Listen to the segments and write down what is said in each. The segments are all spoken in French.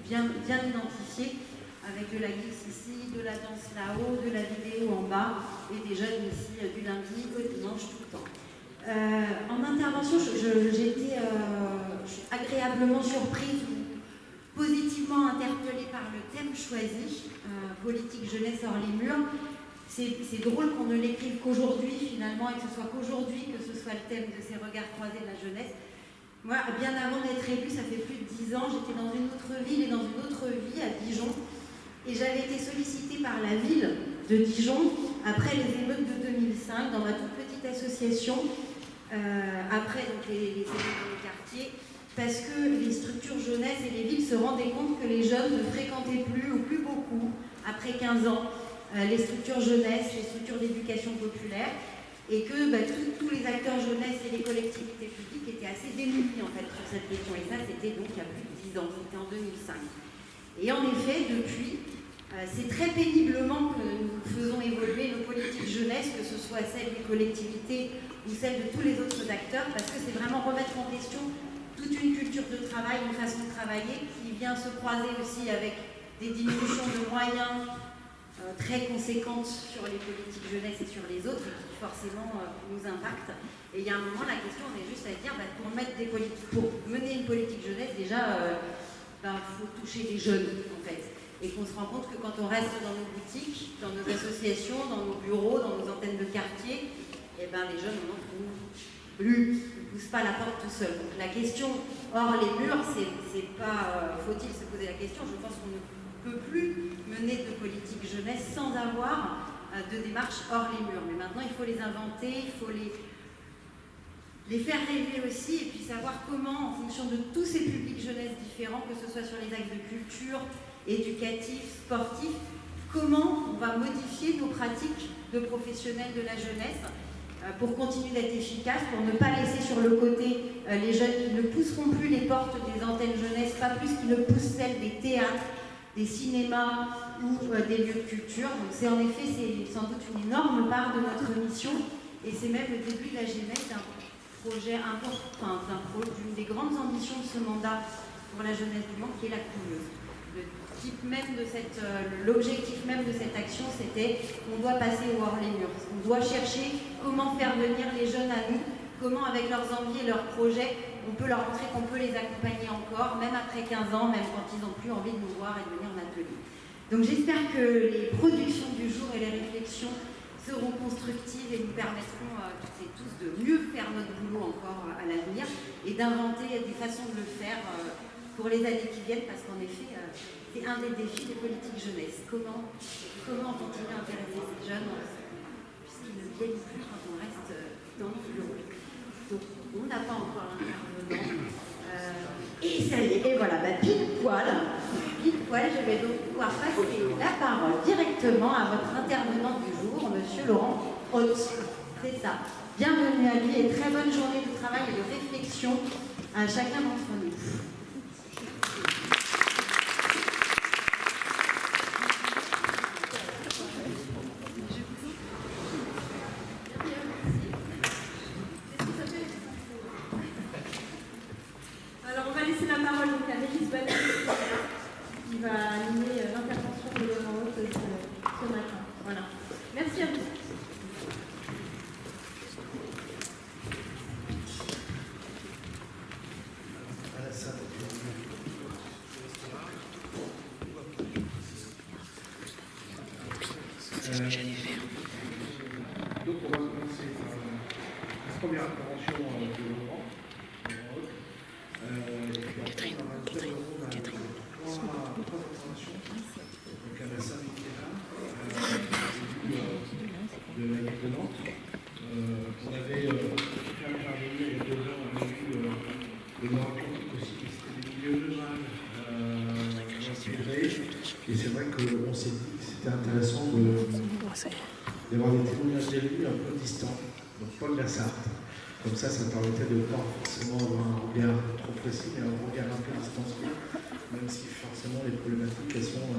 bien identifiés, avec de la glisse ici, de la danse là-haut, de la vidéo en bas, et des jeunes ici du lundi au dimanche tout le temps. En intervention, je suis agréablement surprise, positivement interpellée par le thème choisi, politique jeunesse hors les murs. C'est drôle qu'on ne l'écrive qu'aujourd'hui finalement, et que ce soit qu'aujourd'hui que ce soit le thème de ces regards croisés de la jeunesse. Moi, bien avant d'être élue, ça fait plus de 10 ans, j'étais dans une autre ville et dans une autre vie à Dijon, et j'avais été sollicitée par la ville de Dijon après les émeutes de 2005 dans ma toute petite association, après donc, les émeutes dans les quartiers, parce que les structures jeunesse et les villes se rendaient compte que les jeunes ne fréquentaient plus ou plus beaucoup, après 15 ans, les structures jeunesse, les structures d'éducation populaire, et que tous les acteurs jeunesse et les collectivités publiques étaient assez démunis en fait sur cette question. Et ça, c'était donc il y a plus de 10 ans, c'était en 2005. Et en effet, depuis, c'est très péniblement que nous faisons évoluer nos politiques jeunesse, que ce soit celles des collectivités ou celles de tous les autres acteurs, parce que c'est vraiment remettre en question toute une culture de travail, une façon de travailler qui vient se croiser aussi avec des diminutions de moyens très conséquentes sur les politiques jeunesse et sur les autres, et qui forcément nous impactent. Et il y a un moment, la question on est juste à dire, pour mener une politique jeunesse, déjà, faut toucher les jeunes, en fait. Et qu'on se rend compte que quand on reste dans nos boutiques, dans nos associations, dans nos bureaux, dans nos antennes de quartier, les jeunes n'en trouvent plus, ne poussent pas la porte tout seuls. Donc la question hors les murs, c'est pas faut-il se poser la question, je pense qu'on ne peut plus mener de politique jeunesse sans avoir de démarche hors les murs. Mais maintenant, il faut les inventer, il faut les faire rêver aussi, et puis savoir comment, en fonction de tous ces publics jeunesse différents, que ce soit sur les axes de culture, éducatifs, sportifs, comment on va modifier nos pratiques de professionnels de la jeunesse pour continuer d'être efficace, pour ne pas laisser sur le côté les jeunes qui ne pousseront plus les portes des antennes jeunesse, pas plus qu'ils ne poussent celles des théâtres, des cinémas ou des lieux de culture. Donc c'est en effet, c'est sans doute une énorme part de notre mission, et c'est même le début de la genèse d'un projet important, d'une des grandes ambitions de ce mandat pour la jeunesse du Mans, qui est la couveuse. L'objectif même de cette action, c'était qu'on doit passer au hors les murs. On doit chercher comment faire venir les jeunes à nous, comment avec leurs envies et leurs projets, on peut leur montrer qu'on peut les accompagner encore, même après 15 ans, même quand ils n'ont plus envie de nous voir et de venir en atelier. Donc j'espère que les productions du jour et les réflexions seront constructives et nous permettront toutes et tous de mieux faire notre boulot encore à l'avenir et d'inventer des façons de le faire pour les années qui viennent, parce qu'en effet, c'est un des défis des politiques jeunesse. Comment continuer à intéresser ces jeunes puisqu'ils ne viennent plus quand on reste dans nos bureaux. Donc, on n'a pas encore l'intervenant. Et ça y est, et voilà, pile poil, je vais donc pouvoir passer la parole directement à votre intervenant du jour, Monsieur Laurent Haute. C'est ça. Bienvenue à lui et très bonne journée de travail et de réflexion à chacun d'entre nous. Donc on va commencer par la première intervention de Laurent. Catherine. Trois interventions. Donc à la salle de la ville de Nantes. On avait fait intervenir il y a 2 ans, on a vu le Nord-Atlantique aussi, c'était des milieux ruraux inspirés. Et c'est vrai qu'on s'est dit que c'était intéressant d'avoir des témoignages d'élus un peu distants, donc pas de la Sarthe. Comme ça permettait de ne pas forcément avoir un regard trop précis, mais un regard un peu distancié, même si forcément les problématiques elles sont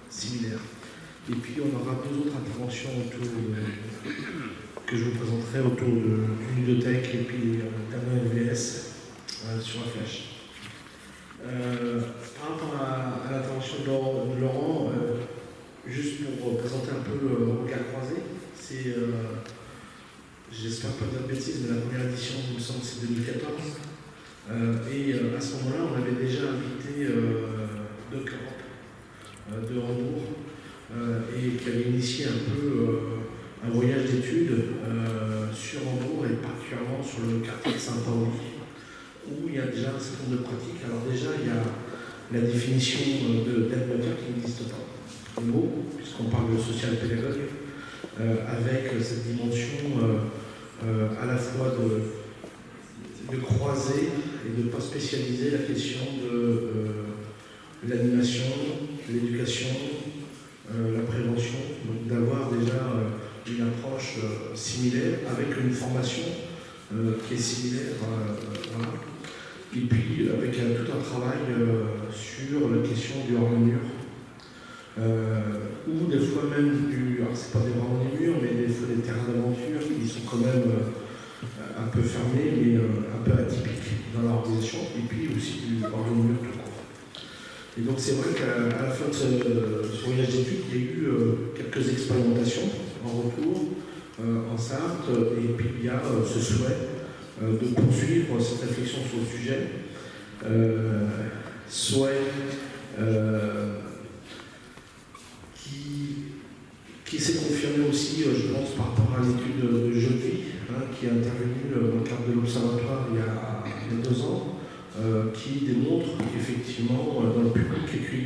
similaires. Et puis on aura 2 autres interventions que je vous présenterai autour d'une bibliothèque et puis d'un LVS sur la flèche. Par rapport à 2014. Et à ce moment-là, on avait déjà invité Doc Europe de Hambourg et qui avait initié un peu un voyage d'études sur Hambourg et particulièrement sur le quartier de Saint-Pauli, où il y a déjà un certain nombre de pratiques. Alors déjà, il y a la définition d'animateur qui n'existe pas, le mot, puisqu'on parle de social pédagogue, avec cette dimension à la fois de croiser et de ne pas spécialiser la question de l'animation, l'éducation, la prévention, donc d'avoir déjà une approche similaire avec une formation qui est similaire. Voilà. Et puis avec tout un travail sur la question du hors-mur, ou des fois même alors c'est pas des hors-mur, mais des fois des terrains d'aventure qui sont quand même un peu fermés, mais un peu atypiques dans l'organisation, et puis aussi du hors-mur tout court. Et donc c'est vrai qu'à la fin de ce voyage d'études, il y a eu quelques expérimentations en retour, en Sarthe, et puis il y a ce souhait de poursuivre cette réflexion sur le sujet, souhait qui s'est confirmé aussi, je pense, par rapport à l'étude de Jovi, qui est intervenue dans le cadre de l'Observatoire il y a 2 ans, qui démontre qu'effectivement, dans le public accueilli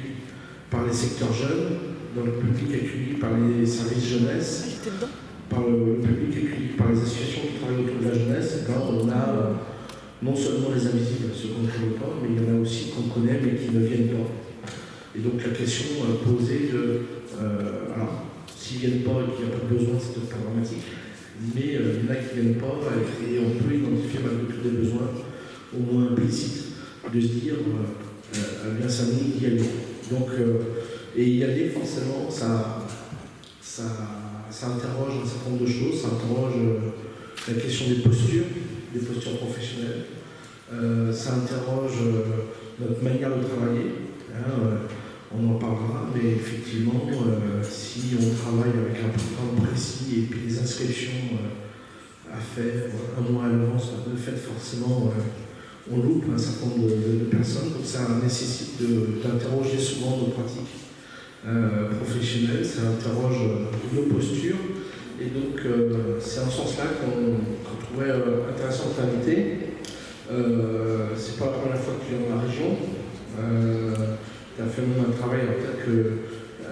par les secteurs jeunes, dans le public accueilli par les services jeunesse, par le public accueilli par les associations qui travaillent autour de la jeunesse, on a non seulement les invisibles, ceux qu'on ne connaît pas, mais il y en a aussi qu'on connaît mais qui ne viennent pas. Et donc la question posée de alors, s'ils ne viennent pas et qu'il n'y a pas de besoin, c'est peut-être pas dramatique, mais il y en a qui ne viennent pas et on peut identifier malgré tout des besoins, au moins implicites, de se dire bien ça nous d'y aller. Donc, et y aller forcément, ça interroge un certain nombre de choses, ça interroge la question des postures professionnelles, ça interroge notre manière de travailler. On en parlera, mais effectivement, si on travaille avec un programme précis et puis des inscriptions à faire 1 mois à l'avance, de fait, forcément, on loupe un certain nombre de personnes. Donc ça nécessite d'interroger souvent nos pratiques professionnelles, ça interroge nos postures. Et donc, c'est en ce sens-là qu'on trouvait intéressant de t'inviter. C'est pas la première fois que tu viens dans la région. Tu as fait même un travail, peut-être que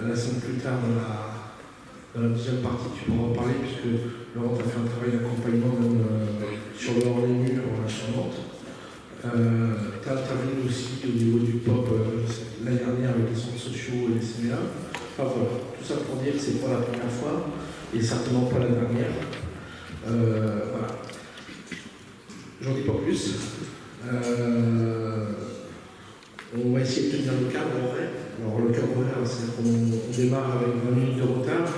la semaine plus tard, dans la deuxième partie, tu pourras en parler, puisque Laurent a fait un travail d'accompagnement sur le hors-les-murs sur Nantes. Tu as intervenu aussi au niveau du POP l'année dernière avec les centres sociaux et les CMA. Enfin voilà, tout ça pour dire que c'est pas la première fois, et certainement pas la dernière. Voilà. J'en dis pas plus. On va essayer de tenir le cadre horaire. Alors le cadre horaire, c'est qu'on démarre avec 20 minutes de retard.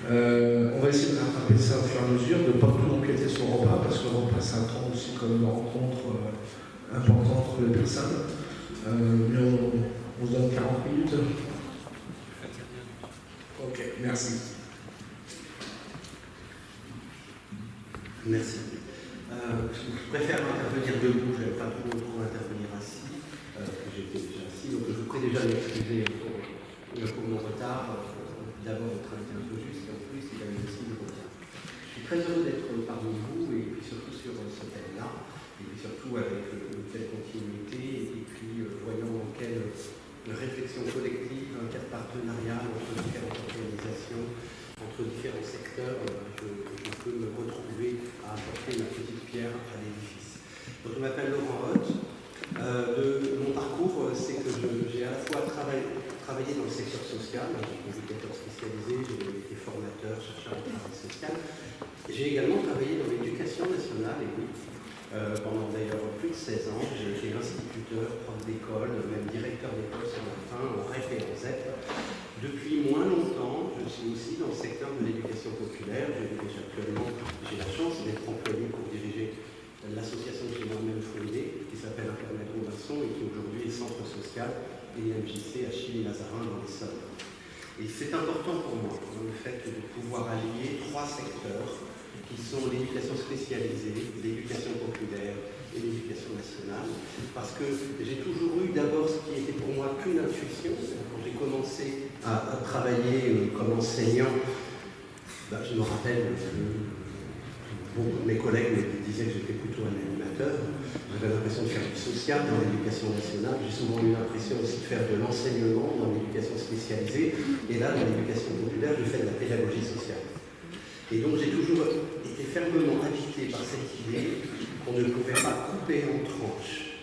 On va essayer de rattraper ça au fur et à mesure, de ne pas tout empiéter sur le repas, parce que le repas, c'est un temps aussi comme une rencontre importante entre les personnes. Mais on se donne 40 minutes. Ok, merci. Merci. Je préfère intervenir debout, je n'avais pas trop intervenir assis. J'étais déjà assis, donc je vous prie déjà d'excuser pour mon retard. D'abord, votre invité un peu juste, et en plus, il avait aussi du retard. Je suis très heureux d'être parmi vous, et puis surtout sur ce thème-là, et puis surtout avec une telle continuité, et puis voyant dans quelle réflexion collective, un cadre partenarial entre différentes organisations, entre différents secteurs, je peux me retrouver à apporter ma petite pierre à l'édifice. Donc, je m'appelle Laurent Hoth. De mon parcours, c'est que j'ai à la fois travaillé dans le secteur social, je suis éducateur spécialisé, j'ai été formateur, chercheur de travail social. J'ai également travaillé dans l'éducation nationale, et oui, pendant d'ailleurs plus de 16 ans. J'ai été instituteur, prof d'école, même directeur d'école sur la fin, en REP et en ZEP. Depuis moins longtemps, je suis aussi dans le secteur de l'éducation populaire. J'ai la chance d'être employé pour diriger l'association que j'ai moi-même fondée, qui s'appelle Internet Robinson et qui aujourd'hui est centre social et MJC à Chilly-Mazarin dans l'Essonne. Et c'est important pour moi, le fait de pouvoir allier 3 secteurs qui sont l'éducation spécialisée, l'éducation populaire et l'éducation nationale, parce que j'ai toujours eu d'abord ce qui était pour moi qu'une intuition. Quand j'ai commencé à travailler comme enseignant, je me rappelle que mes collègues me disaient que j'étais plutôt un animateur. J'avais l'impression de faire du social dans l'éducation nationale. J'ai souvent eu l'impression aussi de faire de l'enseignement dans l'éducation spécialisée. Et là, dans l'éducation populaire, je fais de la pédagogie sociale. Et donc j'ai toujours été fermement habité par cette idée qu'on ne pouvait pas couper en tranches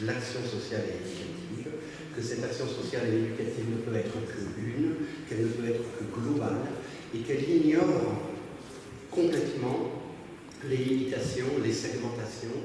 l'action sociale et éducative, que cette action sociale et éducative ne peut être qu'une, qu'elle ne peut être que globale, et qu'elle ignore complètement les limitations, les segmentations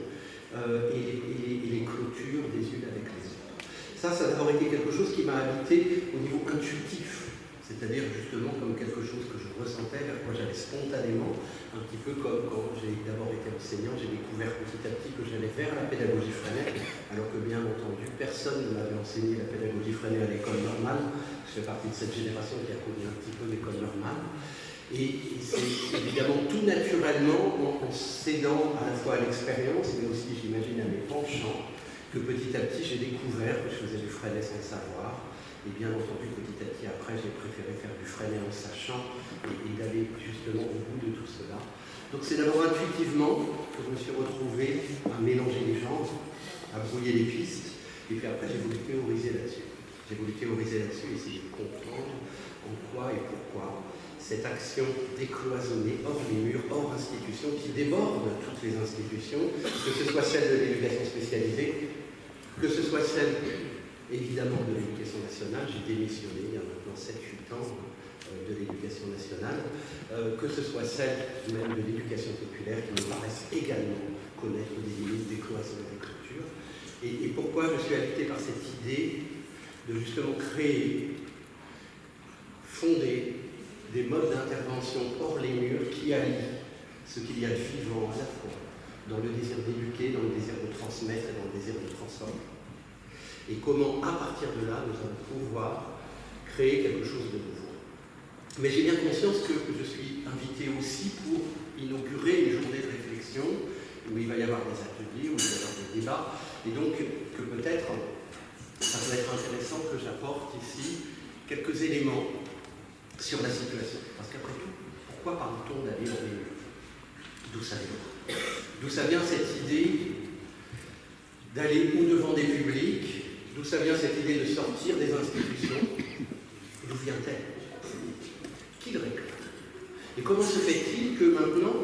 et les clôtures des unes avec les autres. Ça a d'abord été quelque chose qui m'a habité au niveau intuitif, c'est-à-dire justement comme quelque chose que je ressentais, vers quoi j'allais spontanément, un petit peu comme quand j'ai d'abord été enseignant, j'ai découvert petit à petit que j'allais vers la pédagogie Freinet, alors que bien entendu, personne ne m'avait enseigné la pédagogie Freinet à l'école normale. Je fais partie de cette génération qui a connu un petit peu l'école normale. Et c'est évidemment tout naturellement, en cédant à la fois à l'expérience, mais aussi, j'imagine, à mes penchants, que petit à petit j'ai découvert que je faisais du Freinet sans savoir. Et bien entendu, petit à petit, après, j'ai préféré faire du Freinet en sachant et d'aller justement au bout de tout cela. Donc c'est d'abord intuitivement que je me suis retrouvé à mélanger les genres, à brouiller les pistes, et puis après j'ai voulu théoriser là-dessus. J'ai voulu théoriser là-dessus, essayer de comprendre en quoi et pourquoi cette action décloisonnée, hors les murs, hors institutions, qui déborde toutes les institutions, que ce soit celle de l'éducation spécialisée, que ce soit celle évidemment de l'éducation nationale. J'ai démissionné il y a maintenant 7-8 ans de l'éducation nationale, que ce soit celle même de l'éducation populaire, qui me paraissent également connaître des limites, des cloisons, des clôtures. Et pourquoi je suis habité par cette idée de justement créer, fonder des modes d'intervention hors les murs qui allient ce qu'il y a de vivant à la fois dans le désir d'éduquer, dans le désir de transmettre et dans le désir de transformer. Et comment, à partir de là, nous allons pouvoir créer quelque chose de nouveau. Mais j'ai bien conscience que je suis invité aussi pour inaugurer une journée de réflexion où il va y avoir des ateliers, où il va y avoir des débats, et donc que peut-être ça peut être intéressant que j'apporte ici quelques éléments sur la situation. Parce qu'après tout, pourquoi parle-t-on d'aller dans les murs? D'où ça vient? D'où ça vient cette idée d'aller au-devant des publics? D'où ça vient cette idée de sortir des institutions? D'où vient-elle? Qui le réclame? Et comment se fait-il que maintenant,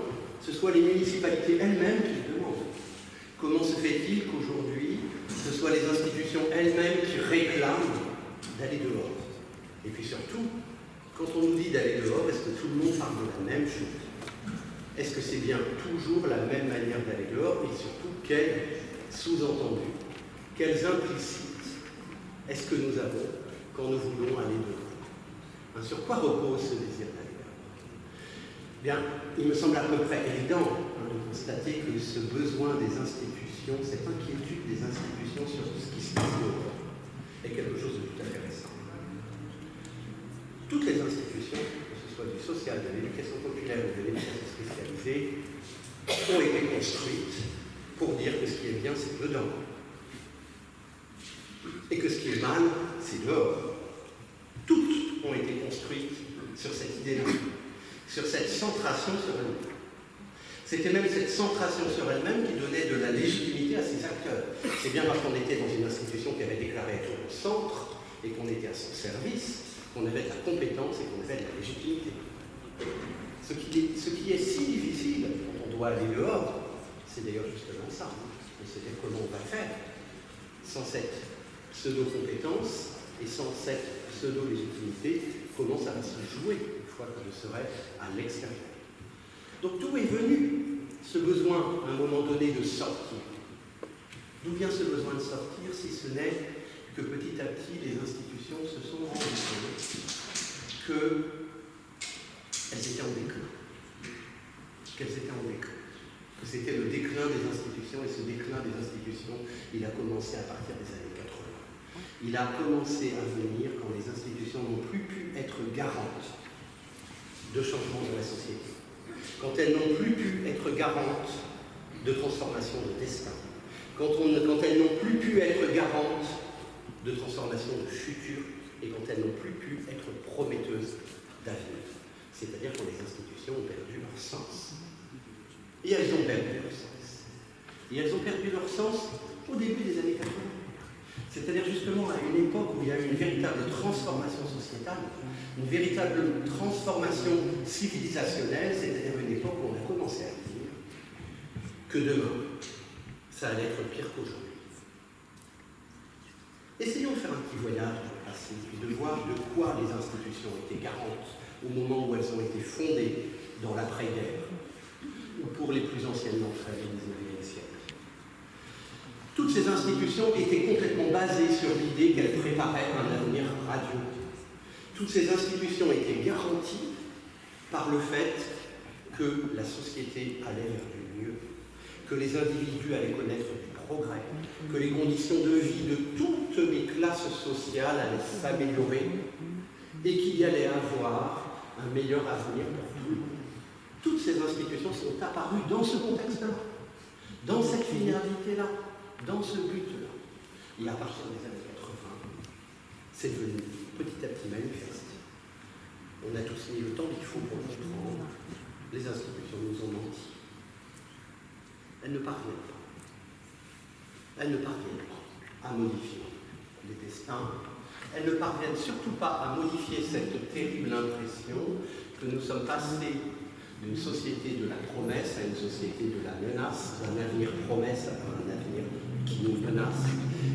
ce soit les municipalités elles-mêmes qui le demandent? Comment se fait-il qu'aujourd'hui, ce soit les institutions elles-mêmes qui réclament d'aller dehors? Et puis surtout, quand on nous dit d'aller dehors, est-ce que tout le monde parle de la même chose? Est-ce que c'est bien toujours la même manière d'aller dehors? Et surtout, quels sous-entendus, quels implicites est-ce que nous avons quand nous voulons aller dehors? Sur quoi repose ce désir d'aller dehors? Bien, il me semble à peu près évident de constater que ce besoin des institutions, cette inquiétude des institutions sur ce qui se passe dehors, est quelque chose de tout à fait récent. Toutes les institutions, que ce soit du social, de l'éducation populaire ou de l'éducation spécialisée, ont été construites pour dire que ce qui est bien, c'est dedans. Et que ce qui est mal, c'est dehors. Toutes ont été construites sur cette idée-là, sur cette centration sur elle-même. C'était même cette centration sur elle-même qui donnait de la légitimité à ses acteurs. C'est bien parce qu'on était dans une institution qui avait déclaré être au centre et qu'on était à son service, qu'on avait de la compétence et qu'on avait de la légitimité. Ce qui est si difficile quand on doit aller dehors, c'est d'ailleurs justement ça, de se dire comment on va faire sans cette pseudo-compétence et sans cette pseudo-légitimité, comment ça va se jouer une fois que je serai à l'extérieur. Donc d'où est venu ce besoin à un moment donné de sortir? D'où vient ce besoin de sortir si ce n'est que petit à petit les institutions se sont rendues compte qu'elles étaient en déclin. Que c'était le déclin des institutions, et ce déclin des institutions, il a commencé à partir des années 80. Il a commencé à venir quand les institutions n'ont plus pu être garantes de changement de la société, quand elles n'ont plus pu être garantes de transformation de destin, quand elles n'ont plus pu être garantes de transformation de futur et quand elles n'ont plus pu être prometteuses d'avenir. C'est-à-dire quand les institutions ont perdu leur sens. Et elles ont perdu leur sens. Et elles ont perdu leur sens au début des années 80. C'est-à-dire justement à une époque où il y a eu une véritable transformation sociétale, une véritable transformation civilisationnelle, c'est-à-dire une époque où on a commencé à dire que demain, ça allait être pire qu'aujourd'hui. Essayons de faire un petit voyage dans le passé, puis de voir de quoi les institutions étaient garantes au moment où elles ont été fondées dans l'après-guerre, ou pour les plus anciennes d'entre elles au XIXe siècle. Toutes ces institutions étaient complètement basées sur l'idée qu'elles préparaient un avenir radieux. Toutes ces institutions étaient garanties par le fait que la société allait vers du mieux, que les individus allaient connaître du progrès, que les conditions de vie de toutes les classes sociales allaient s'améliorer et qu'il y allait avoir un meilleur avenir pour tout le monde. Toutes ces institutions sont apparues dans ce contexte-là, dans cette finalité-là, dans ce but-là. Et à partir des années 80, c'est devenu petit à petit manifeste. On a tous mis le temps qu'il faut pour comprendre. Les institutions nous ont menti. Elles ne parviennent pas. Elles ne parviennent pas à modifier les destins. Elles ne parviennent surtout pas à modifier cette terrible impression que nous sommes passés d'une société de la promesse à une société de la menace, d'un avenir promesse à un avenir qui nous menace,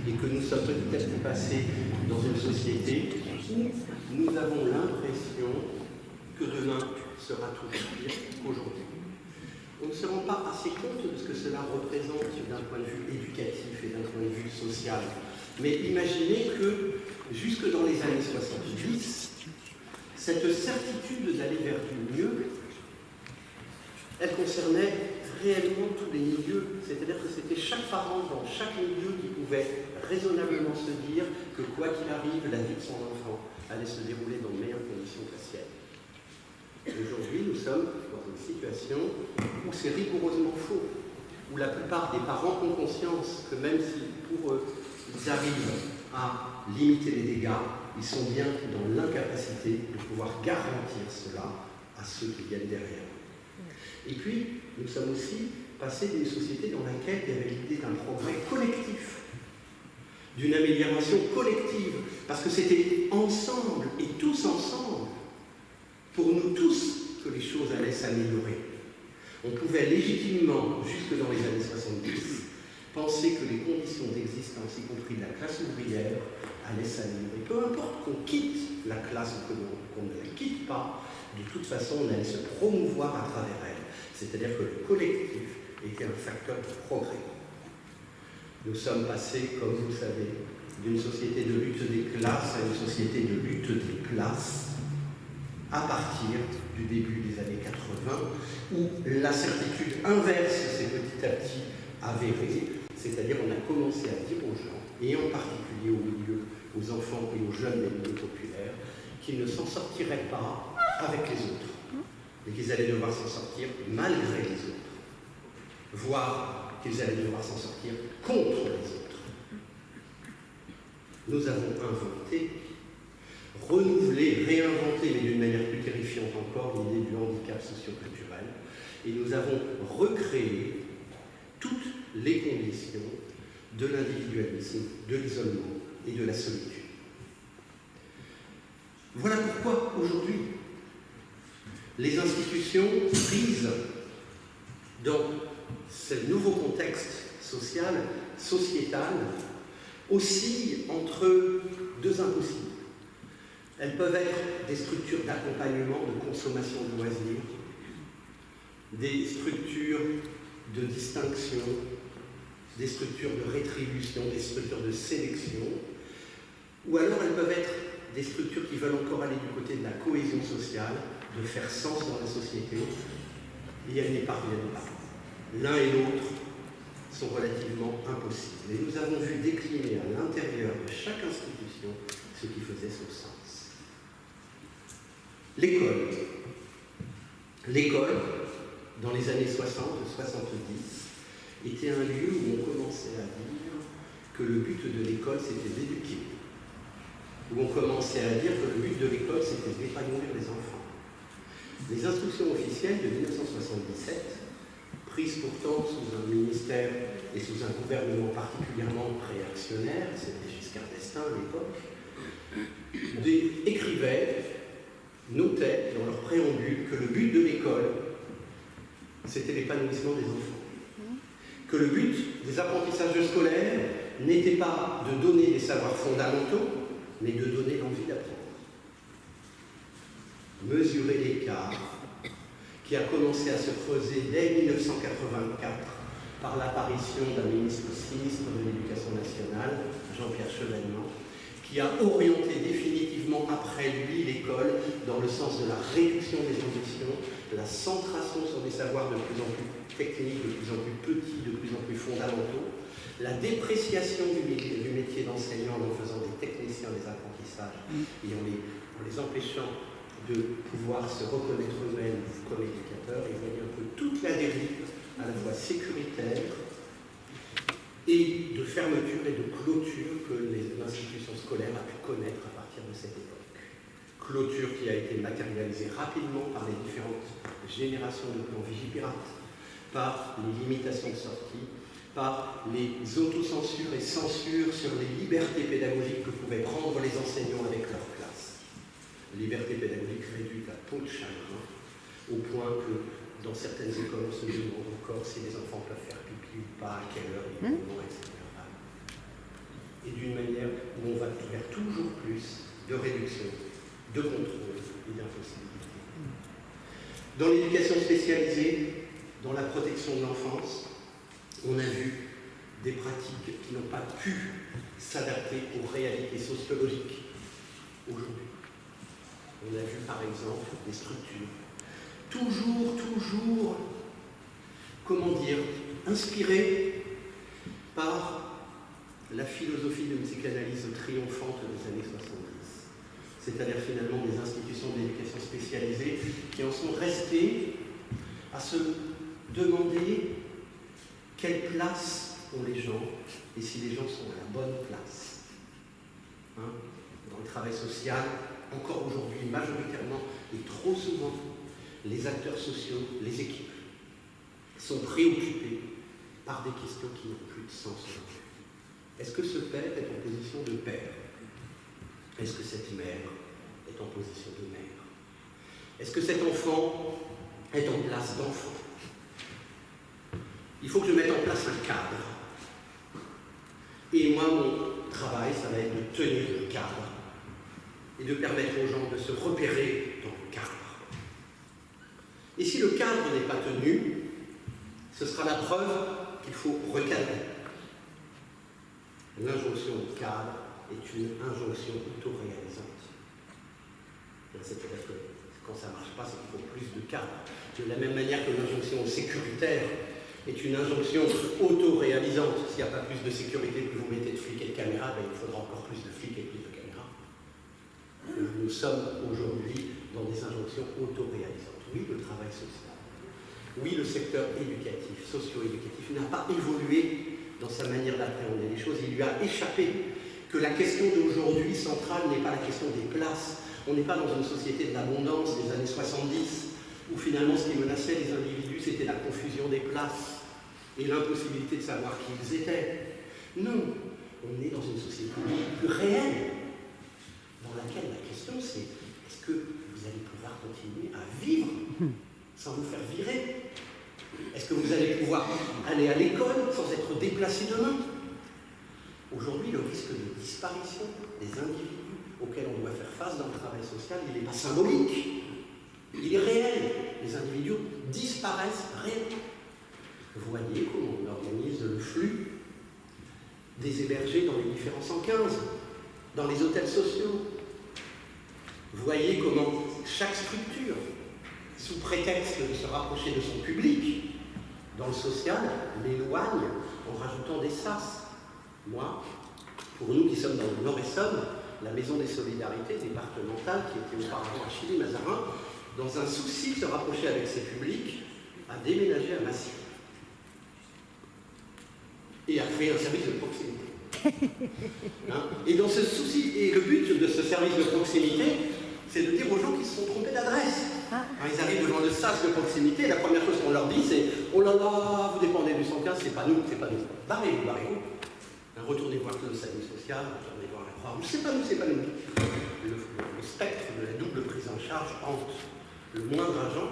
et que nous sommes petit à petit passés dans une société où nous avons l'impression que demain sera toujours pire qu'aujourd'hui. On ne se rend pas assez compte de ce que cela représente d'un point de vue éducatif et d'un point de vue social. Mais imaginez que, jusque dans les années 70, cette certitude d'aller vers du mieux, elle concernait réellement tous les milieux. C'est-à-dire que c'était chaque parent dans chaque milieu qui pouvait raisonnablement se dire que quoi qu'il arrive, la vie de son enfant allait se dérouler dans de meilleures conditions que la sienne. Aujourd'hui, nous sommes dans une situation où c'est rigoureusement faux, où la plupart des parents ont conscience que même si pour eux, ils arrivent à limiter les dégâts, ils sont bien dans l'incapacité de pouvoir garantir cela à ceux qui viennent derrière. Et puis, nous sommes aussi passés d'une société dans laquelle il y avait l'idée d'un progrès collectif, d'une amélioration collective, parce que c'était ensemble et tous ensemble, pour nous tous, que les choses allaient s'améliorer. On pouvait légitimement, jusque dans les années 70, penser que les conditions d'existence, y compris de la classe ouvrière, allaient s'améliorer. Peu importe qu'on quitte la classe ou qu'on ne la quitte pas, de toute façon, on allait se promouvoir à travers elle. C'est-à-dire que le collectif était un facteur de progrès. Nous sommes passés, comme vous le savez, d'une société de lutte des classes à une société de lutte des places, à partir du début des années 80, où la certitude inverse s'est petit à petit avérée, c'est-à-dire on a commencé à dire aux gens, et en particulier aux milieux, aux enfants et aux jeunes des milieux populaires, qu'ils ne s'en sortiraient pas avec les autres, et qu'ils allaient devoir s'en sortir malgré les autres, voire qu'ils allaient devoir s'en sortir contre les autres. Nous avons inventé, renouvelé, réinventé, mais d'une manière plus terrifiante encore, l'idée du handicap socio-culturel, et nous avons recréé toutes les conditions de l'individualisme, de l'isolement et de la solitude. Voilà pourquoi, aujourd'hui, les institutions prises dans ce nouveau contexte social, sociétal, oscillent entre deux impossibles. Elles peuvent être des structures d'accompagnement, de consommation de loisirs, des structures de distinction, des structures de rétribution, des structures de sélection, ou alors elles peuvent être des structures qui veulent encore aller du côté de la cohésion sociale, de faire sens dans la société, et elles n'y parviennent pas. L'un et l'autre sont relativement impossibles. Et nous avons vu décliner à l'intérieur de chaque institution ce qui faisait son sens. L'école. L'école, dans les années 60, 70, était un lieu où on commençait à dire que le but de l'école, c'était d'éduquer. Où on commençait à dire que le but de l'école, c'était d'épanouir les enfants. Les instructions officielles de 1977, prises pourtant sous un ministère et sous un gouvernement particulièrement réactionnaire, c'était Giscard d'Estaing à l'époque, écrivaient, notaient dans leur préambule que le but de l'école, c'était l'épanouissement des enfants. Que le but des apprentissages scolaires n'était pas de donner des savoirs fondamentaux, mais de donner l'envie d'apprendre. Mesurer l'écart qui a commencé à se creuser dès 1984 par l'apparition d'un ministre sinistre de l'Éducation nationale, Jean-Pierre Chevènement, qui a orienté définitivement après lui l'école dans le sens de la réduction des ambitions, de la centration sur des savoirs de plus en plus techniques, de plus en plus petits, de plus en plus fondamentaux, la dépréciation du métier d'enseignant en faisant des techniciens des apprentissages et en les empêchant de pouvoir se reconnaître eux-mêmes comme éducateurs, et voyez un peu toute la dérive à la fois sécuritaire et de fermeture et de clôture que l'institution scolaire a pu connaître à partir de cette époque. Clôture qui a été matérialisée rapidement par les différentes générations de plans Vigipirate, par les limitations de sortie, par les autocensures et censures sur les libertés pédagogiques que pouvaient prendre les enseignants avec leur classe. Liberté pédagogique réduite à peau de chagrin, au point que dans certaines écoles, on se demande encore si les enfants peuvent faire pipi ou pas, à quelle heure ils vont, etc. Et d'une manière où on va vers toujours plus de réduction, de contrôle et d'impossibilité. Dans l'éducation spécialisée, dans la protection de l'enfance, on a vu des pratiques qui n'ont pas pu s'adapter aux réalités sociologiques aujourd'hui. On a vu par exemple des structures toujours, comment dire, inspirées par la philosophie de psychanalyse triomphante des années 70. C'est-à-dire finalement des institutions d'éducation spécialisée qui en sont restées à se demander quelle place ont les gens et si les gens sont à la bonne place. Dans le travail social, encore aujourd'hui, majoritairement et trop souvent, les acteurs sociaux, les équipes, sont préoccupés par des questions qui n'ont plus de sens aujourd'hui. Est-ce que ce père est en position de père? Est-ce que cette mère est en position de mère? Est-ce que cet enfant est en place d'enfant? Il faut que je mette en place un cadre. Et moi, mon travail, ça va être de tenir le cadre et de permettre aux gens de se repérer dans le cadre. Et si le cadre n'est pas tenu, ce sera la preuve qu'il faut recadrer. L'injonction au cadre est une injonction autoréalisante. C'est-à-dire que quand ça ne marche pas, c'est qu'il faut plus de cadre. De la même manière que l'injonction sécuritaire est une injonction autoréalisante. S'il n'y a pas plus de sécurité, plus vous mettez de flics et de caméras, il faudra encore plus de flics et plus de caméras. Nous sommes aujourd'hui dans des injonctions autoréalisantes. Oui, le travail social. Oui, le secteur éducatif, socio-éducatif n'a pas évolué dans sa manière d'appréhender les choses. Il lui a échappé que la question d'aujourd'hui centrale n'est pas la question des places. On n'est pas dans une société de l'abondance des années 70, où finalement ce qui menaçait les individus, c'était la confusion des places et l'impossibilité de savoir qui ils étaient. Non, on est dans une société plus réelle, dans laquelle la question c'est, est-ce que vous allez pouvoir continuer à vivre sans vous faire virer? Est-ce que vous allez pouvoir aller à l'école sans être déplacé demain? Aujourd'hui, le risque de disparition des individus auxquels on doit faire face dans le travail social, il n'est pas symbolique, il est réel. Les individus disparaissent réellement. Vous voyez comment on organise le flux des hébergés dans les différents 115, dans les hôtels sociaux. Vous voyez comment chaque structure, sous prétexte de se rapprocher de son public, dans le social, l'éloigne en rajoutant des sas. Moi, pour nous qui sommes dans le Nord-Essonne, la Maison des Solidarités départementale, qui était auparavant à Chili-Mazarin, dans un souci de se rapprocher avec ses publics, a déménagé à Massy. créer un service de proximité. Hein, et dans ce souci, et le but de ce service de proximité, c'est de dire aux gens qu'ils se sont trompés d'adresse. Quand ils arrivent devant le sas de proximité, la première chose qu'on leur dit, c'est « Oh là là, vous dépendez du 115, c'est pas nous, c'est pas nous. Barrez-vous, barrez-vous. Retournez voir le salut social, retournez voir la Croix-Rouge, c'est pas nous, c'est pas nous. » Le spectre de la double prise en charge hante le moindre agent.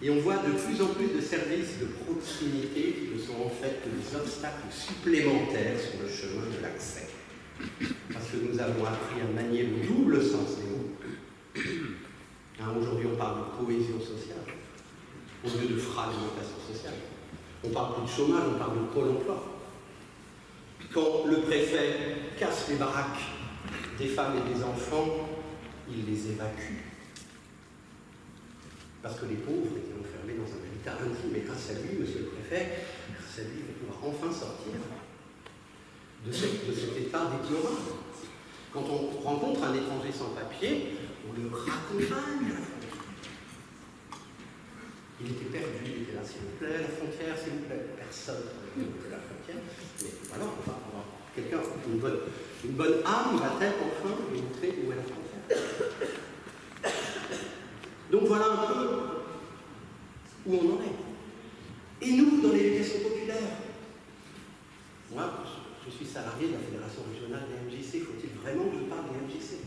Et on voit de plus en plus de services de proximité qui ne sont en fait que des obstacles supplémentaires sur le chemin de l'accès. Parce que nous avons appris à manier le double sens des mots. Hein, aujourd'hui, on parle de cohésion sociale, au lieu de fragmentation sociale. On parle plus de chômage, on parle de pôle emploi. Quand le préfet casse les baraques des femmes et des enfants, il les évacue. Parce que les pauvres étaient enfermés dans un habitat intime. Et grâce à lui, monsieur le préfet, grâce à lui, on va pouvoir enfin sortir de cet état d'ignorance. Quand on rencontre un étranger sans papier, on le raccompagne à la frontière. Il était perdu, il était là, s'il vous plaît, la frontière, s'il vous plaît. Personne ne voulait la frontière. Mais voilà, on va avoir quelqu'un, une bonne âme va-t-elle enfin lui montrer où est la frontière. Donc voilà un peu où on en est. Et nous, dans l'éducation populaire, moi, je suis salarié de la Fédération régionale des MJC. Faut-il vraiment que je parle des MJC?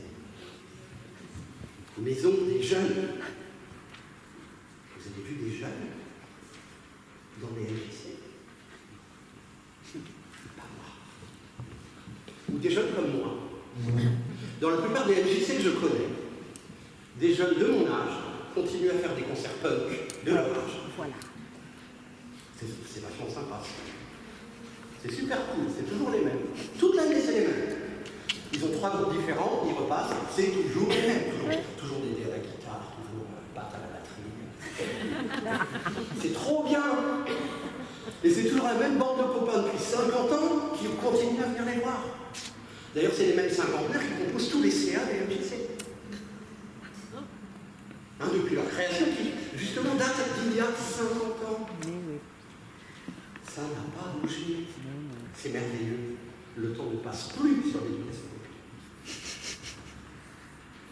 Maison des jeunes. Vous avez vu des jeunes dans les MJC? Pas moi. Ou des jeunes comme moi. Dans la plupart des MJC que je connais, des jeunes de mon âge continuent à faire des concerts punk de leur âge. Voilà. C'est vachement sympa. C'est super cool, c'est toujours les mêmes. Toute l'année, c'est les mêmes. Ils ont 3 groupes différents, ils repassent, c'est toujours les mêmes. Toujours des à la guitare, toujours battre à la batterie. C'est trop bien. Et c'est toujours la même bande de copains depuis 50 ans qui continuent à venir les voir. D'ailleurs, c'est les mêmes cinquantenaires qui composent tous les CA des MJC. Hein, depuis leur création, qui justement date d'il y a 50 ans. Ça n'a pas bougé. C'est merveilleux. Le temps ne passe plus sur l'éducation.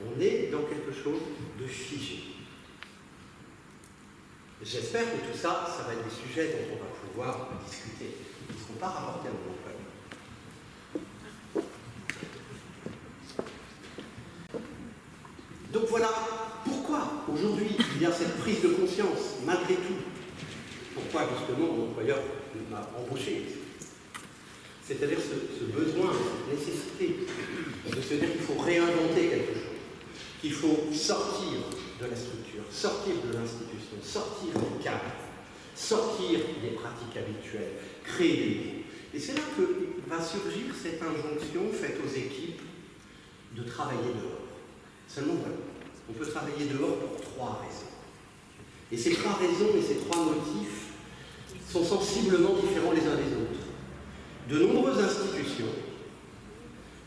On est dans quelque chose de figé. J'espère que tout ça, ça va être des sujets dont on va pouvoir discuter. Ils ne seront pas rapportés à mon employeur. Donc voilà pourquoi aujourd'hui il y a cette prise de conscience, malgré tout. Pourquoi justement mon employeur m'a embauché. C'est-à-dire ce besoin, cette nécessité de se dire qu'il faut réinventer quelque chose, qu'il faut sortir de la structure, sortir de l'institution, sortir du cadre, sortir des pratiques habituelles, créer des groupes. Et c'est là que va surgir cette injonction faite aux équipes de travailler dehors. Seulement voilà, on peut travailler dehors pour 3 raisons. Et ces 3 raisons et ces 3 motifs sont sensiblement différents les uns des autres. De nombreuses institutions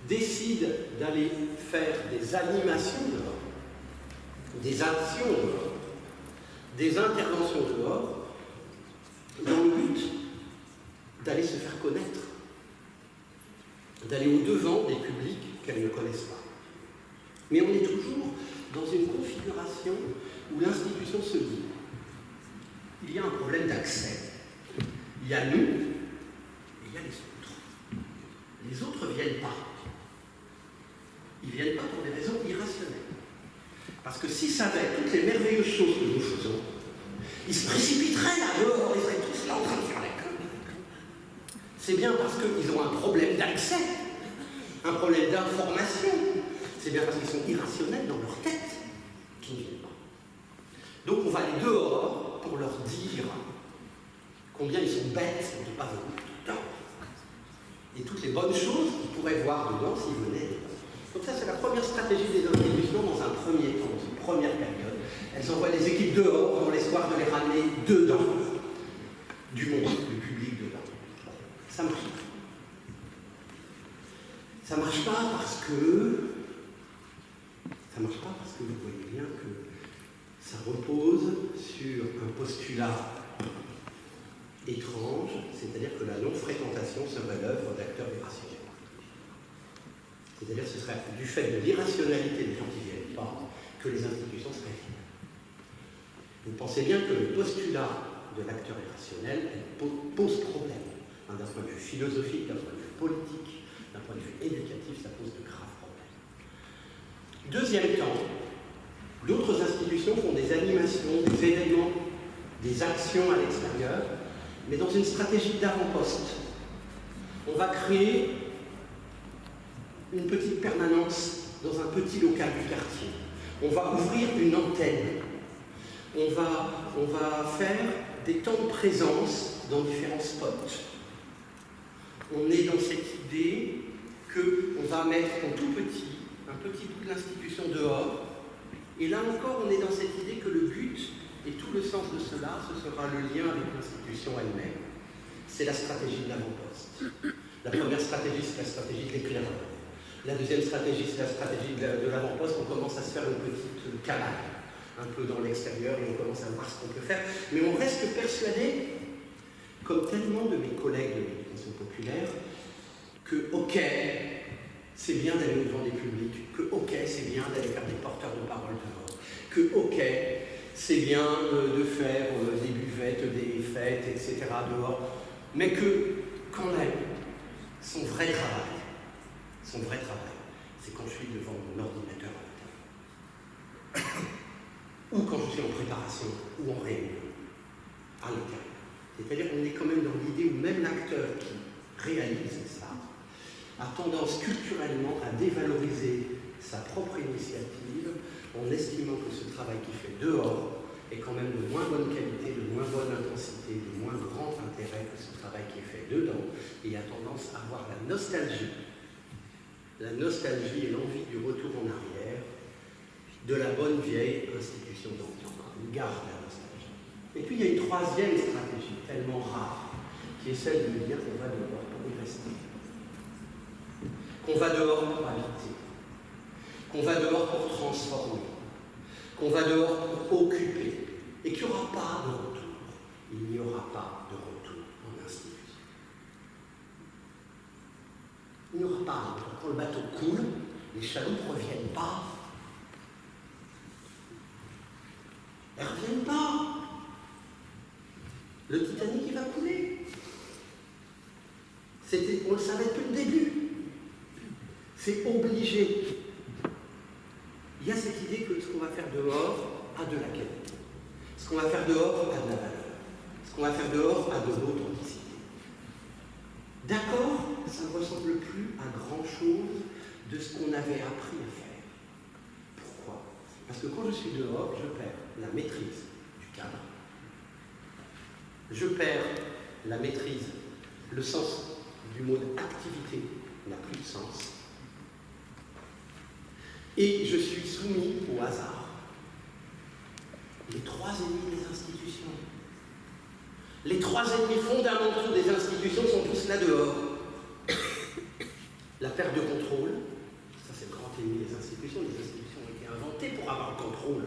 décident d'aller faire des animations dehors, des actions dehors, des interventions dehors, dans le but d'aller se faire connaître, d'aller au-devant des publics qu'elles ne connaissent pas. Mais on est toujours dans une configuration où l'institution se dit il y a un problème d'accès. Il y a nous et il y a les autres. Les autres ne viennent pas. Ils ne viennent pas pour des raisons irrationnelles. Parce que s'ils savaient toutes les merveilleuses choses que nous faisons, ils se précipiteraient là dehors, ils seraient tous là en train de faire la queue. C'est bien parce qu'ils ont un problème d'accès, un problème d'information. C'est bien parce qu'ils sont irrationnels dans leur tête qu'ils ne viennent pas. Donc on va aller dehors pour leur dire combien ils sont bêtes de ne pas venir tout le temps. Et toutes les bonnes choses qu'ils pourraient voir dedans s'ils venaient. Donc ça, c'est la première stratégie des institutions dans un premier temps, dans une première période. Elles envoient des équipes dehors dans l'espoir de les ramener dedans, du monde, du public dedans. Ça marche pas. Ça marche pas parce que... Ça marche pas parce que vous voyez bien que ça repose sur un postulat étrange, c'est-à-dire que la non-fréquentation serait l'œuvre d'acteurs irrationnels. C'est-à-dire que ce serait du fait de l'irrationalité des gens qui ne viennent pas que les institutions seraient vides. Vous pensez bien que le postulat de l'acteur irrationnel pose problème. D'un point de vue philosophique, d'un point de vue politique, d'un point de vue éducatif, ça pose de graves problèmes. Deuxième temps, d'autres institutions font des animations, des événements, des actions à l'extérieur, mais dans une stratégie d'avant-poste. On va créer une petite permanence dans un petit local du quartier. On va ouvrir une antenne. On va faire des temps de présence dans différents spots. On est dans cette idée qu'on va mettre en tout petit, un petit bout de l'institution dehors, et là encore on est dans cette idée que le but et tout le sens de cela, ce sera le lien avec l'institution elle-même. C'est la stratégie de l'avant-poste. La première stratégie, c'est la stratégie de l'éclaireur. La deuxième stratégie, c'est la stratégie de l'avant-poste. On commence à se faire une petite cabane, un peu dans l'extérieur, et on commence à voir ce qu'on peut faire. Mais on reste persuadé, comme tellement de mes collègues de l'éducation populaire, que ok, c'est bien d'aller devant des publics, que ok, c'est bien d'aller faire des porteurs de parole dehors, que ok, c'est bien de faire des buvettes, des fêtes, etc. dehors, mais que quand même, son vrai travail, c'est quand je suis devant mon ordinateur à l'intérieur. Ou quand je suis en préparation, ou en réunion, à l'intérieur. C'est-à-dire qu'on est quand même dans l'idée où même l'acteur qui réalise ça a tendance culturellement à dévaloriser sa propre initiative en estimant que ce travail qu'il fait dehors est quand même de moins bonne qualité, de moins bonne intensité, de moins grand intérêt que ce travail qui est fait dedans, et a tendance à avoir la nostalgie et l'envie du retour en arrière de la bonne vieille institution d'antan. On garde la nostalgie. Et puis il y a une troisième stratégie, tellement rare, qui est celle de dire qu'on va dehors pour y rester. Qu'on va dehors pour habiter. Qu'on va dehors pour transformer. Qu'on va dehors pour occuper. Et qu'il n'y aura pas de retour. Il n'y aura pas de retour en institution. Il n'y aura pas de retour. Quand le bateau coule, les chaloupes ne reviennent pas. Elles ne reviennent pas. Le Titanic, il va couler. On le savait depuis le début. C'est obligé. Il y a cette idée que ce qu'on va faire dehors a de la qualité. Ce qu'on va faire dehors a de la valeur. Ce qu'on va faire dehors a de l'authenticité. D'accord, ça ne ressemble plus à grand-chose de ce qu'on avait appris à faire. Pourquoi? Parce que quand je suis dehors, je perds la maîtrise du cadre. Je perds la maîtrise, le sens du mot activité n'a plus de sens. Et je suis soumis au hasard. Les trois ennemis des institutions. Les trois ennemis fondamentaux des institutions sont tous là dehors. La perte de contrôle, ça c'est le grand ennemi des institutions. Les institutions ont été inventées pour avoir le contrôle.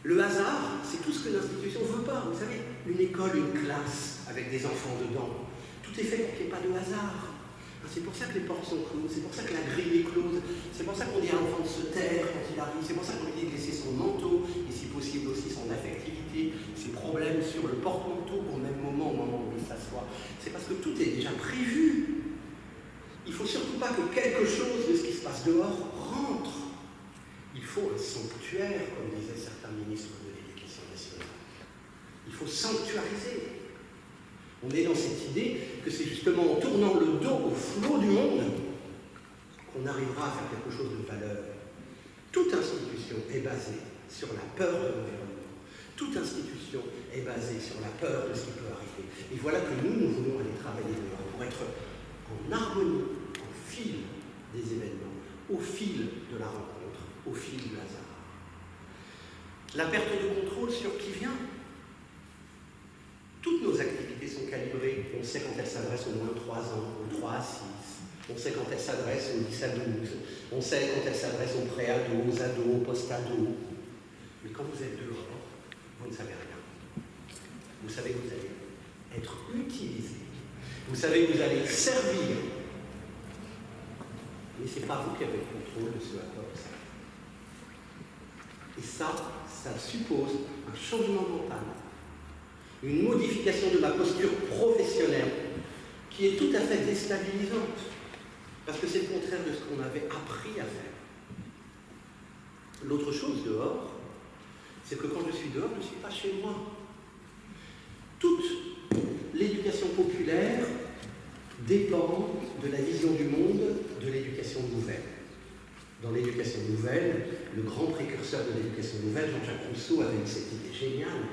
Le hasard, c'est tout ce que l'institution ne veut pas. Vous savez, une école, une classe, avec des enfants dedans, tout est fait pour qu'il n'y ait pas de hasard. C'est pour ça que les portes sont closes, c'est pour ça que la grille est close, c'est pour ça qu'on dit à l'enfant de se taire quand il arrive, c'est pour ça qu'on lui dit de laisser son manteau, et si possible aussi son affectivité, ses problèmes sur le porte-manteau au même moment où il s'assoit. C'est parce que tout est déjà prévu. Il ne faut surtout pas que quelque chose de ce qui se passe dehors rentre. Il faut un sanctuaire, comme disaient certains ministres de l'Éducation nationale. Il faut sanctuariser. On est dans cette idée que c'est justement en tournant le dos au flot du monde qu'on arrivera à faire quelque chose de valeur. Toute institution est basée sur la peur de l'environnement. Toute institution est basée sur la peur de ce qui peut arriver. Et voilà que nous voulons aller travailler dehors pour être en harmonie, au fil des événements, au fil de la rencontre, au fil du hasard. La perte de contrôle sur qui vient. Toutes nos activités sont calibrées. On sait quand elles s'adressent aux moins de 3 ans, aux 3 à 6. On sait quand elles s'adressent aux 10 à 12. On sait quand elles s'adressent aux pré-ados, aux ados, aux post-ados. Mais quand vous êtes dehors, vous ne savez rien. Vous savez que vous allez être utilisé. Vous savez que vous allez servir. Mais ce n'est pas vous qui avez le contrôle de ce à quoi vous servez. Et ça suppose un changement mental, une modification de ma posture professionnelle qui est tout à fait déstabilisante. Parce que c'est le contraire de ce qu'on avait appris à faire. L'autre chose dehors, c'est que quand je suis dehors, je ne suis pas chez moi. Toute l'éducation populaire dépend de la vision du monde de l'éducation nouvelle. Dans l'éducation nouvelle, le grand précurseur de l'éducation nouvelle, Jean-Jacques Rousseau, avait eu cette idée géniale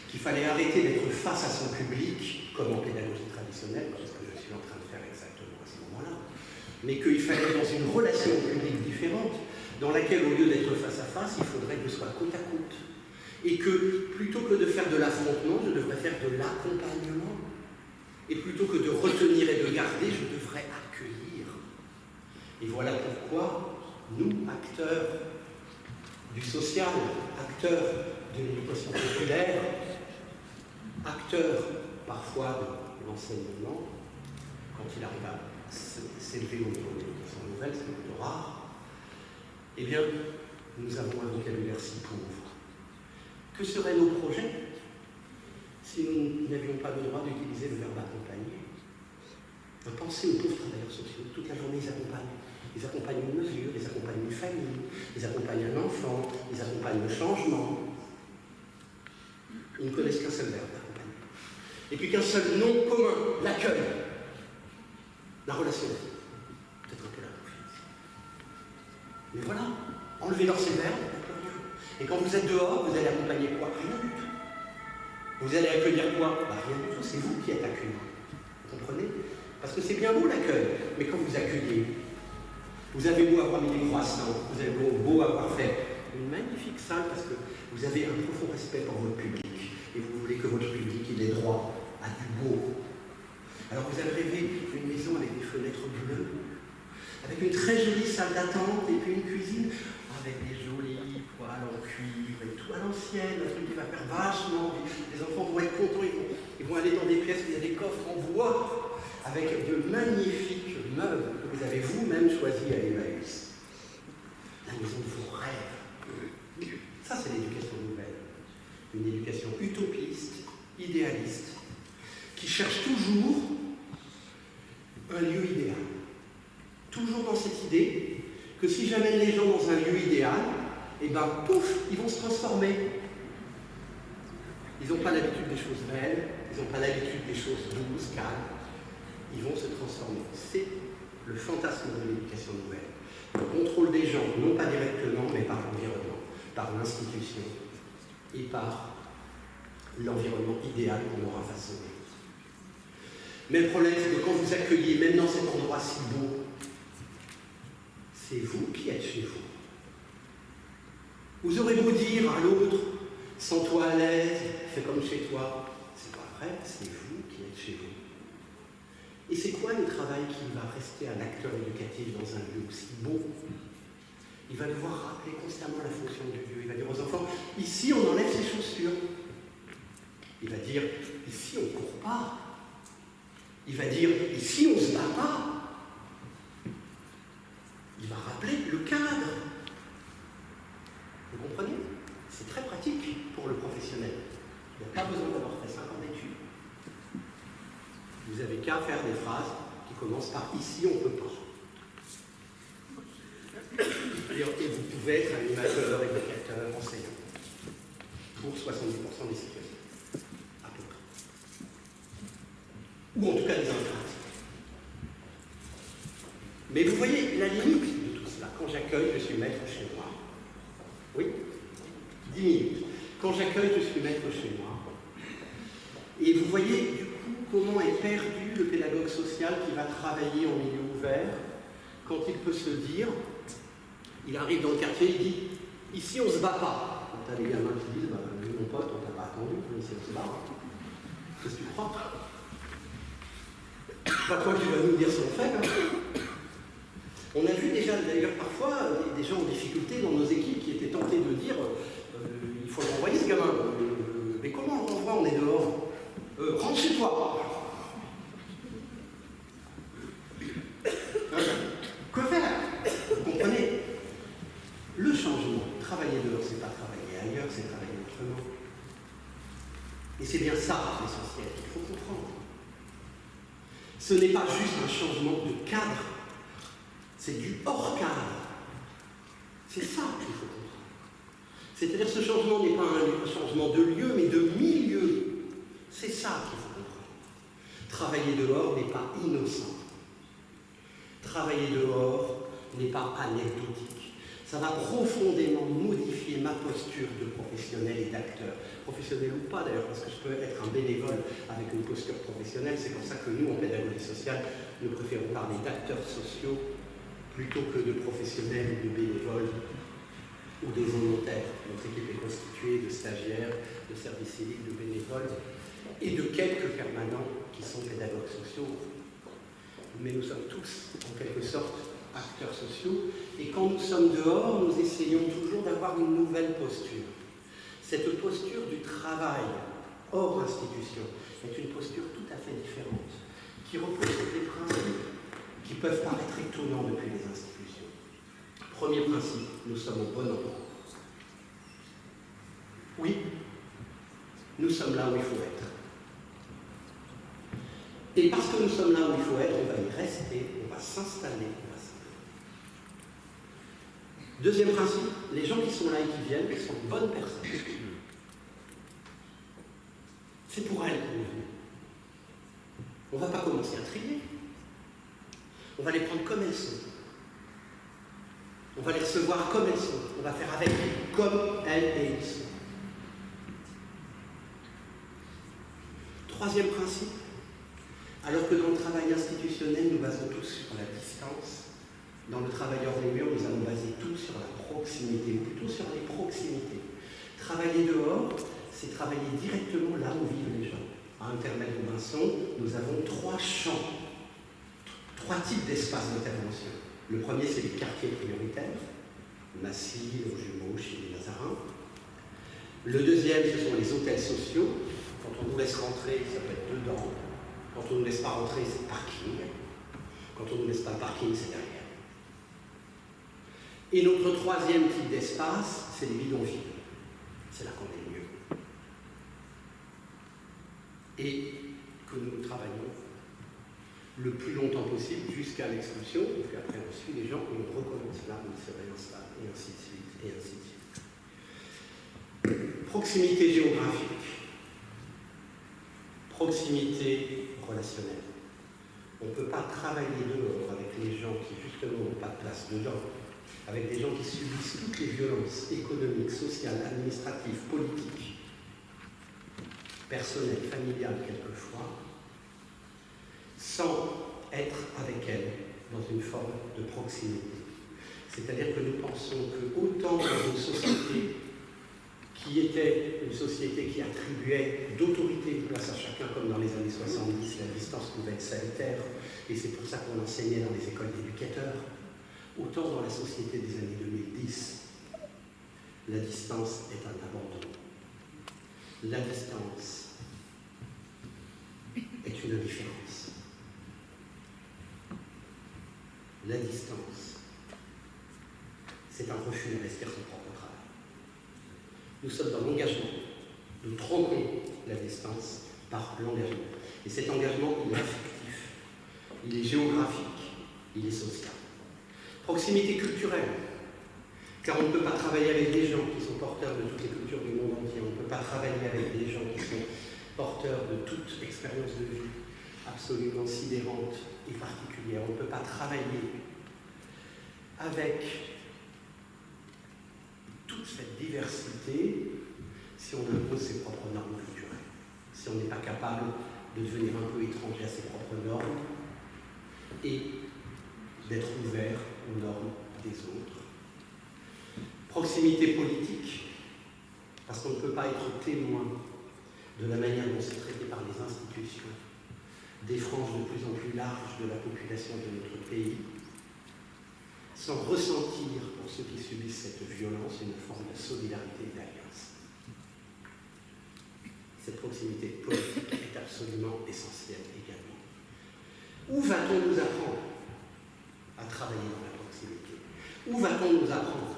qu'il fallait arrêter d'être face à son public, comme en pédagogie traditionnelle, parce que je suis en train de faire exactement à ce moment-là, mais qu'il fallait dans une relation au public différente, dans laquelle, au lieu d'être face à face, il faudrait que je sois côte à côte. Et que, plutôt que de faire de l'affrontement, je devrais faire de l'accompagnement. Et plutôt que de retenir et de garder, je devrais accueillir. Et voilà pourquoi, nous, acteurs du social, acteurs de l'éducation populaire, acteurs parfois de l'enseignement, quand il arrive à s'élever au niveau de l'éducation nouvelle, c'est plutôt rare, eh bien, nous avons un vocabulaire si pauvre. Que seraient nos projets si nous n'avions pas le droit d'utiliser le verbe accompagner? Pensez aux pauvres travailleurs sociaux. Toute la journée, ils accompagnent. Ils accompagnent une mesure, ils accompagnent une famille, ils accompagnent un enfant, ils accompagnent le changement. Ils ne connaissent qu'un seul verbe, accompagner. Et puis qu'un seul nom commun, l'accueil, la relation. Peut-être un peu la confiance. Mais voilà, enlevez-leur ces verbes, il n'y a plus rien. Et quand vous êtes dehors, vous allez accompagner quoi? Rien du tout. Vous allez accueillir quoi? Rien du tout, c'est vous qui êtes accueillis. Vous comprenez? Parce que c'est bien beau l'accueil, mais quand vous accueillez, vous avez beau avoir mis des croissants, vous avez beau avoir fait une magnifique salle parce que vous avez un profond respect pour votre public et vous voulez que votre public ait droit à du beau. Alors vous avez rêvé d'une maison avec des fenêtres bleues, avec une très jolie salle d'attente et puis une cuisine avec des jolis poêles en cuivre et tout à l'ancienne, un truc qui va faire vachement vite. Les enfants vont être contents, ils vont aller dans des pièces où il y a des coffres en bois avec de magnifiques meubles que vous avez vous-même choisis à Emmaüs. La maison de vos rêves. Ça, c'est l'éducation nouvelle. Une éducation utopiste, idéaliste, qui cherche toujours un lieu idéal. Toujours dans cette idée que si j'amène les gens dans un lieu idéal, et ben pouf, ils vont se transformer. Ils n'ont pas l'habitude des choses belles, ils n'ont pas l'habitude des choses douces, calmes. Ils vont se transformer. C'est le fantasme de l'éducation nouvelle. Le contrôle des gens, non pas directement, mais par l'environnement, par l'institution et par l'environnement idéal qu'on aura façonné. Mais le problème, c'est que quand vous accueillez, même dans cet endroit si beau, c'est vous qui êtes chez vous. Vous aurez beau dire à l'autre, sens-toi à l'aise, fais comme chez toi. C'est pas vrai, c'est vous qui êtes chez vous. Et c'est quoi le travail qui va rester un acteur éducatif dans un lieu aussi beau? Il va devoir rappeler constamment la fonction du lieu. Il va dire aux enfants, ici on enlève ses chaussures. Il va dire, ici on ne court pas. Il va dire, ici on ne se bat pas. Il va rappeler le cadre. Vous comprenez? C'est très pratique pour le professionnel. Il n'y a pas besoin d'avoir fait 5 ans d'études. Vous n'avez qu'à faire des phrases qui commencent par « ici, on ne peut pas ». Et vous pouvez être animateur, éducateur, enseignant, pour 70% des situations, à peu près. Ou en tout cas des impératifs. Mais vous voyez la limite de tout cela. Quand j'accueille, je suis maître chez moi. Oui, 10 minutes. Quand j'accueille, je suis maître chez moi. Et vous voyez, du coup, comment est perdu le pédagogue social qui va travailler en milieu ouvert quand il peut se dire, il arrive dans le quartier, il dit, ici on ne se bat pas. Quand tu as les gamins qui disent, bah, mon pote, on t'a pas attendu, ici on se bat. Qu'est-ce que tu crois? Pas toi qui vas nous dire ce qu'on fait. Hein. On a vu déjà, d'ailleurs, parfois, des gens en difficulté dans nos équipes qui étaient tentés de dire il faut l'envoyer ce gamin. Mais comment on voit, on est dehors. Rentre chez toi. Que faire? Vous comprenez? Le changement, travailler dehors, c'est pas travailler ailleurs, c'est travailler autrement. Et c'est bien ça l'essentiel qu'il faut comprendre. Ce n'est pas juste un changement de cadre, c'est du hors cadre. C'est ça qu'il faut comprendre. C'est-à-dire que ce changement n'est pas un changement de lieu, mais de milieu. C'est ça qu'il faut comprendre. Travailler dehors n'est pas innocent. Travailler dehors n'est pas anecdotique. Ça va profondément modifier ma posture de professionnel et d'acteur. Professionnel ou pas d'ailleurs, parce que je peux être un bénévole avec une posture professionnelle. C'est pour ça que nous, en pédagogie sociale, nous préférons parler d'acteurs sociaux plutôt que de professionnels ou de bénévoles ou de volontaires. Notre équipe est constituée de stagiaires, de services civiques, de bénévoles et de quelques permanents qui sont pédagogues sociaux. Mais nous sommes tous, en quelque sorte, acteurs sociaux. Et quand nous sommes dehors, nous essayons toujours d'avoir une nouvelle posture. Cette posture du travail hors institution est une posture tout à fait différente, qui repose sur des principes qui peuvent paraître étonnants depuis les institutions. Premier principe, nous sommes au bon endroit. Oui, nous sommes là où il faut être. Et parce que nous sommes là où il faut être, on va y rester, on va s'installer. Deuxième principe, les gens qui sont là et qui viennent sont de bonnes personnes. C'est pour elles qu'on est venu. On ne va pas commencer à trier. On va les prendre comme elles sont. On va les recevoir comme elles sont. On va faire avec elles comme elles et ils sont. Troisième principe, alors que dans le travail institutionnel, nous basons tous sur la distance, dans le travail hors des murs, nous allons baser tout sur la proximité, ou plutôt sur les proximités. Travailler dehors, c'est travailler directement là où vivent les gens. À Internet Robinson, nous avons 3 champs, 3 types d'espaces d'intervention. Le premier, c'est les quartiers prioritaires, Massy, aux Jumeaux, chez les Nazarins. Le deuxième, ce sont les hôtels sociaux. Quand on nous laisse rentrer, ça peut être dedans. Quand on ne nous laisse pas rentrer, c'est parking. Quand on ne nous laisse pas le parking, c'est derrière. Et notre troisième type d'espace, c'est les bidonvilles. C'est là qu'on est le mieux. Et que nous travaillons le plus longtemps possible jusqu'à l'expulsion, et puis après on suit les gens et on recommence là où ils se réinstallent, et ainsi de suite, et ainsi de suite. Proximité géographique, proximité relationnelle. On ne peut pas travailler dehors avec les gens qui justement n'ont pas de place dedans, avec des gens qui subissent toutes les violences économiques, sociales, administratives, politiques, personnelles, familiales quelquefois, sans être avec elles dans une forme de proximité. C'est-à-dire que nous pensons que autant dans une société qui était une société qui attribuait d'autorité de place à chacun, comme dans les années 70, la distance pouvait être salutaire, et c'est pour ça qu'on enseignait dans les écoles d'éducateurs, autant dans la société des années 2010, la distance est un abandon. La distance est une indifférence. La distance, c'est un refus d'investir son propre travail. Nous sommes dans l'engagement. Nous trompons la distance par l'engagement. Et cet engagement, il est affectif, il est géographique, il est social. Proximité culturelle, car on ne peut pas travailler avec des gens qui sont porteurs de toutes les cultures du monde entier. On ne peut pas travailler avec des gens qui sont porteurs de toute expérience de vie absolument sidérante et particulière. On ne peut pas travailler avec toute cette diversité si on impose ses propres normes culturelles, si on n'est pas capable de devenir un peu étranger à ses propres normes et d'être ouvert aux normes des autres. Proximité politique, parce qu'on ne peut pas être témoin de la manière dont c'est traité par les institutions, des franges de plus en plus larges de la population de notre pays, sans ressentir pour ceux qui subissent cette violence une forme de solidarité et d'alliance. Cette proximité politique est absolument essentielle également. Où va-t-on nous apprendre à travailler dans la proximité? Où va-t-on nous apprendre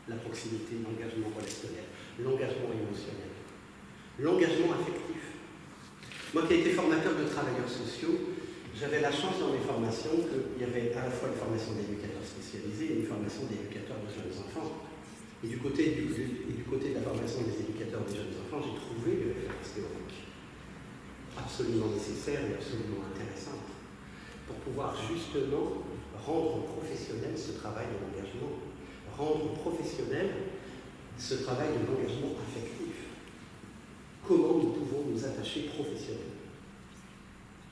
la proximité, l'engagement relationnel, l'engagement émotionnel, l'engagement affectif? Moi qui ai été formateur de travailleurs sociaux, j'avais la chance dans mes formations qu'il y avait à la fois une formation d'éducateurs spécialisés et une formation d'éducateurs de jeunes enfants. Et du côté de la formation des éducateurs des jeunes enfants, j'ai trouvé les références théoriques absolument nécessaires et absolument intéressantes pour pouvoir justement rendre professionnel ce travail de l'engagement, rendre professionnel ce travail de l'engagement affectif. Comment nous pouvons nous attacher professionnellement,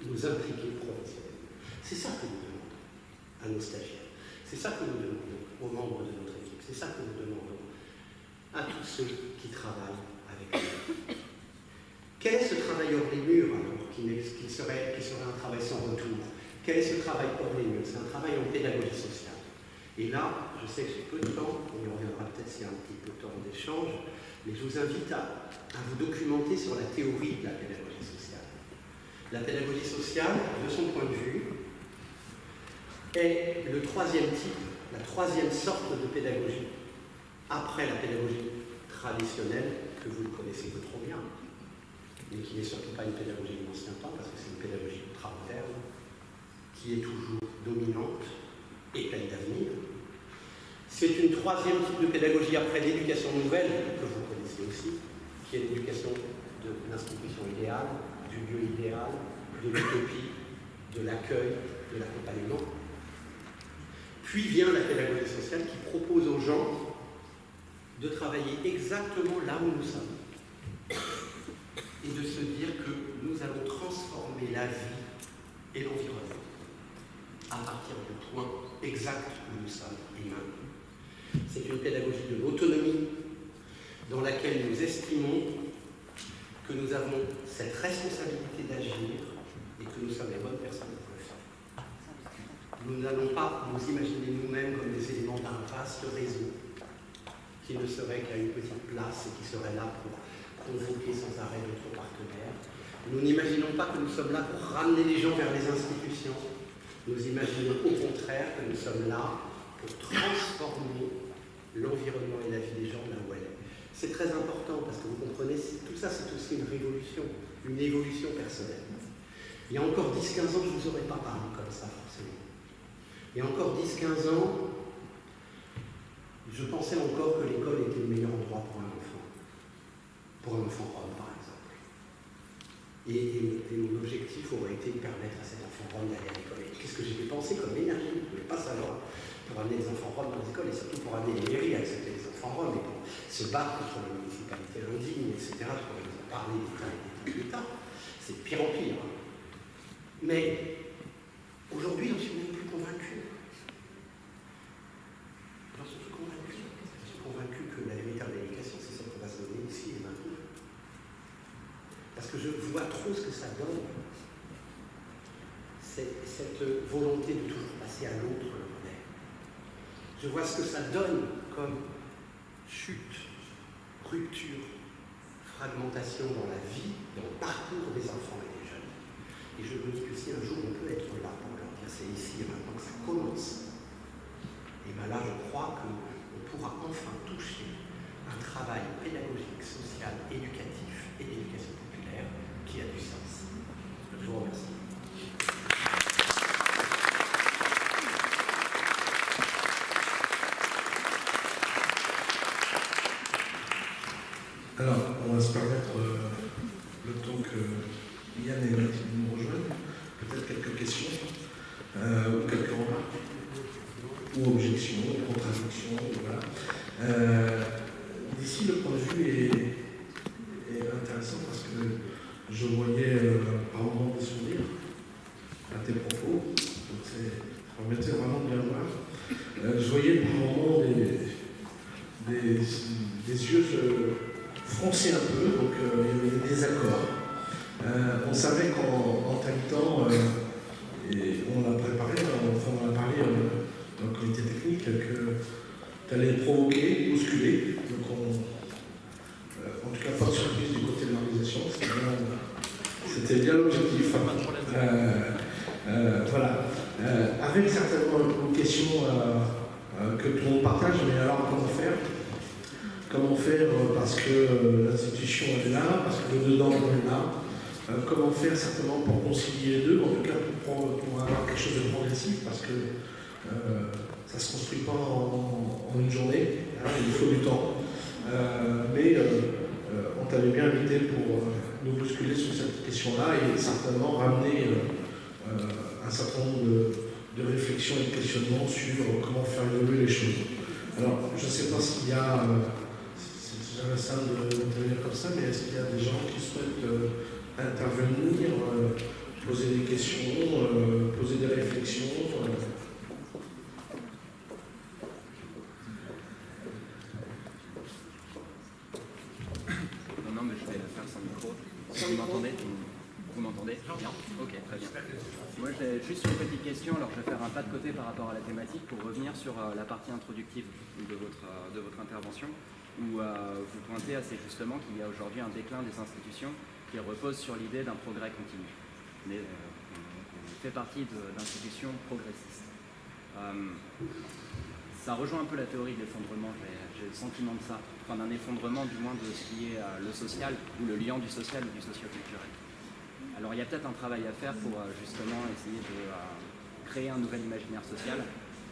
nous impliquer professionnellement. C'est ça que nous demandons à nos stagiaires, c'est ça que nous demandons aux membres de notre équipe, c'est ça que nous demandons à tous ceux qui travaillent avec nous. Quel est ce travail hors les murs alors, qui serait un travail sans retour? Quel est ce travail hors les murs? C'est un travail en pédagogie sociale. Et là, je sais que j'ai peu de temps, on y reviendra peut-être s'il y a un petit peu de temps d'échange, mais je vous invite à vous documenter sur la théorie de la pédagogie sociale. La pédagogie sociale, de son point de vue, est le troisième type, la troisième sorte de pédagogie, après la pédagogie traditionnelle, que vous le connaissez trop bien, mais qui n'est surtout pas une pédagogie de l'ancien temps, parce que c'est une pédagogie ultra-moderne, qui est toujours dominante et pleine d'avenir. C'est une troisième type de pédagogie après l'éducation nouvelle, que vous connaissez aussi, qui est l'éducation de l'institution idéale, du lieu idéal, de l'utopie, de l'accueil, de l'accompagnement. Puis vient la pédagogie sociale qui propose aux gens de travailler exactement là où nous sommes et de se dire que nous allons transformer la vie et l'environnement à partir du point exact où nous sommes et maintenant. C'est une pédagogie de l'autonomie dans laquelle nous estimons que nous avons cette responsabilité d'agir et que nous sommes les bonnes personnes pour le faire. Nous n'allons pas nous imaginer nous-mêmes comme des éléments d'un vaste réseau qui ne serait qu'à une petite place et qui serait là pour convoquer sans arrêt d'autres partenaires. Nous n'imaginons pas que nous sommes là pour ramener les gens vers les institutions. Nous imaginons au contraire que nous sommes là pour transformer l'environnement et la vie des gens là où elle est. C'est très important parce que vous comprenez, tout ça c'est aussi une révolution, une évolution personnelle. Il y a encore 10-15 ans, je ne vous aurais pas parlé comme ça forcément. Il y a encore 10-15 ans, je pensais encore que l'école était le meilleur endroit pour un enfant rome par exemple. Et mon objectif aurait été de permettre à cet enfant rome d'aller à l'école. Et qu'est-ce que j'ai dépensé comme énergie, je ne voulais pas savoir, pour amener les enfants roms dans les écoles et surtout pour amener les mairies à accepter les enfants roms et pour se battre contre les municipalités indignes, etc. Je pourrais vous en parler des l'État. C'est de pire en pire. Mais aujourd'hui, j'en suis même plus convaincu. J'en suis plus convaincu. Je suis convaincu que la véritable éducation, c'est celle qu'on va se donner ici et maintenant. Parce que je vois trop ce que ça donne. Cette volonté de toujours passer à l'autre le relais. Je vois ce que ça donne comme chute, rupture, fragmentation dans la vie, dans le parcours des enfants et des jeunes. Et je me dis que si un jour on peut être là pour leur dire c'est ici et maintenant que ça commence, et bien là je crois qu'on pourra enfin toucher un travail pédagogique, social, éducatif et d'éducation populaire qui a du sens. Je vous remercie. Alors, on va se permettre, le temps que Yann et Mathilde nous rejoignent, peut-être quelques questions, ou quelques remarques, ou objections, ou contradictions, voilà. D'ici, le point de vue est intéressant parce que je voyais par moments des sourires à tes propos, donc ça permettait vraiment de bien voir. Je voyais par moments des yeux froncer un peu, donc il y avait des désaccords. On savait qu'en t'invitant, et on l'a préparé, on a parlé dans le comité technique, que tu allais provoquer, bousculer. Donc en tout cas, pas de surprise du côté de l'organisation, c'était bien l'objectif. Voilà. Avec certainement une question que tout le monde partage, mais alors comment faire? Comment faire parce que l'institution est là, parce que le dedans est là. Comment faire certainement pour concilier les deux, en tout cas pour avoir quelque chose de progressif, parce que ça ne se construit pas en une journée, hein, il faut du temps. Mais on t'avait bien invité pour nous bousculer sur cette question-là et certainement ramener un certain nombre de réflexions et de questionnements sur comment faire évoluer les choses. Alors, je ne sais pas s'il y a, c'est jamais simple d'intervenir comme ça, mais est-ce qu'il y a des gens qui souhaitent intervenir, poser des questions, poser des réflexions Non, mais je vais faire sans micro. Vous m'entendez? Vous m'entendez? Bien. Ok, très bien. Moi, j'ai juste une petite question. Alors, je vais faire un pas de côté par rapport à la thématique pour revenir sur la partie introductive de votre intervention, où vous pointez assez justement qu'il y a aujourd'hui un déclin des institutions qui repose sur l'idée d'un progrès continu. Mais on fait partie d'institutions progressistes. Ça rejoint un peu la théorie de l'effondrement, j'ai le sentiment de ça, enfin d'un effondrement du moins de ce qui est le social, ou le lien du social ou du socio-culturel. Alors il y a peut-être un travail à faire pour justement essayer de créer un nouvel imaginaire social,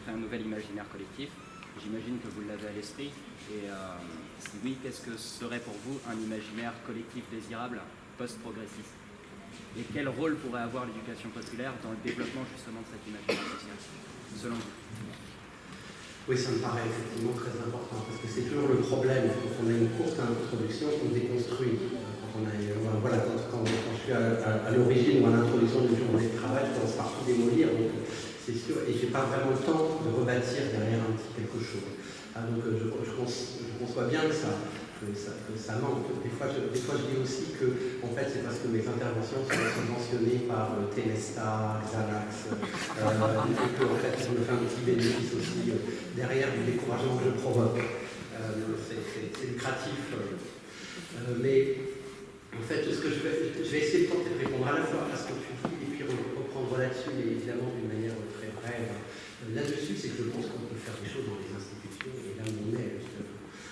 créer un nouvel imaginaire collectif. J'imagine que vous l'avez à l'esprit, et si oui, qu'est-ce que serait pour vous un imaginaire collectif désirable post-progressiste? Et quel rôle pourrait avoir l'éducation populaire dans le développement justement de cet imaginaire social, selon vous? Oui, ça me paraît effectivement très important, parce que c'est toujours le problème, quand on a une courte introduction, on déconstruit. Quand je suis à l'origine ou à l'introduction d'une journée de travail, je commence par tout démolir, donc c'est sûr, et je n'ai pas vraiment le temps de rebâtir derrière un petit quelque chose. Donc je conçois bien que ça manque. Des fois, je dis aussi que en fait, c'est parce que mes interventions sont subventionnées par Temesta, Xanax, et que en fait, ça me fait un petit bénéfice aussi derrière du découragement que je provoque. C'est lucratif. Mais en fait, ce que je vais essayer de tenter de répondre à la fois à ce que tu dis et puis reprendre là-dessus, mais évidemment d'une manière très brève. Là-dessus, c'est que je pense qu'on peut faire des choses dans les institutions et là où on est.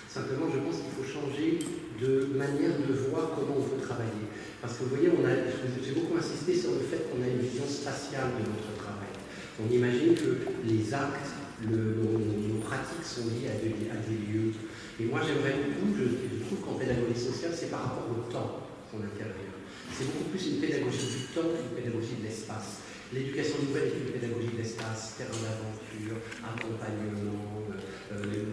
Simplement, je pense qu'il faut changer de manière de voir comment on veut travailler. Parce que vous voyez, j'ai beaucoup insisté sur le fait qu'on a une vision spatiale de notre travail. On imagine que les actes, nos pratiques sont liées à des lieux. Et moi, j'aimerais beaucoup, je trouve qu'en pédagogie sociale, c'est par rapport au temps qu'on intervient. C'est beaucoup plus une pédagogie du temps qu'une pédagogie de l'espace. L'éducation nouvelle est une pédagogie de l'espace, terrain d'aventure, accompagnement,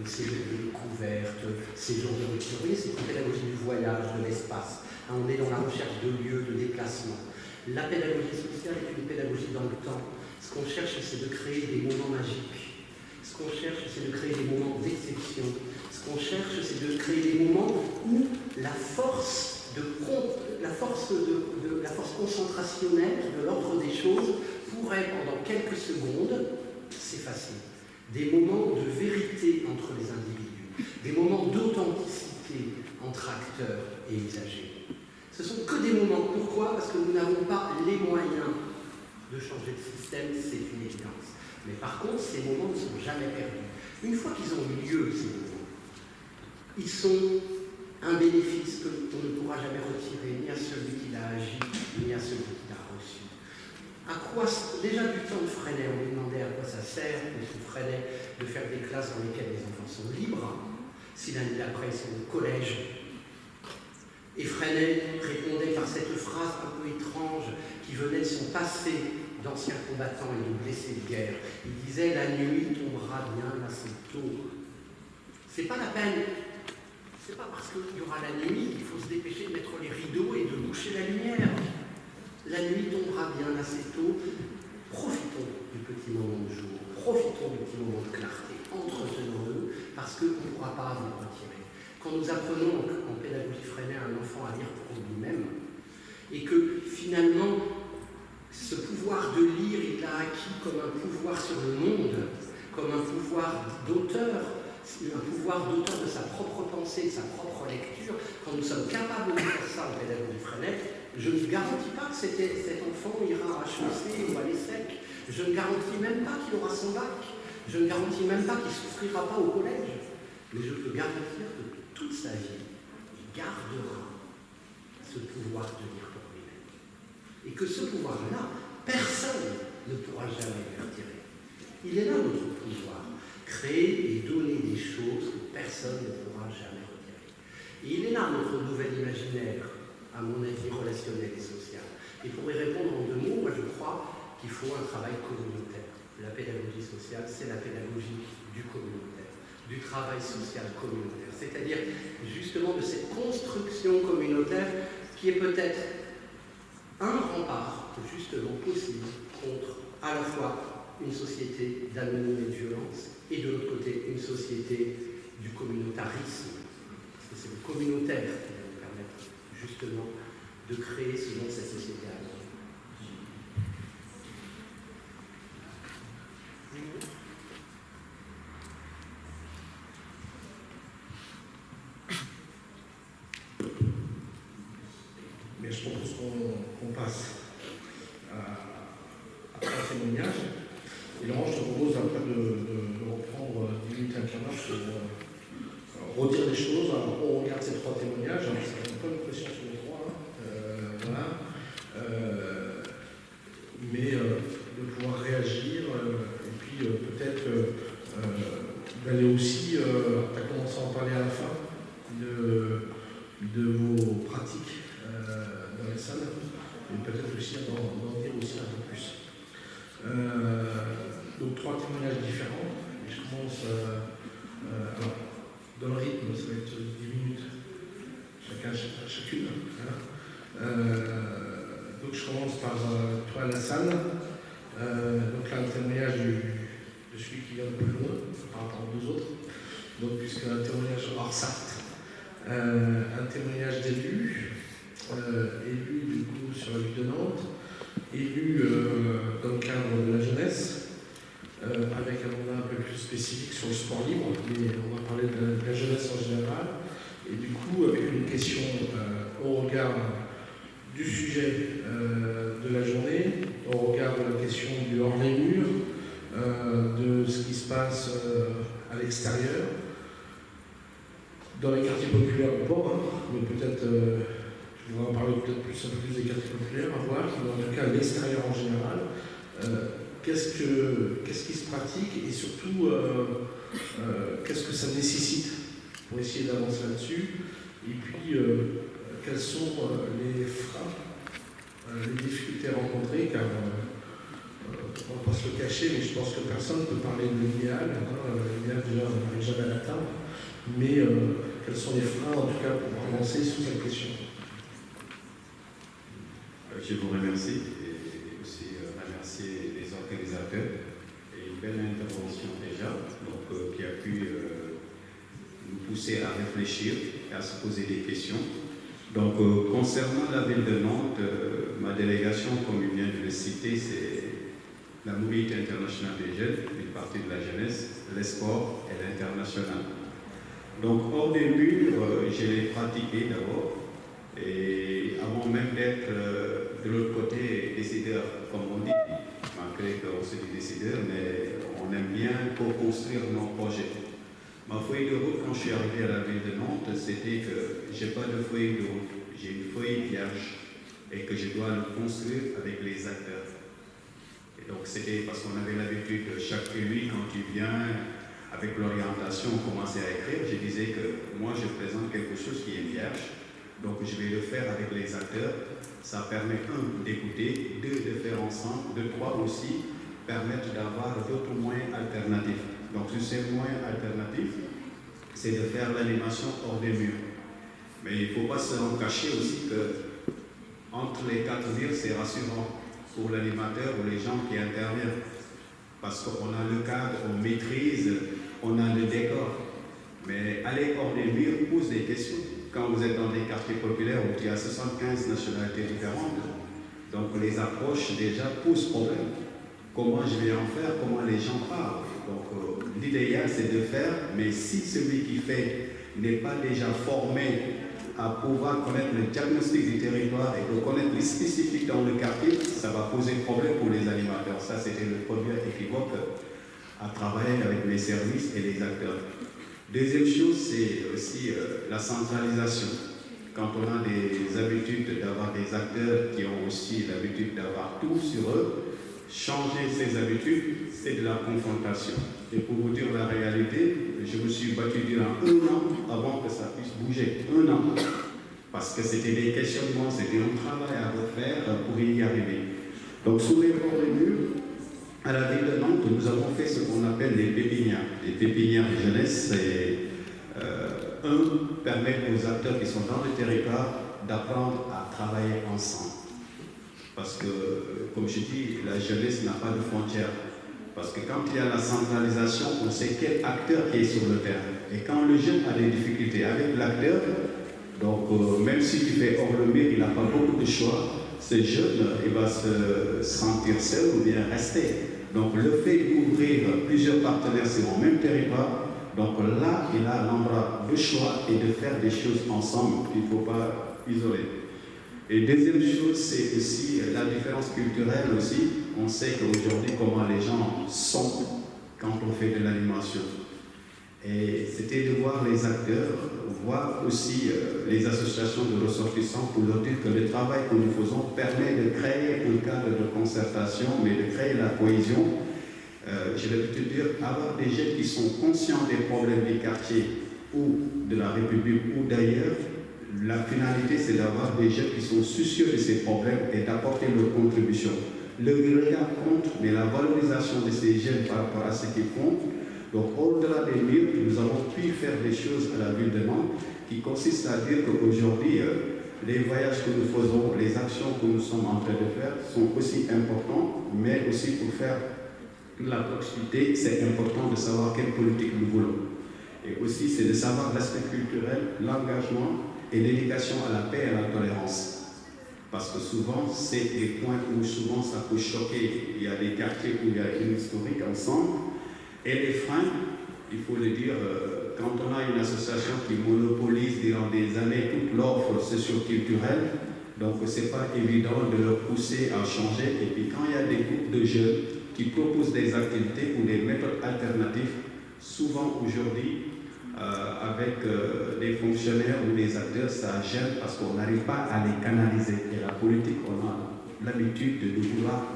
séjour de découverte, séjour de rupture. Vous voyez, c'est une pédagogie du voyage, de l'espace. On est dans la recherche de lieux, de déplacement. La pédagogie sociale est une pédagogie dans le temps. Ce qu'on cherche, c'est de créer des moments magiques. Ce qu'on cherche, c'est de créer des moments d'exception. Ce qu'on cherche, c'est de créer des moments où la force concentrationnelle de l'ordre des choses pourrait, pendant quelques secondes, s'effacer. Des moments de vérité entre les individus, des moments d'authenticité entre acteurs et usagers. Ce sont que des moments. Pourquoi? Parce que nous n'avons pas les moyens de changer de système, c'est une évidence. Mais par contre, ces moments ne sont jamais perdus. Une fois qu'ils ont eu lieu, ces moments, ils sont un bénéfice qu'on ne pourra jamais retirer, ni à celui qui l'a agi, ni à celui qui l'a reçu. Déjà du temps de Freinet, on lui demandait à quoi ça sert, M. Freinet, de faire des classes dans lesquelles les enfants sont libres, si l'année d'après ils sont au collège. Et Freinet répondait par cette phrase un peu étrange qui venait de son passé d'ancien combattant et de blessé de guerre. Il disait « La nuit tombera bien assez tôt ». C'est pas la peine. C'est pas parce qu'il y aura la nuit qu'il faut se dépêcher de mettre les rideaux et de boucher la lumière. La nuit tombera bien assez tôt. Profitons du petit moment de jour, profitons du petit moment de clarté, entretenons-le, parce qu'on ne pourra pas vous retirer. Quand nous apprenons en pédagogie Freinet à un enfant à lire pour lui-même, et que finalement, ce pouvoir de lire, il l'a acquis comme un pouvoir sur le monde, comme un pouvoir d'auteur, un pouvoir d'auteur de sa propre pensée, de sa propre lecture, quand nous sommes capables de faire ça en pédagogie Freinet, je ne garantis pas que cet enfant ira à HEC ou à l'ESSEC. Je ne garantis même pas qu'il aura son bac. Je ne garantis même pas qu'il ne souffrira pas au collège. Mais je peux garantir que toute sa vie, il gardera ce pouvoir de lire pour lui-même. Et que ce pouvoir-là, personne ne pourra jamais lui retirer. Il est là notre pouvoir. Créer et donner des choses que personne ne pourra jamais retirer. Et il est là notre nouvel imaginaire, à mon avis, relationnel et social. Et pour y répondre en 2 mots, moi je crois qu'il faut un travail communautaire. La pédagogie sociale, c'est la pédagogie du communautaire, du travail social communautaire. C'est-à-dire justement de cette construction communautaire qui est peut-être un rempart justement possible contre à la fois une société d'anonymat et de violence, et de l'autre côté, une société du communautarisme. Parce que c'est le communautaire qui va nous permettre justement de créer ce dont cette société a besoin. Mais je propose qu'on passe à un témoignage. Et Laurent, je te propose après de reprendre 10 minutes à quart d'heure pour redire des choses. Alors, on regarde ces 3 témoignages, ça fait pas une pression sur les 3, voilà. Mais de pouvoir réagir, et puis peut-être d'aller aussi, tu as commencé à en parler à la fin, de vos pratiques dans les salles, et peut-être aussi d'en dire aussi un peu plus. Donc 3 témoignages différents, et je commence alors, dans le rythme, ça va être 10 minutes chacune. Hein. Donc je commence par toi la salle. Donc là, le témoignage de celui qui vient de plus loin par rapport aux 2 autres. Donc puisque un témoignage hors Sarthe, un témoignage d'élu, élu du coup sur la ville de Nantes, élu dans le cadre de la jeunesse, avec un mandat un peu plus spécifique sur le sport libre, mais on va parler de la jeunesse en général, et du coup avec une question au regard du sujet de la journée, au regard de la question du hors les murs, de ce qui se passe à l'extérieur, dans les quartiers populaires ou pas, mais peut-être, je voudrais en parler peut-être plus un peu plus des quartiers populaires, à voir, mais en tout cas à l'extérieur en général, qu'est-ce qui se pratique et surtout qu'est-ce que ça nécessite pour essayer d'avancer là-dessus, et puis quels sont les freins, les difficultés rencontrées, car on ne va pas se le cacher, mais je pense que personne ne peut parler de l'idéal. L'idéal, déjà, on n'arrive jamais à l'atteindre. Mais quels sont les freins, en tout cas, pour avancer sur cette question? Je vous remercie et aussi remercier les organisateurs et une belle intervention déjà, donc, qui a pu nous pousser à réfléchir et à se poser des questions. Donc, concernant la ville de Nantes, ma délégation, comme il vient de le citer, c'est la mobilité internationale des jeunes, une partie de la jeunesse, les sports et l'international. Donc, hors des murs, je l'ai pratiqué d'abord, et avant même d'être de l'autre côté décideur, comme on dit, malgré qu'on se dit décideur, mais on aime bien co-construire nos projets. Ma feuille de route, quand je suis arrivé à la ville de Nantes, c'était que je n'ai pas de feuille de route, j'ai une feuille vierge et que je dois le construire avec les acteurs. Et donc c'était parce qu'on avait l'habitude, chaque nuit, quand tu viens, avec l'orientation, on commençait à écrire, je disais que moi je présente quelque chose qui est vierge, donc je vais le faire avec les acteurs. Ça permet, 1, d'écouter, 2, de faire ensemble, 3 aussi, permettre d'avoir d'autres moyens alternatifs. Donc, ces moyens alternatifs, c'est de faire l'animation hors des murs. Mais il ne faut pas se en cacher aussi que entre les 4 murs, c'est rassurant pour l'animateur ou les gens qui interviennent. Parce qu'on a le cadre, on maîtrise, on a le décor. Mais aller hors des murs pose des questions. Quand vous êtes dans des quartiers populaires où il y a 75 nationalités différentes, donc les approches déjà posent problème. Comment je vais en faire? Comment les gens parlent? Donc l'idéal c'est de faire, mais si celui qui fait n'est pas déjà formé à pouvoir connaître le diagnostic du territoire et de connaître les spécifiques dans le quartier, ça va poser problème pour les animateurs. Ça, c'était le premier équivoque à travailler avec les services et les acteurs. Deuxième chose, c'est aussi la centralisation. Quand on a des habitudes d'avoir des acteurs qui ont aussi l'habitude d'avoir tout sur eux, changer ces habitudes, c'est de la confrontation. Et pour vous dire la réalité, je me suis battu durant 1 an avant que ça puisse bouger. 1 an. Parce que c'était des questionnements, c'était un travail à refaire pour y arriver. Donc, sous les bords des murs, à la ville de Nantes, nous avons fait ce qu'on appelle les pépinières. Les pépinières de jeunesse, c'est permettre aux acteurs qui sont dans le territoire d'apprendre à travailler ensemble. Parce que, comme je dis, la jeunesse n'a pas de frontières. Parce que quand il y a la centralisation, on sait quel acteur qui est sur le terrain. Et quand le jeune a des difficultés avec l'acteur, donc même si tu fais hors le mur, il n'a pas beaucoup de choix, ce jeune, il va se sentir seul ou bien rester. Donc le fait d'ouvrir plusieurs partenaires sur le même territoire, donc là, il a l'endroit de choix et de faire des choses ensemble, il ne faut pas isoler. Et deuxième chose, c'est aussi la différence culturelle aussi. On sait qu'aujourd'hui, comment les gens sont quand on fait de l'animation. Et c'était de voir les acteurs, voir aussi les associations de ressortissants pour leur dire que le travail que nous faisons permet de créer un cadre de concertation, mais de créer la cohésion. J'ai l'habitude de dire, avoir des jeunes qui sont conscients des problèmes du quartier ou de la République ou d'ailleurs, la finalité, c'est d'avoir des jeunes qui sont soucieux de ces problèmes et d'apporter leur contribution. Le regard compte, mais la valorisation de ces jeunes par rapport à ce qu'ils font. Donc, au-delà des murs, nous avons pu faire des choses à la ville de Nantes qui consistent à dire qu'aujourd'hui, les voyages que nous faisons, les actions que nous sommes en train de faire sont aussi importants, mais aussi pour faire la proximité, c'est important de savoir quelle politique nous voulons. Et aussi, c'est de savoir l'aspect culturel, l'engagement et l'éducation à la paix et à la tolérance. Parce que souvent, c'est des points où souvent ça peut choquer. Il y a des quartiers où il y a une historique ensemble. Et les freins, il faut le dire, quand on a une association qui monopolise durant des années toute l'offre socio-culturelle, donc c'est pas évident de leur pousser à changer. Et puis quand il y a des groupes de jeunes qui proposent des activités ou des méthodes alternatives, souvent aujourd'hui, avec des fonctionnaires ou des acteurs, ça gêne parce qu'on n'arrive pas à les canaliser. Et la politique, on a l'habitude de vouloir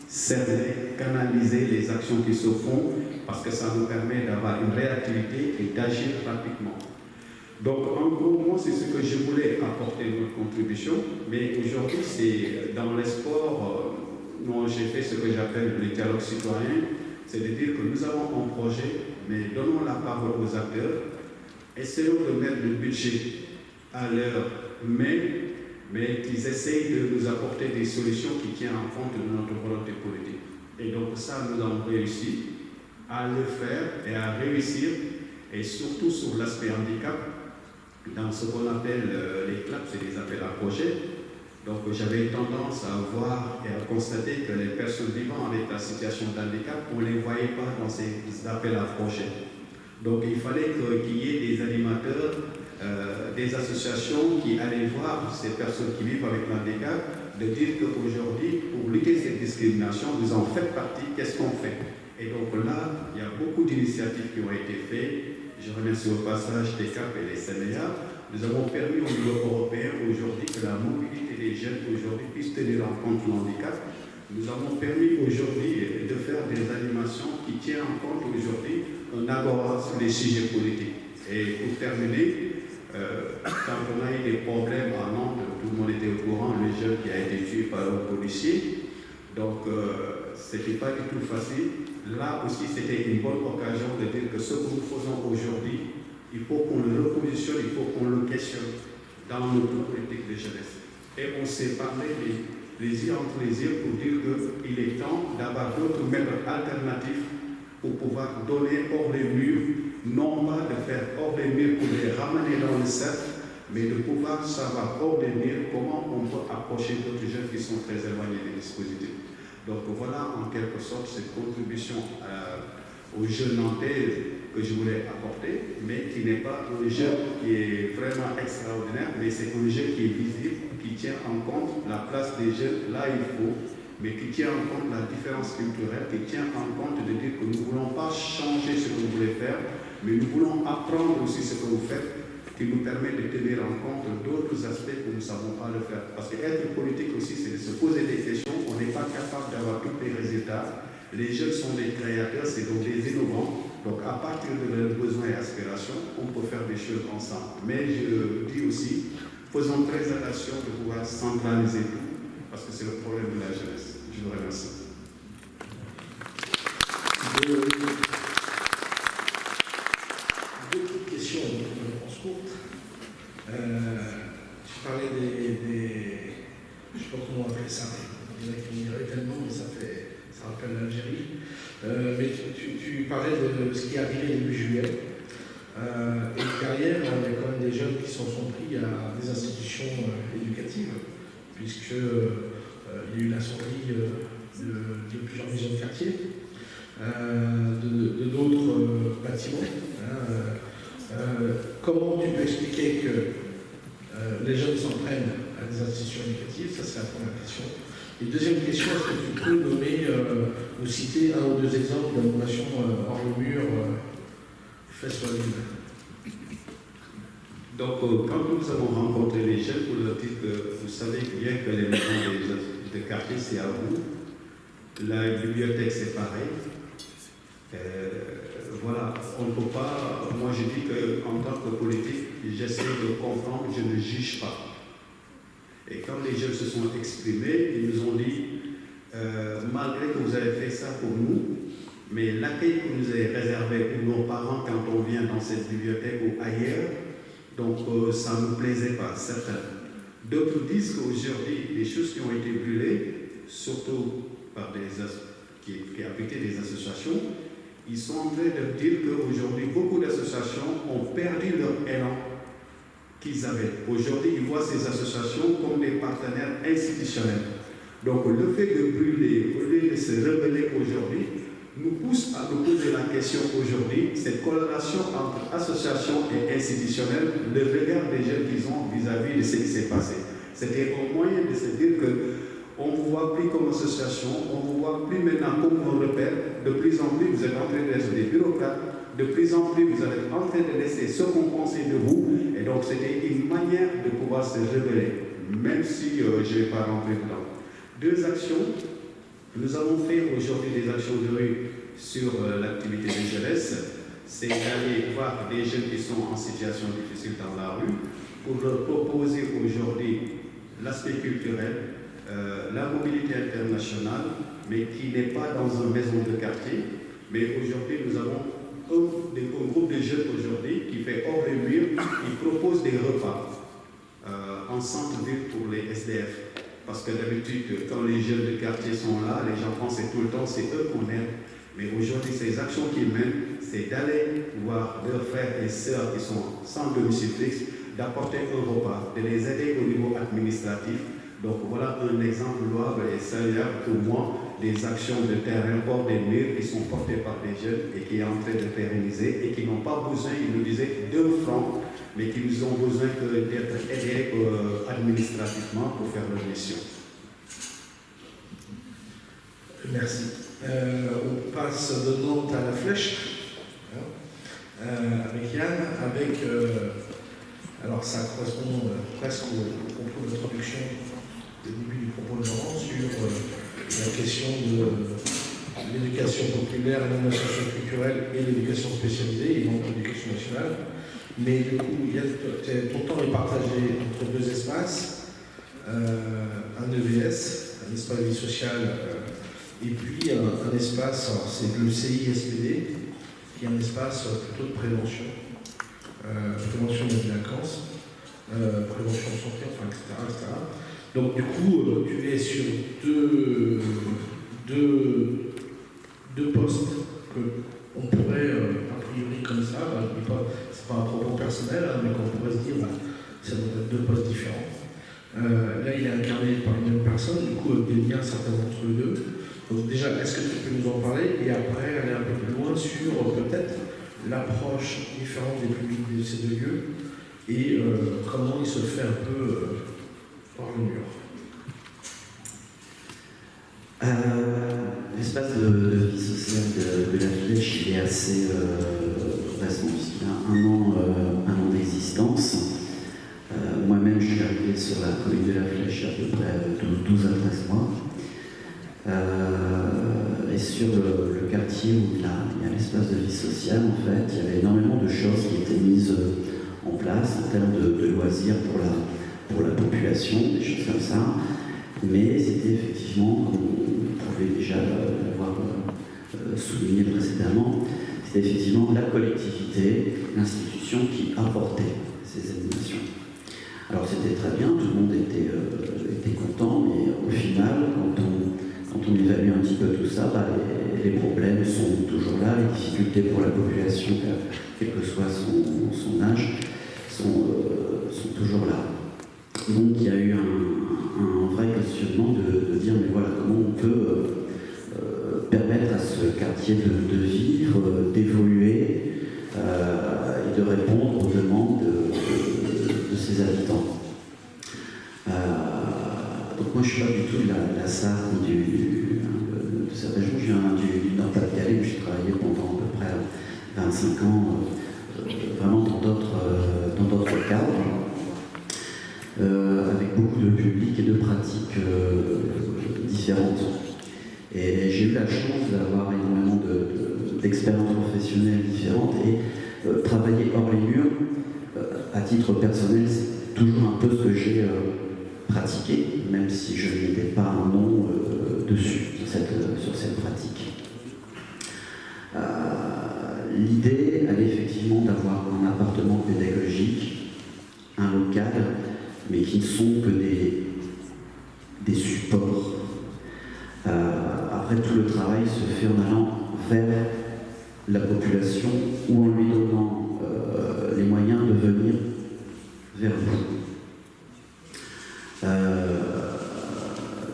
cerner, canaliser les actions qui se font parce que ça nous permet d'avoir une réactivité et d'agir rapidement. Donc, en gros, moi, c'est ce que je voulais apporter notre contribution. Mais aujourd'hui, c'est dans les sports, moi, j'ai fait ce que j'appelle le dialogue citoyen. C'est de dire que nous avons un projet, mais donnons la parole aux acteurs, essayons de mettre le budget à leur main, mais qu'ils essayent de nous apporter des solutions qui tiennent en compte de notre volonté politique. Et donc ça, nous avons réussi à le faire et à réussir, et surtout sur l'aspect handicap, dans ce qu'on appelle les CLAP, c'est des appels à projets. Donc j'avais tendance à voir et à constater que les personnes vivant avec la situation d'handicap, on ne les voyait pas dans ces appels à projets. Donc il fallait qu'il y ait des animateurs, des associations qui allaient voir ces personnes qui vivent avec l'handicap, de dire qu'aujourd'hui, pour lutter cette discrimination, vous en faites partie, qu'est-ce qu'on fait? Et donc là, il y a beaucoup d'initiatives qui ont été faites. Je remercie au passage TECAP et les CNEA. Nous avons permis au niveau européen aujourd'hui que la mobilité des jeunes aujourd'hui puisse tenir en compte le handicap. Nous avons permis aujourd'hui de faire des animations qui tiennent en compte aujourd'hui un agora sur les sujets politiques. Et pour terminer, quand on a eu des problèmes à Nantes, tout le monde était au courant, le jeune qui a été tué par un policier. Donc, c'était pas du tout facile. Là aussi, c'était une bonne occasion de dire que ce que nous faisons aujourd'hui, il faut qu'on le repositionne, il faut qu'on le questionne dans notre politique de jeunesse. Et on s'est parlé les yeux entre les yeux pour dire qu'il est temps d'avoir d'autres méthodes alternatives pour pouvoir donner hors les murs, non pas de faire hors les murs pour les ramener dans le cercle, mais de pouvoir savoir hors des murs comment on peut approcher d'autres jeunes qui sont très éloignés des dispositifs. Donc voilà en quelque sorte cette contribution au jeu nantais que je voulais apporter, mais qui n'est pas un jeu qui est vraiment extraordinaire, mais c'est un jeu qui est visible, qui tient en compte la place des jeunes là il faut, mais qui tient en compte la différence culturelle, qui tient en compte de dire que nous ne voulons pas changer ce que vous voulez faire, mais nous voulons apprendre aussi ce que vous faites, qui nous permet de tenir en compte d'autres aspects que nous ne savons pas le faire. Parce qu'être politique aussi, c'est de se poser des questions, on n'est pas capable d'avoir tous les résultats. Les jeunes sont des créateurs, c'est donc des innovants. Donc à partir de leurs besoins et aspirations, on peut faire des choses ensemble. Mais je dis aussi, faisons très attention de pouvoir centraliser tout, parce que c'est le problème de la jeunesse. Je vous remercie. Deux petites questions, une réponse courte. Tu parlais je ne sais pas comment on appelle ça, il y en a qui me diraient tellement, mais ça rappelle l'Algérie. Mais tu parlais de ce qui est arrivé début juillet. Et derrière, il y a quand même des jeunes qui s'en sont pris à des institutions éducatives, puisqu'il y a eu l'incendie de plusieurs maisons de quartier, de d'autres bâtiments. Comment tu peux expliquer que les jeunes s'en prennent à des institutions éducatives? Ça, c'est la première question. Et deuxième question, est-ce que tu peux nommer, nous citer un ou deux exemples d'innovation hors le mur fait sur la ville? Donc, quand nous avons rencontré les jeunes, pour leur dire que vous savez bien que les maisons de quartier, c'est à vous. La bibliothèque, c'est pareil. Voilà, on ne peut pas. Moi, je dis qu'en tant que politique, j'essaie de comprendre, je ne juge pas. Et quand les jeunes se sont exprimés, ils nous ont dit malgré que vous avez fait ça pour nous, mais l'accueil que vous avez réservé pour nos parents quand on vient dans cette bibliothèque ou ailleurs, donc ça ne nous plaisait pas, certains. D'autres disent qu'aujourd'hui, les choses qui ont été brûlées, surtout par qui appliquaient des associations, ils sont en train de dire qu'aujourd'hui, beaucoup d'associations ont perdu leur élan qu'ils avaient. Aujourd'hui, ils voient ces associations comme des partenaires institutionnels. Donc, le fait de brûler, au lieu de se rebeller aujourd'hui, nous pousse à nous poser la question aujourd'hui, cette corrélation entre association et institutionnel, le regard des jeunes qu'ils ont vis-à-vis de ce qui s'est passé. C'était un moyen de se dire qu'on ne vous voit plus comme association, on ne vous voit plus maintenant comme un repère. De plus en plus, vous êtes en train d'être des bureaucrates, de plus en plus, vous êtes en train de laisser ce qu'on pensait de vous. Et donc, c'était une manière de pouvoir se révéler, même si je ne vais pas rentrer dedans. Deux actions. Nous avons fait aujourd'hui des actions de rue sur l'activité de jeunesse. C'est d'aller voir des jeunes qui sont en situation difficile dans la rue pour leur proposer aujourd'hui l'aspect culturel, la mobilité internationale, mais qui n'est pas dans une maison de quartier. Mais aujourd'hui, nous avons un groupe de jeunes aujourd'hui qui fait hors les murs, qui propose des repas en centre-ville pour les SDF. Parce que d'habitude, quand les jeunes de quartier sont là, les gens pensent tout le temps, c'est eux qu'on aide. Mais aujourd'hui, ces actions qu'ils mènent, c'est d'aller voir leurs frères et sœurs qui sont sans domicile fixe, d'apporter un repas, de les aider au niveau administratif. Donc voilà un exemple louable et saluable pour moi des actions de terrain hors des murs qui sont portées par des jeunes et qui sont en train de pérenniser et qui n'ont pas besoin, ils nous disaient, d'1 franc, mais qui nous ont besoin d'être aidés administrativement pour faire leur mission. Merci. On passe de Nantes à la Flèche, avec Yann, alors ça correspond presque au propos d'introduction, au début du propos de Laurent, sur la question de l'éducation populaire, l'animation culturelle et l'éducation spécialisée, et donc l'éducation nationale. Mais du coup, ton temps est partagé entre deux espaces, un EVS, un espace de vie sociale, et puis un espace, c'est le CISPD, qui est un espace plutôt de prévention, prévention de la délinquance, prévention de santé, enfin, etc. Donc du coup, tu es sur deux postes qu'on pourrait, a priori comme ça, c'est pas un propos personnel, mais qu'on pourrait se dire, ça doit être deux postes différents. Là, il est incarné par une même personne, du coup, avec des liens certains entre eux deux. Donc déjà, est-ce que tu peux nous en parler et après aller un peu plus loin sur peut-être l'approche différente des publics de ces deux lieux et comment il se fait un peu hors le mur. L'espace de vie sociale de la Flèche, il est assez récent, puisqu'il a un an d'existence. Moi-même, je suis arrivé sur la commune de la Flèche à peu près 12 à 13 mois. Et sur le quartier où il y a l'espace de vie sociale, en fait, il y avait énormément de choses qui étaient mises en place en termes de loisirs pour la population, des choses comme ça. Mais c'était effectivement, comme on pouvait déjà l'avoir souligné précédemment, c'était effectivement la collectivité, l'institution qui apportait ces animations. Alors c'était très bien, tout le monde était content, mais au final, quand on évalue un petit peu tout ça, les problèmes sont toujours là, les difficultés pour la population, quel que soit son âge, sont toujours là. Donc il y a eu un vrai questionnement de dire, mais voilà, comment on peut permettre à ce quartier de vivre, d'évoluer et de répondre aux demandes de ses habitants. Donc moi je ne suis pas du tout de la Sarre ni de cette région, je viens du Nord-Pas-de-Calais où j'ai travaillé pendant à peu près 25 ans, vraiment dans d'autres cadres, avec beaucoup de publics et de pratiques différentes. Et j'ai eu la chance d'avoir énormément d'expériences professionnelles différentes et travailler hors les murs, à titre personnel, c'est toujours un peu ce que j'ai pratiqué, même si je ne mettais pas un nom dessus, sur cette pratique. L'idée, elle est effectivement d'avoir un appartement pédagogique, un local, mais qui ne sont que des supports. Après, tout le travail se fait en allant vers la population ou en lui donnant les moyens de venir vers vous.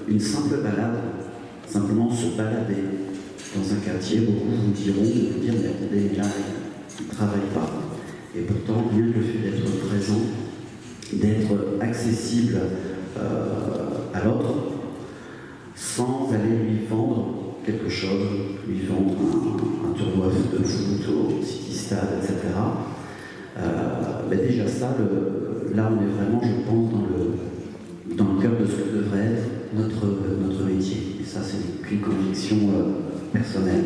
Une simple balade, simplement se balader dans un quartier, beaucoup vous diront, vous dire, mais attendez, là, il ne travaille pas. Et pourtant, rien que le fait d'être présent, d'être accessible à l'autre, sans aller lui vendre quelque chose, lui vendre un tournoi de foot au City Stade, etc. Mais déjà ça, là on est vraiment, je pense, dans le cœur de ce que devrait être notre métier. Et ça, c'est qu'une conviction personnelle.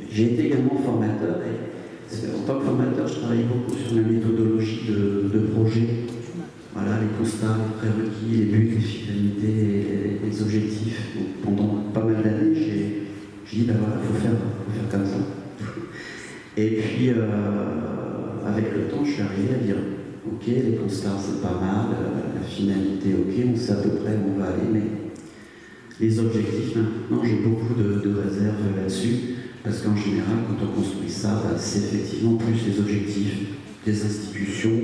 J'ai été également formateur, et en tant que formateur, je travaille beaucoup sur la méthodologie de projet. Voilà, les constats, les prérequis, les buts, les finalités, les objectifs. Donc, pendant pas mal d'années, j'ai dit, ben voilà, il faut faire comme ça. Et puis, avec le temps, je suis arrivé à dire, ok, les constats, c'est pas mal, la finalité, ok, on sait à peu près où on va aller, mais les objectifs, maintenant, j'ai beaucoup de réserves là-dessus, parce qu'en général, quand on construit ça, c'est effectivement plus les objectifs des institutions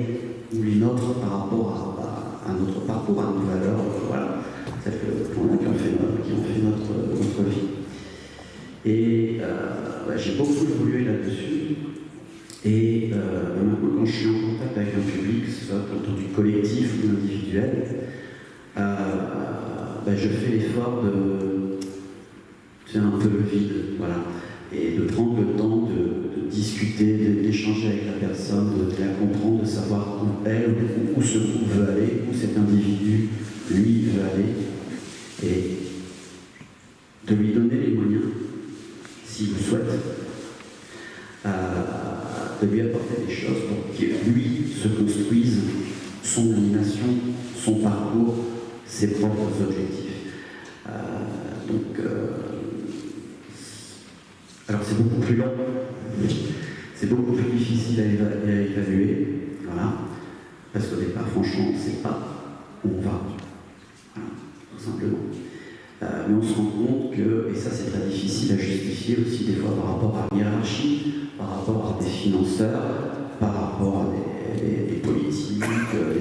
ou les nôtres par rapport à notre parcours, à nos valeurs, voilà, celles qui ont fait notre vie. Et j'ai beaucoup évolué là-dessus. Et maintenant, quand je suis en contact avec un public, que ce soit du collectif ou individuel, je fais l'effort de faire un peu le vide, voilà, et de prendre le temps de discuter, d'échanger avec la personne, de la comprendre, de savoir où elle, où ce groupe veut aller, où cet individu, lui, veut aller, et de lui donner les moyens, s'il le souhaite, de lui apporter des choses pour que lui se construise son animation, son parcours, ses propres objectifs. Alors c'est beaucoup plus long, c'est beaucoup plus difficile à évaluer, voilà, parce qu'au départ, franchement, on ne sait pas où on va, voilà, tout simplement. Mais on se rend compte que, et ça c'est très difficile à justifier aussi des fois par rapport à la hiérarchie, par rapport à des financeurs, par rapport à des politiques,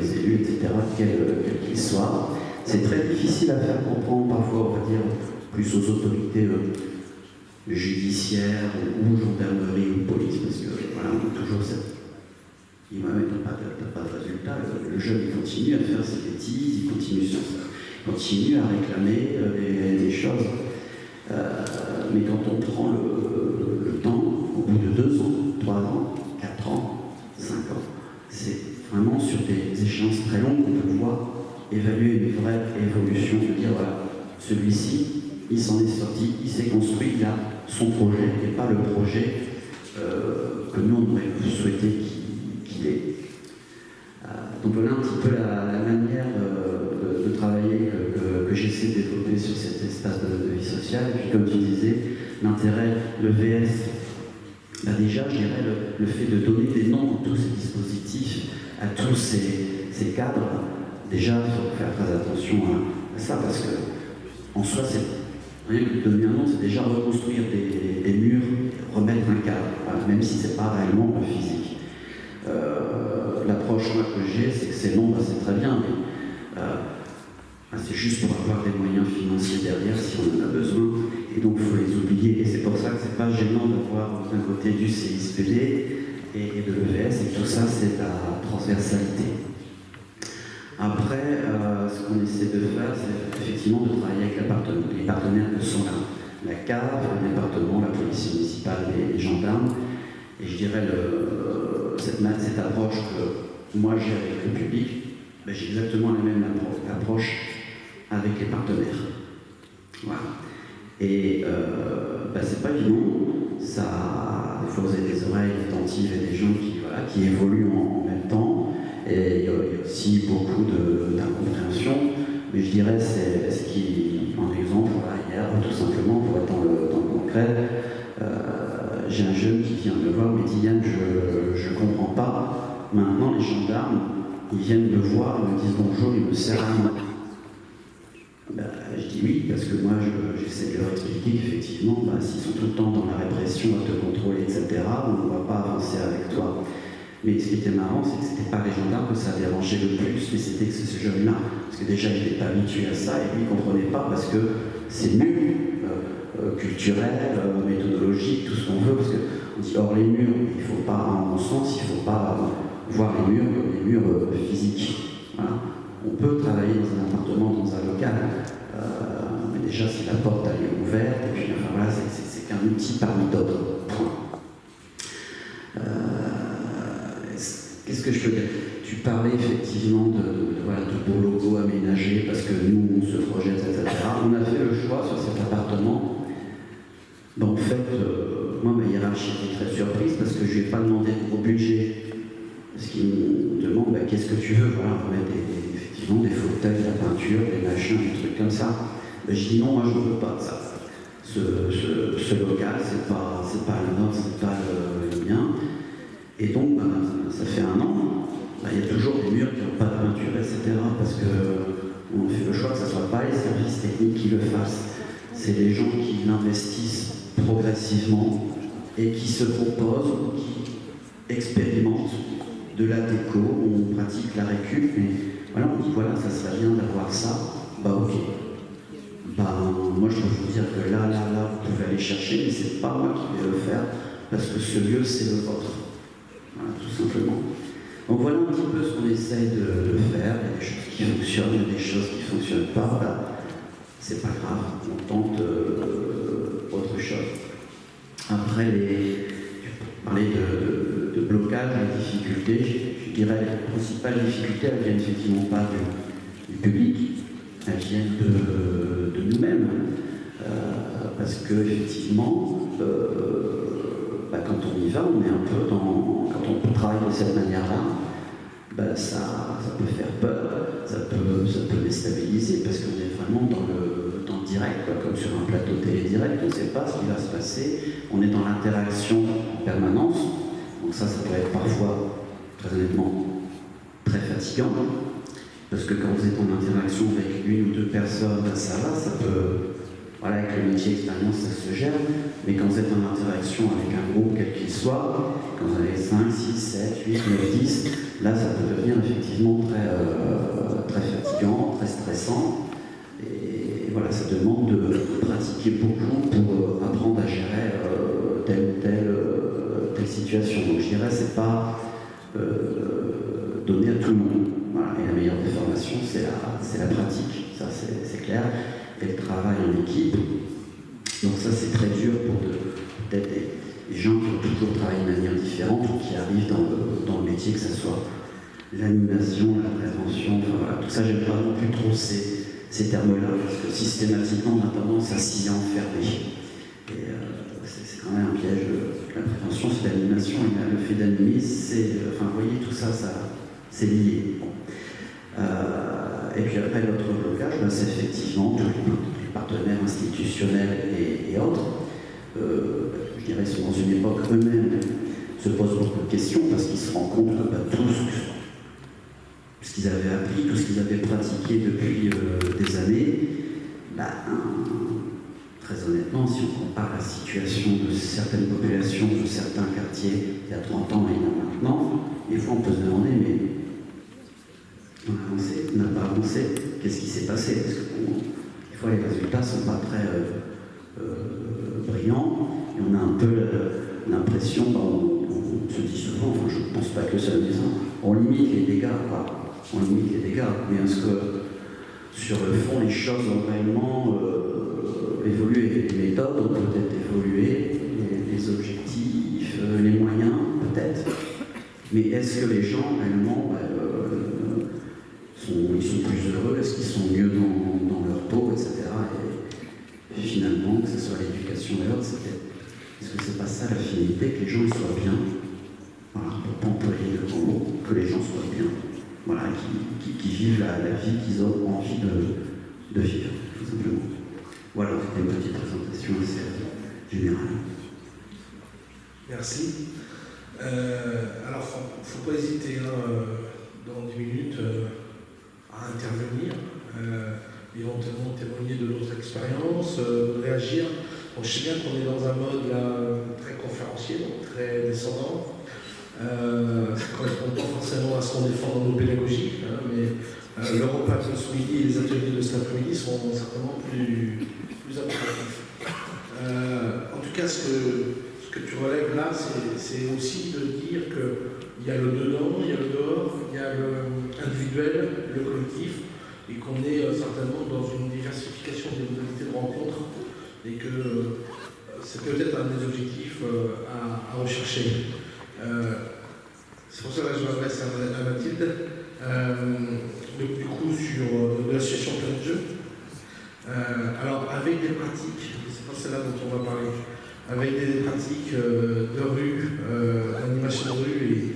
les élus, etc., quels qu'ils soient, c'est très difficile à faire comprendre parfois, on va dire, plus aux autorités judiciaires ou gendarmerie ou police, parce que voilà, on a toujours cette... Il m'a même pas de résultat, le jeune il continue à faire ses bêtises, il continue à réclamer des choses. Mais quand on prend le temps, au bout de 2 ans, 3 ans, 4 ans, 5 ans, c'est vraiment sur des échéances très longues qu'on peut voir évaluer une vraie évolution, de dire voilà, celui-ci, il s'en est sorti, il s'est construit, il a son projet, et pas le projet que nous on aurait souhaité qu'il ait. Donc voilà un petit peu la manière de travailler que j'essaie de développer sur cet espace de vie sociale. Et puis comme tu disais, l'intérêt, le VS, déjà je dirais le fait de donner des noms à tous ces dispositifs, à tous ces cadres, déjà il faut faire très attention à ça, parce que en soi, c'est rien que donner un nom, c'est déjà reconstruire des murs, remettre un cadre, voilà, même si c'est pas réellement physique. L'approche que j'ai, c'est que ces noms, c'est très bien, mais c'est juste pour avoir des moyens financiers derrière si on en a besoin, et donc il faut les oublier. Et c'est pour ça que c'est pas gênant d'avoir d'un côté du CISPD et de l'EVS, et tout ça, c'est la transversalité. Après, ce qu'on essaie de faire, c'est effectivement de travailler avec les partenaires que sont la CAF, le département, la police municipale, les gendarmes. Et je dirais cette approche que moi j'ai avec le public, ben, j'ai exactement la même approche avec les partenaires. Voilà. Et ben, c'est pas évident. Ça, il faut vous avez des oreilles attentives et des gens qui évoluent en même temps. Et il y a aussi beaucoup d'incompréhension, mais je dirais c'est ce qui, en exemple, voilà, hier, tout simplement, pour être dans le concret, j'ai un jeune qui vient me voir, me dit Yann, je ne comprends pas. Maintenant, les gendarmes, ils viennent me voir, ils me disent bonjour, ils me serrent la main. Ben, je dis oui, parce que moi, j'essaie de leur expliquer qu'effectivement, ben, s'ils sont tout le temps dans la répression, à te contrôler, etc., on ne va pas avancer avec toi. Mais ce qui était marrant, c'est que ce n'était pas les gendarmes que ça dérangeait le plus, mais c'était ce jeune-là. Parce que déjà, il n'était pas habitué à ça, et lui, il ne comprenait pas, parce que c'est nul, culturel, méthodologique, tout ce qu'on veut, parce qu'on dit hors les murs, il ne faut pas, à mon sens, il ne faut pas voir les murs physiques. Voilà. On peut travailler dans un appartement, dans un local, mais déjà, si la porte elle est ouverte, et puis, enfin voilà, c'est qu'un outil parmi d'autres. Qu'est-ce que je peux dire? Tu parlais effectivement de beaux locaux aménagés parce que nous, on se projette, etc. On a fait le choix sur cet appartement. Ben, en fait, moi, ma hiérarchie était très surprise parce que je ne lui ai pas demandé de gros budget. Parce qu'il me demande ben, qu'est-ce que tu veux? Voilà, on va mettre effectivement des fauteuils, de la peinture, des machins, des trucs comme ça. Ben, je dis non, moi, je ne veux pas de ça. Ce local, c'est pas le nôtre, c'est pas le mien. Et donc, ça fait 1 an, il y a toujours des murs qui n'ont pas de peinture, etc. Parce qu'on fait le choix que ce ne soit pas les services techniques qui le fassent. C'est les gens qui l'investissent progressivement et qui se proposent, qui expérimentent de la déco, on pratique la récup. Mais voilà, on dit voilà, ça serait bien d'avoir ça. Bah ok. Moi je peux vous dire que là, vous pouvez aller chercher, mais c'est pas moi qui vais le faire, parce que ce lieu, c'est le vôtre. Voilà, tout simplement. Donc voilà un petit peu ce qu'on essaye de faire. Il y a des choses qui fonctionnent, il y a des choses qui ne fonctionnent pas. Voilà. C'est pas grave, on tente autre chose. Après, tu parlais de blocage, de difficultés. Je dirais que les principales difficultés, elles viennent effectivement pas du public, elles viennent de nous-mêmes. Parce que effectivement, quand on y va, on est un peu quand on travaille de cette manière-là, ça peut faire peur, ça peut déstabiliser, parce qu'on est vraiment dans le direct, comme sur un plateau télé direct, on ne sait pas ce qui va se passer, on est dans l'interaction en permanence, donc ça peut être parfois, très honnêtement, très fatigant, parce que quand vous êtes en interaction avec 1 ou 2 personnes, ça va, ça peut voilà, avec le métier expérience, ça se gère, mais quand vous êtes en interaction avec un groupe, quel qu'il soit, quand vous avez 5, 6, 7, 8, 9, 10, là, ça peut devenir effectivement très fatigant, très stressant. Et voilà, ça demande de pratiquer beaucoup pour apprendre à gérer telle ou telle situation. Donc je dirais, c'est pas donné à tout le monde. Voilà. Et la meilleure des formations, c'est la pratique, ça c'est clair. Et le travail en équipe. Donc ça, c'est très dur pour peut-être des gens qui ont toujours travaillé de manière différente ou qui arrivent dans le métier, que ce soit l'animation, la prévention, enfin voilà, tout ça, j'aime pas non plus trop ces termes-là, parce que systématiquement, on a tendance à s'y enfermer. Et c'est quand même un piège. La prévention, c'est l'animation, et le fait d'animer, c'est... Enfin, vous voyez, tout ça, c'est lié. Bon. Et puis après, l'autre blocage, c'est effectivement tous les partenaires institutionnels et autres, je dirais, sont dans une époque eux-mêmes, se posent beaucoup de questions parce qu'ils se rendent compte que tout ce qu'ils avaient appris, tout ce qu'ils avaient pratiqué depuis des années, très honnêtement, si on compare la situation de certaines populations, de certains quartiers il y a 30 ans et il y a maintenant, des fois on peut se demander, mais on a avancé, on n'a pas avancé, qu'est-ce qui s'est passé? Parce que des fois les résultats ne sont pas très brillants, et on a un peu l'impression, on se dit souvent, enfin, je ne pense pas que ça le dise, on limite les dégâts, quoi. On limite les dégâts, mais est-ce que sur le fond les choses ont réellement évolué? Les méthodes ont peut-être évolué, les objectifs, les moyens, peut-être, mais est-ce que les gens réellement ils sont plus heureux, est-ce qu'ils sont mieux dans leur peau, etc. Et finalement, que ce soit l'éducation et autres, est-ce que c'est pas ça la finalité, que les gens soient bien, voilà, pour pas employer le grand mot, que les gens soient bien, voilà, qui vivent la vie qu'ils ont envie de vivre, tout simplement. Voilà, c'était une petite présentation assez générale. Merci. Alors, il ne faut pas hésiter dans 10 minutes à intervenir, éventuellement témoigner de notre expérience, réagir. Bon, je sais bien qu'on est dans un mode là, très conférencier, donc très descendant. Ça ne correspond pas forcément à ce qu'on défend dans nos pédagogies, mais le repas de ce midi et les ateliers de cet après-midi sont certainement plus approfondis. En tout cas, ce que tu relèves là, c'est aussi de dire qu'il y a le dedans, il y a le dehors, il y a l'individuel, le collectif, et qu'on est certainement dans une diversification des modalités de rencontre, et que c'est peut-être un des objectifs à rechercher. C'est pour ça que je m'adresse à Mathilde. Du coup, sur l'association Plein de Jeux. Alors, avec des pratiques, c'est pas celle-là dont on va parler, avec des pratiques de rue, d'animation de rue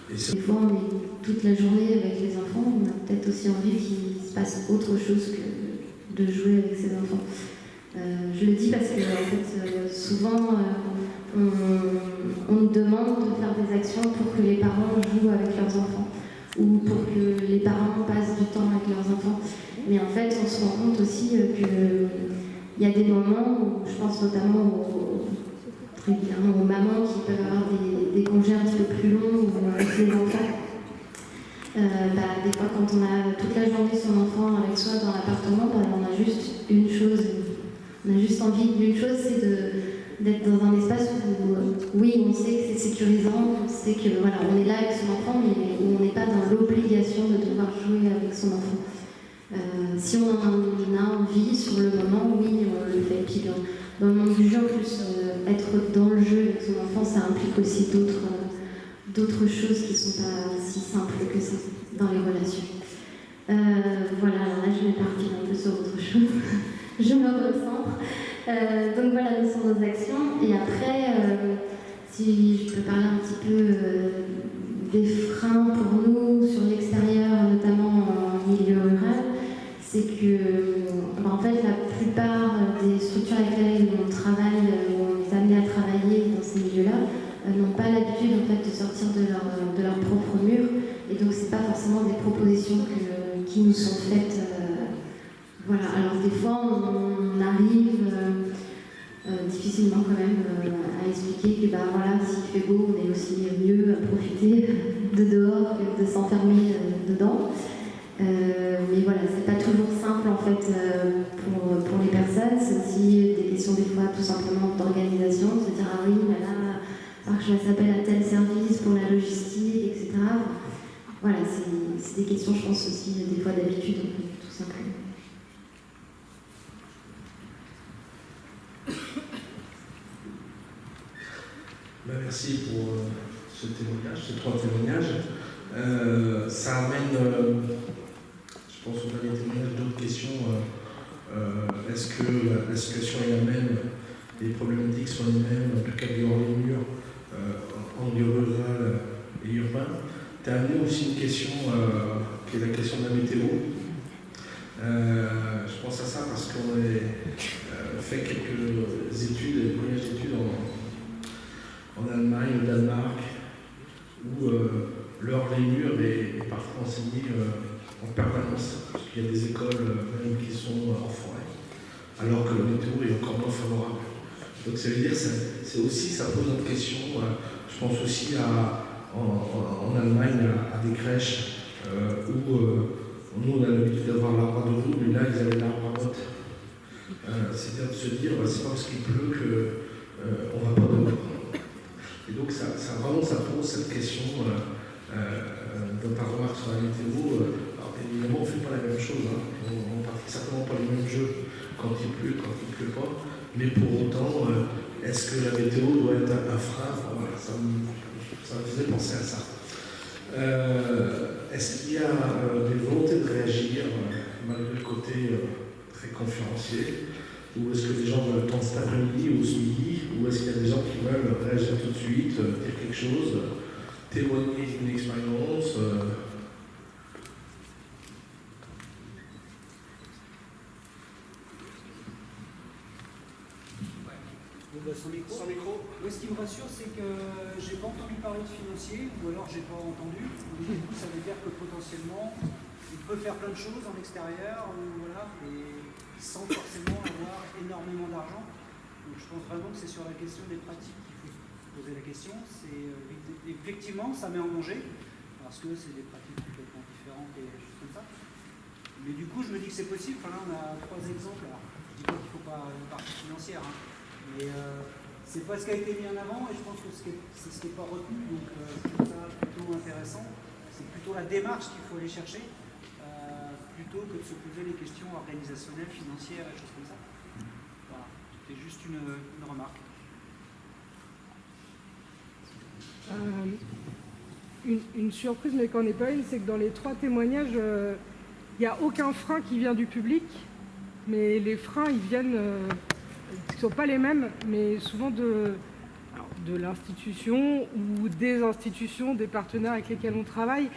des fois, on est toute la journée avec les enfants, on a peut-être aussi envie qu'il se passe autre chose que de jouer avec ses enfants. Je le dis parce que en fait, souvent, on nous demande de faire des actions pour que les parents jouent avec leurs enfants ou pour que les parents passent du temps avec leurs enfants. Mais en fait, on se rend compte aussi qu'il y a des moments où, je pense notamment aux mamans qui peuvent avoir des congés un petit peu plus longs avec les enfants. Des fois, quand on a toute la journée son enfant avec soi dans l'appartement, on a juste une chose, on a juste envie d'une chose, c'est d'être dans un espace où, oui, on sait que c'est sécurisant, on sait que voilà, on est là avec son enfant, mais où on n'est pas dans l'obligation de devoir jouer avec son enfant. Si on a envie sur le moment, oui, on le fait. Puis dans le monde du jeu, en plus, être dans le jeu avec son enfant, ça implique aussi d'autres choses qui ne sont pas si simples que ça dans les relations. Voilà, alors là, je m'éparpille un peu sur autre chose. Je me recentre. Donc voilà, nous sommes nos actions. Et après, si je peux parler un petit peu des freins pour nous sur l'extérieur, notamment en milieu rural, c'est que en fait, la plupart des structures avec lesquelles on travaille, où on est amené à travailler dans ces milieux-là, n'ont pas l'habitude en fait, de sortir de leur propre mur. Et donc, ce n'est pas forcément des propositions qui nous sont faites Voilà, alors des fois on arrive difficilement quand même à expliquer que bah, voilà, s'il fait beau, on est aussi mieux à profiter de dehors que de s'enfermer dedans. Mais voilà, c'est pas toujours simple en fait pour les personnes. C'est aussi des questions des fois tout simplement d'organisation, de se dire ah oui, mais là, alors que je s'appelle à tel service pour la logistique, etc. Voilà, c'est des questions, je pense aussi des fois d'habitude, tout simplement. Merci pour ce témoignage, ces 3 témoignages. Ça amène, je pense, au dernier témoignage d'autres questions. Est-ce que la situation est la même, les problématiques sont les mêmes, en tout cas dehors les murs, en milieu rural et urbain? Tu as amené aussi une question qui est la question de la météo. Je pense à ça parce qu'on a fait quelques études, les premières études en Allemagne, au Danemark, où l'heure des murs est parfois enseignée en permanence, parce qu'il y a des écoles même qui sont en forêt, alors que la météo est encore moins favorable. Donc ça veut dire, c'est aussi, ça pose une question, je pense aussi en Allemagne à des crèches où nous on a l'habitude d'avoir l'arbre à 2 roues, mais là ils avaient l'arbre à botte. C'est-à-dire de se dire, c'est pas parce qu'il pleut qu'on va pas dehors. Et donc ça pose cette question dans ta remarque sur la météo. Alors évidemment, on ne fait pas la même chose, hein. On ne pratique certainement pas les mêmes jeux quand il pleut, quand il ne pleut pas. Mais pour autant, est-ce que la météo doit être un frein? Voilà, ça me faisait penser à ça. Est-ce qu'il y a des volontés de réagir malgré le côté très conférencier? Ou est-ce que les gens veulent attendre cet après-midi ou ce midi? Ou est-ce qu'il y a des gens qui veulent réagir tout de suite, dire quelque chose, témoigner d'une expérience Sans micro. Moi, ce qui me rassure, c'est que j'ai pas entendu parler de financier, ou alors j'ai pas entendu. Du coup, ça veut dire que potentiellement, il peut faire plein de choses en extérieur, voilà, et sans forcément avoir énormément d'argent. Donc je pense vraiment que c'est sur la question des pratiques qu'il faut se poser la question. C'est effectivement, ça met en danger, parce que c'est des pratiques complètement différentes et des choses comme ça. Mais du coup, je me dis que c'est possible. Enfin, là, on a 3 exemples. Alors, je dis pas qu'il ne faut pas une partie financière, hein, mais c'est pas ce qui a été mis en avant, et je pense que c'est ce qui n'est pas retenu. Donc, je trouve ça plutôt intéressant. C'est plutôt la démarche qu'il faut aller chercher, plutôt que de se poser les questions organisationnelles, financières et choses comme ça. Voilà, c'était juste une remarque. Une surprise, mais qu'en est pas une, c'est que dans les 3 témoignages, il n'y a aucun frein qui vient du public, mais les freins, ils viennent, ils ne sont pas les mêmes, mais souvent de l'institution ou des institutions, des partenaires avec lesquels on travaille.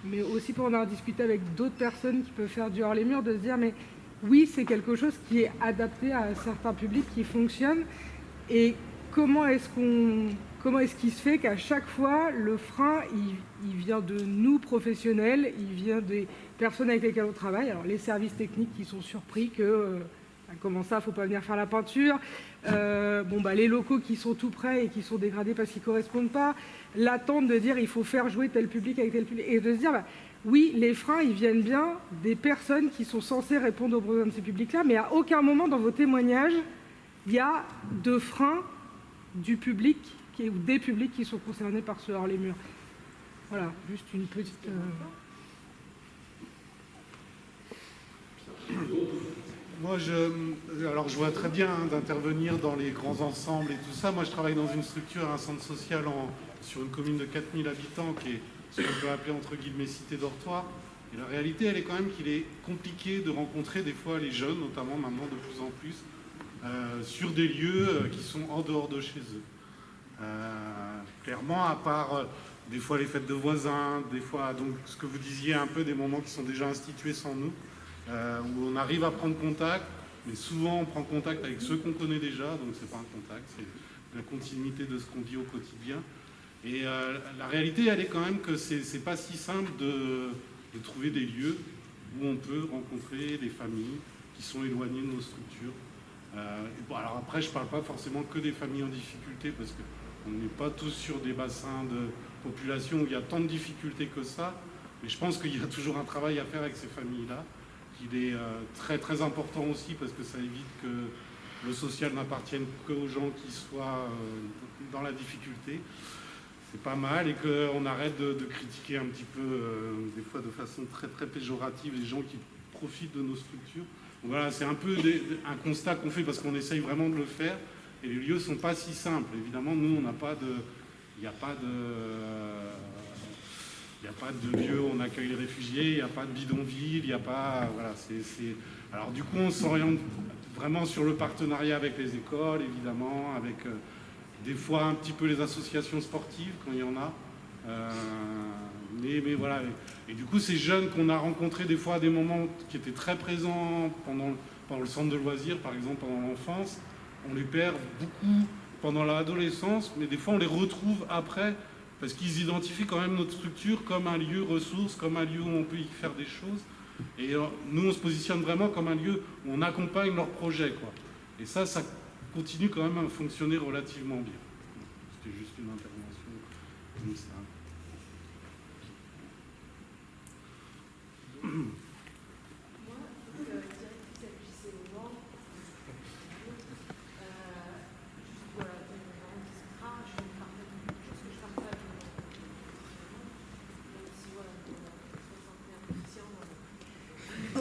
Mais aussi pour en avoir discuté avec d'autres personnes qui peuvent faire du hors les murs, de se dire mais oui, c'est quelque chose qui est adapté à un certain public, qui fonctionne. Et comment est-ce qu'il se fait qu'à chaque fois le frein il vient de nous professionnels, il vient des personnes avec lesquelles on travaille. Alors les services techniques qui sont surpris que comment ça, faut pas venir faire la peinture. Les locaux qui sont tout près et qui sont dégradés parce qu'ils correspondent pas. L'attente de dire il faut faire jouer tel public avec tel public. Et de se dire, oui, les freins, ils viennent bien des personnes qui sont censées répondre aux besoins de ces publics-là, mais à aucun moment dans vos témoignages, il y a de freins du public ou des publics qui sont concernés par ce hors les murs. Voilà, juste une petite... Moi, je vois très bien d'intervenir dans les grands ensembles et tout ça. Moi, je travaille dans une structure, un centre social sur une commune de 4000 habitants qui est ce qu'on peut appeler entre guillemets cité dortoir. Et la réalité, elle est quand même qu'il est compliqué de rencontrer des fois les jeunes, notamment maintenant de plus en plus, sur des lieux qui sont en dehors de chez eux. Clairement, à part des fois les fêtes de voisins, des fois donc ce que vous disiez un peu des moments qui sont déjà institués sans nous. Où on arrive à prendre contact, mais souvent on prend contact avec ceux qu'on connaît déjà, donc c'est pas un contact, c'est la continuité de ce qu'on vit au quotidien. Et la réalité, elle est quand même que c'est pas si simple de trouver des lieux où on peut rencontrer des familles qui sont éloignées de nos structures. Bon, alors après, je ne parle pas forcément que des familles en difficulté, parce qu'on n'est pas tous sur des bassins de population où il y a tant de difficultés que ça, mais je pense qu'il y a toujours un travail à faire avec ces familles-là, qu'il est très très important aussi, parce que ça évite que le social n'appartienne qu'aux gens qui soient dans la difficulté. C'est pas mal, et qu'on arrête de critiquer un petit peu, des fois de façon très très péjorative, les gens qui profitent de nos structures. Donc voilà, c'est un peu un constat qu'on fait parce qu'on essaye vraiment de le faire, et les lieux ne sont pas si simples. Évidemment, nous, on n'a pas de... Il n'y a pas de lieu où on accueille les réfugiés, il n'y a pas de bidonville, il n'y a pas... Voilà, Alors du coup, on s'oriente vraiment sur le partenariat avec les écoles, évidemment, avec des fois un petit peu les associations sportives, quand il y en a. Mais voilà. Et du coup, ces jeunes qu'on a rencontrés des fois à des moments qui étaient très présents pendant le centre de loisirs, par exemple pendant l'enfance, on les perd beaucoup pendant l'adolescence, mais des fois on les retrouve après, parce qu'ils identifient quand même notre structure comme un lieu ressource, comme un lieu où on peut y faire des choses. Et nous, on se positionne vraiment comme un lieu où on accompagne leurs projets, quoi. Et ça continue quand même à fonctionner relativement bien. C'était juste une intervention comme ça.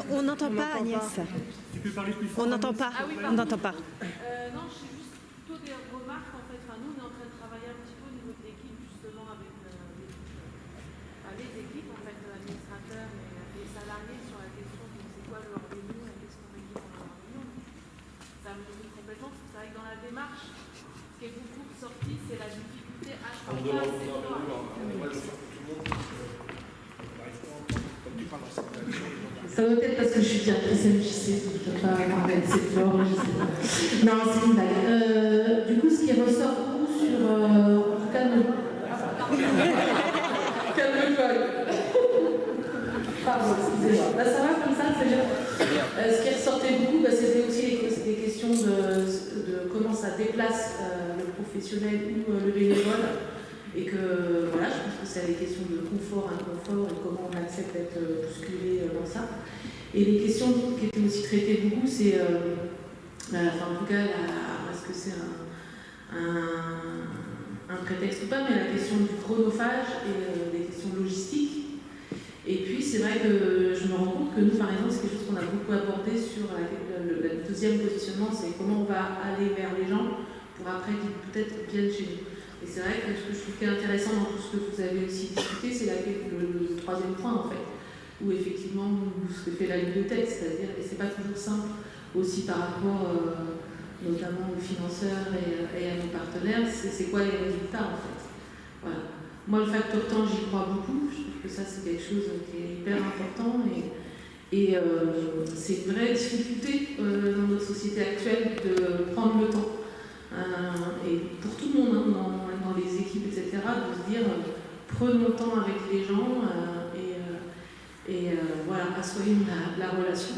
On n'entend pas, Agnès. Tu peux parler plus On fort? n'entend pas. Ah oui, on n'entend pas. Non, c'est juste plutôt des remarques en fait. Enfin, nous, on est en train de travailler un petit peu au niveau de l'équipe justement avec les équipes en fait, administrateurs et les salariés sur la question de c'est quoi leur réunion et qu'est-ce qu'on réunit dans leur réunion. Ça me dit complètement. C'est vrai que dans la démarche, ce qui est beaucoup ressorti, c'est la difficulté à changer assez fort. Ça doit être parce que je suis directrice MJC, donc je ne peux pas parler assez fort, je sais pas. Non, c'est une blague. Du coup, ce qui ressort beaucoup sur... Calme-toi. Pardon, excusez-moi. Bah, ça va comme ça, c'est bien. Ce qui ressortait beaucoup, c'était aussi des questions de comment ça déplace le professionnel ou le bénévole. Et que voilà, je pense que c'est des questions de confort, inconfort, et comment on accepte d'être bousculé dans ça. Et les questions qui étaient aussi traitées beaucoup, c'est, en tout cas, est-ce que c'est un prétexte ou pas, mais la question du chronophage et des questions logistiques. Et puis c'est vrai que je me rends compte que nous, par exemple, c'est quelque chose qu'on a beaucoup abordé sur le deuxième positionnement, c'est comment on va aller vers les gens pour après qu'ils peut-être viennent chez nous. Et c'est vrai que ce que je trouve qui est intéressant dans tout ce que vous avez aussi discuté, c'est le troisième point en fait, où effectivement ce que fait la bibliothèque, c'est-à-dire, et c'est pas toujours simple aussi par rapport notamment aux financeurs et à nos partenaires, c'est quoi les résultats en fait. Voilà. Moi le facteur temps, j'y crois beaucoup, je trouve que ça c'est quelque chose qui est hyper important et c'est une vraie difficulté dans notre société actuelle de prendre le temps. Et pour tout le monde, dans les équipes, etc., de se dire prenons le temps avec les gens et voilà, assoyons la relation.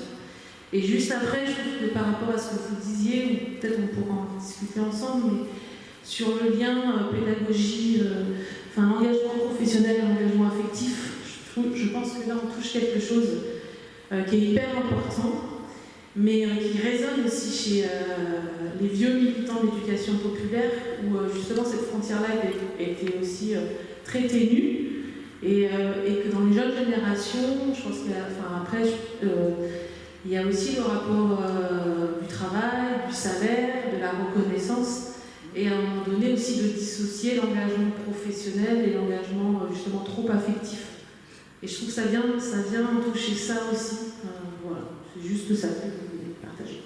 Et juste après, je trouve que par rapport à ce que vous disiez, ou peut-être on pourra en discuter ensemble, mais sur le lien pédagogie, l'engagement professionnel, l'engagement affectif, je pense que là on touche quelque chose qui est hyper important, mais qui résonne aussi chez les vieux militants de l'éducation populaire, où justement cette frontière-là était aussi très ténue, et que dans les jeunes générations, je pense qu'il y a, après, il y a aussi le rapport du travail, du salaire, de la reconnaissance, et à un moment donné aussi de dissocier l'engagement professionnel et l'engagement justement trop affectif. Et je trouve que ça vient toucher ça aussi. Voilà, c'est juste ça que je voulais partager.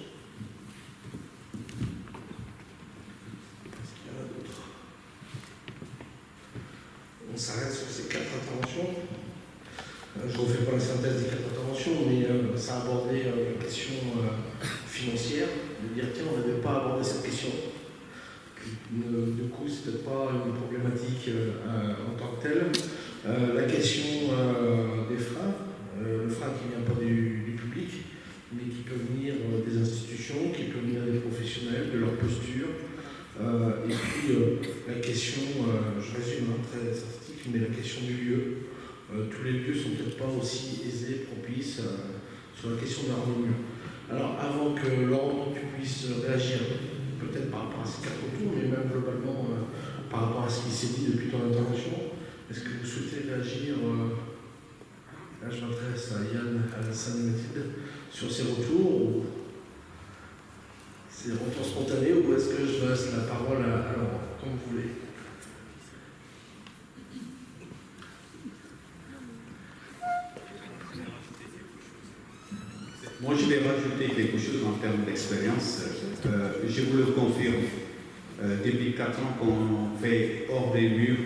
Est-ce qu'il y en a d'autres? On s'arrête sur ces 4 interventions. Je ne refais pas la synthèse des 4 interventions, mais ça a abordé la question financière, de dire tiens, on n'avait pas abordé cette question. Du coup, ce n'était pas une problématique en tant que telle. La question des freins, le le frein qui ne vient pas du public, mais qui peut venir des institutions, qui peut venir des professionnels, de leur posture. Et puis la question, je résume très synthétique, mais la question du lieu. Tous les lieux ne sont peut-être pas aussi aisés, propices sur la question de l'harmonie. Alors avant que Laurent, tu puisses réagir, peut-être par rapport à ces 4 retours, mais même globalement par rapport à ce qui s'est dit depuis ton intervention, est-ce que vous souhaitez réagir, là je m'adresse à Yann, Alassane et Mathilde, sur ces retours, ou ces retours spontanés, ou est-ce que je laisse la parole à Laurent, comme vous voulez? Moi, je vais rajouter quelque chose en termes d'expérience. Je vous le confirme. Depuis 4 ans qu'on fait hors des murs,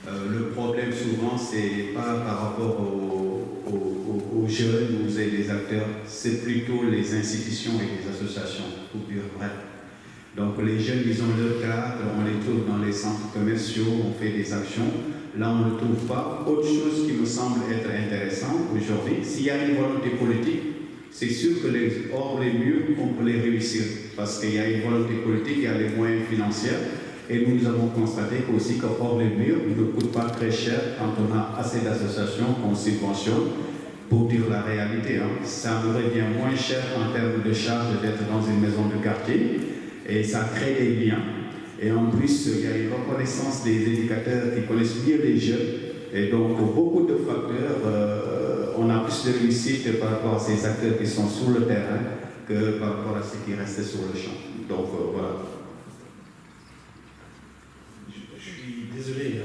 le problème souvent, c'est pas par rapport aux jeunes ou les acteurs, c'est plutôt les institutions et les associations, pour dire vrai. Donc les jeunes, ils ont leur cadre, on les trouve dans les centres commerciaux, on fait des actions. Là, on ne le trouve pas. Autre chose qui me semble être intéressant aujourd'hui, s'il y a une volonté politique, c'est sûr que hors les murs, on peut les réussir parce qu'il y a une volonté politique, il y a les moyens financiers et nous avons constaté aussi que hors les murs, il ne coûte pas très cher quand on a assez d'associations qu'on subventionne. Pour dire la réalité, hein, ça nous revient moins cher en termes de charges d'être dans une maison de quartier et ça crée des liens. Et en plus, il y a une reconnaissance des éducateurs qui connaissent mieux les jeunes et donc beaucoup de facteurs. On a plus de réussite par rapport à ces acteurs qui sont sur le terrain que par rapport à ceux qui restent sur le champ. Donc voilà. Je suis désolé,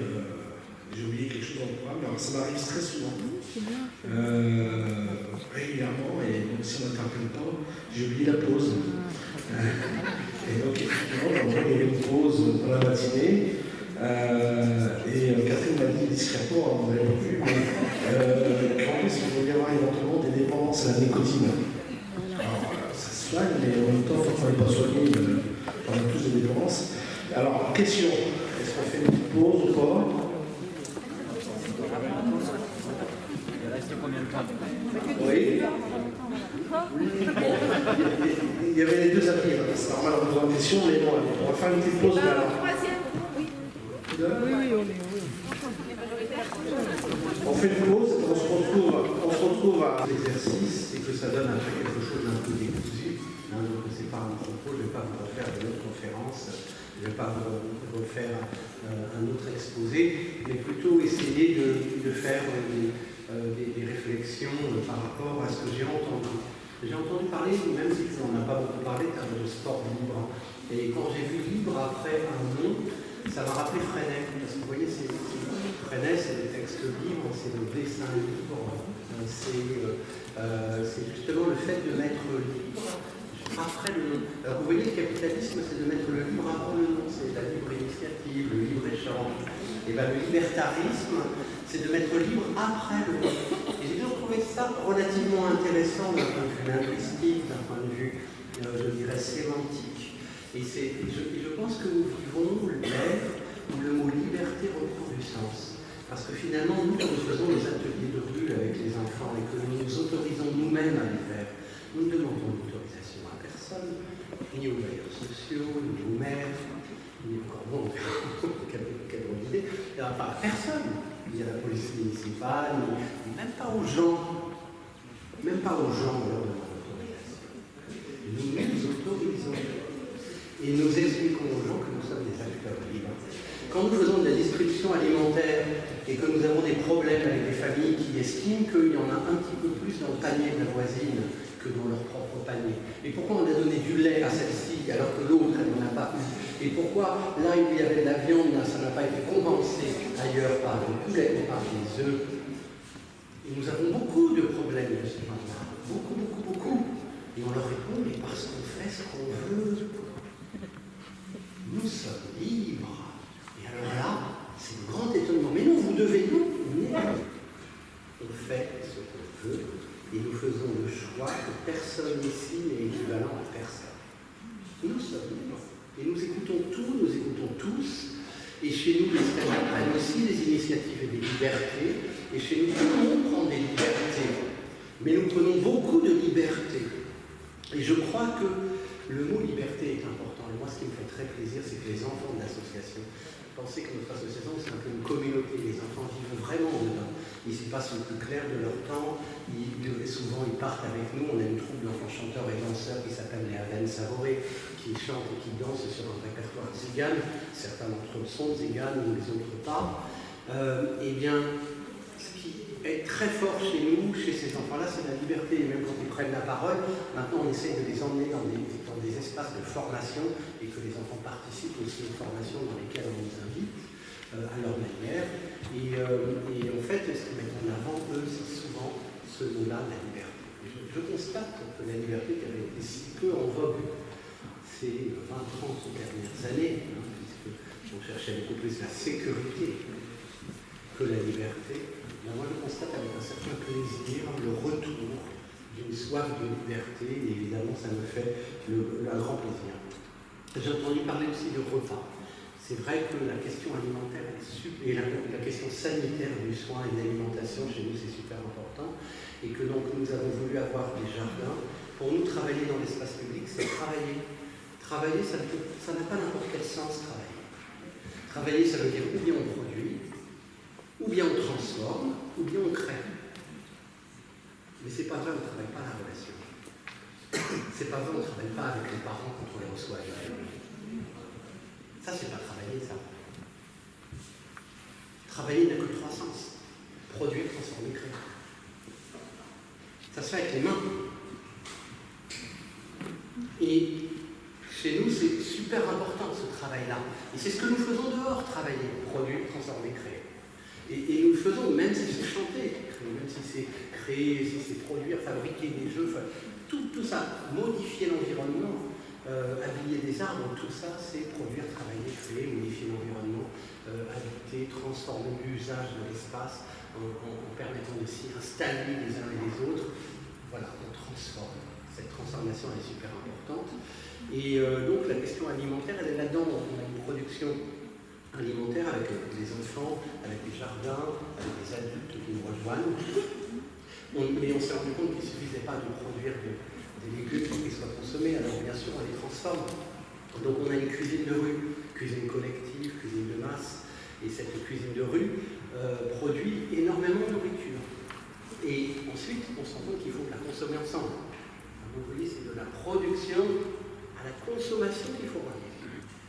j'ai oublié quelque chose dans le programme, alors ça m'arrive très souvent. Régulièrement, et donc si on n'interpelle pas, j'ai oublié la pause. Et donc effectivement, il y avait une pause dans la matinée. Et Catherine m'a dit discrètement, on n'avait pas vu, mais qu'en plus il faut y avoir éventuellement des dépendances à la nicotine. Alors ça se soigne, mais en même temps, quand on n'est pas soigné, on a tous des dépendances. Alors, question, est-ce qu'on fait une petite pause ou pas? Il reste combien de temps? Oui. Il y avait les 2 applis, c'est normal en posant une question, mais bon, on va faire une petite pause là. On fait une pause, on se retrouve à l'exercice et que ça donne après quelque chose d'un peu décousu. Donc c'est pas un propos, je ne vais pas vous refaire une autre conférence, je ne vais pas vous refaire un autre exposé, mais plutôt essayer de faire des réflexions par rapport à ce que j'ai entendu. J'ai entendu parler, même si on n'en a pas beaucoup parlé, de sport libre. Et quand j'ai vu libre après un nom, ça m'a rappelé Freinet, parce que vous voyez, Freinet, c'est des textes libres, c'est le dessin libre, c'est justement le fait de mettre libre après le nom. Alors vous voyez, le capitalisme, c'est de mettre le libre avant le nom, c'est la libre initiative, le libre-échange. Et bien le libertarisme, c'est de mettre libre après le nom. Et j'ai toujours trouvé ça relativement intéressant d'un point de vue linguistique, d'un point de vue, je dirais, sémantique. Et je pense que nous vivons l'ère où le mot liberté reprend du sens. Parce que finalement, nous, quand nous faisons les ateliers de rue avec les enfants et que nous nous autorisons nous-mêmes à les faire, nous ne demandons l'autorisation à personne, ni aux bailleurs sociaux, ni aux maires, ni encore bon, quelle bonne idée, enfin à personne, ni à la police municipale, ni même pas aux gens, on leur demande l'autorisation. Nous nous autorisons. Et nous expliquons aux gens que nous sommes des acteurs libres. Quand nous faisons de la distribution alimentaire et que nous avons des problèmes avec des familles qui estiment qu'il y en a un petit peu plus dans le panier de la voisine que dans leur propre panier, et pourquoi on a donné du lait à celle-ci alors que l'autre, elle n'en a pas eu, et pourquoi là où il y avait de la viande, ça n'a pas été compensé ailleurs par le poulet ou par des œufs. Et nous avons beaucoup de problèmes de ce genre-là, beaucoup. Et on leur répond, mais parce qu'on fait ce qu'on veut. Nous sommes libres. Et alors là, c'est le grand étonnement. Mais non, vous devez nous. On fait ce qu'on veut et nous faisons le choix que personne ici n'est équivalent à personne. Nous sommes libres. Et nous écoutons tout, nous écoutons tous. Et chez nous, les Espagnols prennent aussi des initiatives et des libertés. Et chez nous, tout le monde prend des libertés. Mais nous prenons beaucoup de liberté. Et je crois que le mot liberté est important. Et moi, ce qui me fait très plaisir, c'est que les enfants de l'association, pensez que notre association, c'est un peu une communauté. Les enfants vivent vraiment dedans. Ils y passent le plus clair de leur temps. Souvent, ils partent avec nous. On a une troupe d'enfants chanteurs et danseurs qui s'appelle les Aven Savouré, qui chantent et qui dansent sur un répertoire tzigane. Certains d'entre eux sont tziganes, les autres pas. Eh bien, ce qui est très fort chez nous, chez ces enfants-là, c'est la liberté. Et même quand ils prennent la parole, maintenant on essaie de les emmener dans des espaces de formation et que les enfants participent aussi aux formations dans lesquelles on les invite à leur manière. Et en fait, ce qu'ils mettent en avant, eux, c'est souvent ce mot-là, la liberté. Je constate que la liberté qui avait été si peu en vogue ces 20-30 dernières années, puisque on cherchait beaucoup plus la sécurité que la liberté, moi je constate avec un certain plaisir le retour d'une soif de liberté, et évidemment ça me fait un grand plaisir. J'ai entendu parler aussi de repas. C'est vrai que la question alimentaire et la question sanitaire du soin et de l'alimentation chez nous c'est super important, et que donc nous avons voulu avoir des jardins. Pour nous, travailler dans l'espace public, c'est travailler. Travailler, ça n'a pas n'importe quel sens, travailler. Travailler, ça veut dire ou bien on produit, ou bien on transforme, ou bien on crée. Mais c'est pas vrai, on ne travaille pas la relation. C'est pas vrai, on ne travaille pas avec les parents quand on les reçoit à Noël. Ça, c'est pas travailler, ça. Travailler n'a que 3 sens. Produire, transformer, créer. Ça se fait avec les mains. Et chez nous, c'est super important, ce travail-là. Et c'est ce que nous faisons dehors, travailler, produire, transformer, créer. Et nous le faisons, même si c'est chanter, même si c'est créer, si c'est produire, fabriquer des jeux, tout ça, modifier l'environnement, habiller des arbres, tout ça, c'est produire, travailler, créer, modifier l'environnement, habiter, transformer l'usage de l'espace en permettant de s'y installer les uns et les autres. Voilà, on transforme. Cette transformation elle est super importante. Et donc la question alimentaire, elle est là-dedans. On a une production alimentaire avec les enfants, avec les jardins, avec les adultes qui nous rejoignent. Mais on s'est rendu compte qu'il ne suffisait pas de produire des légumes pour qu'ils soient consommés, alors bien sûr on les transforme. Donc on a une cuisine de rue, cuisine collective, cuisine de masse, et cette cuisine de rue produit énormément de nourriture. Et ensuite on se rend compte qu'il faut la consommer ensemble. Donc, vous voyez, c'est de la production à la consommation qu'il faut relier.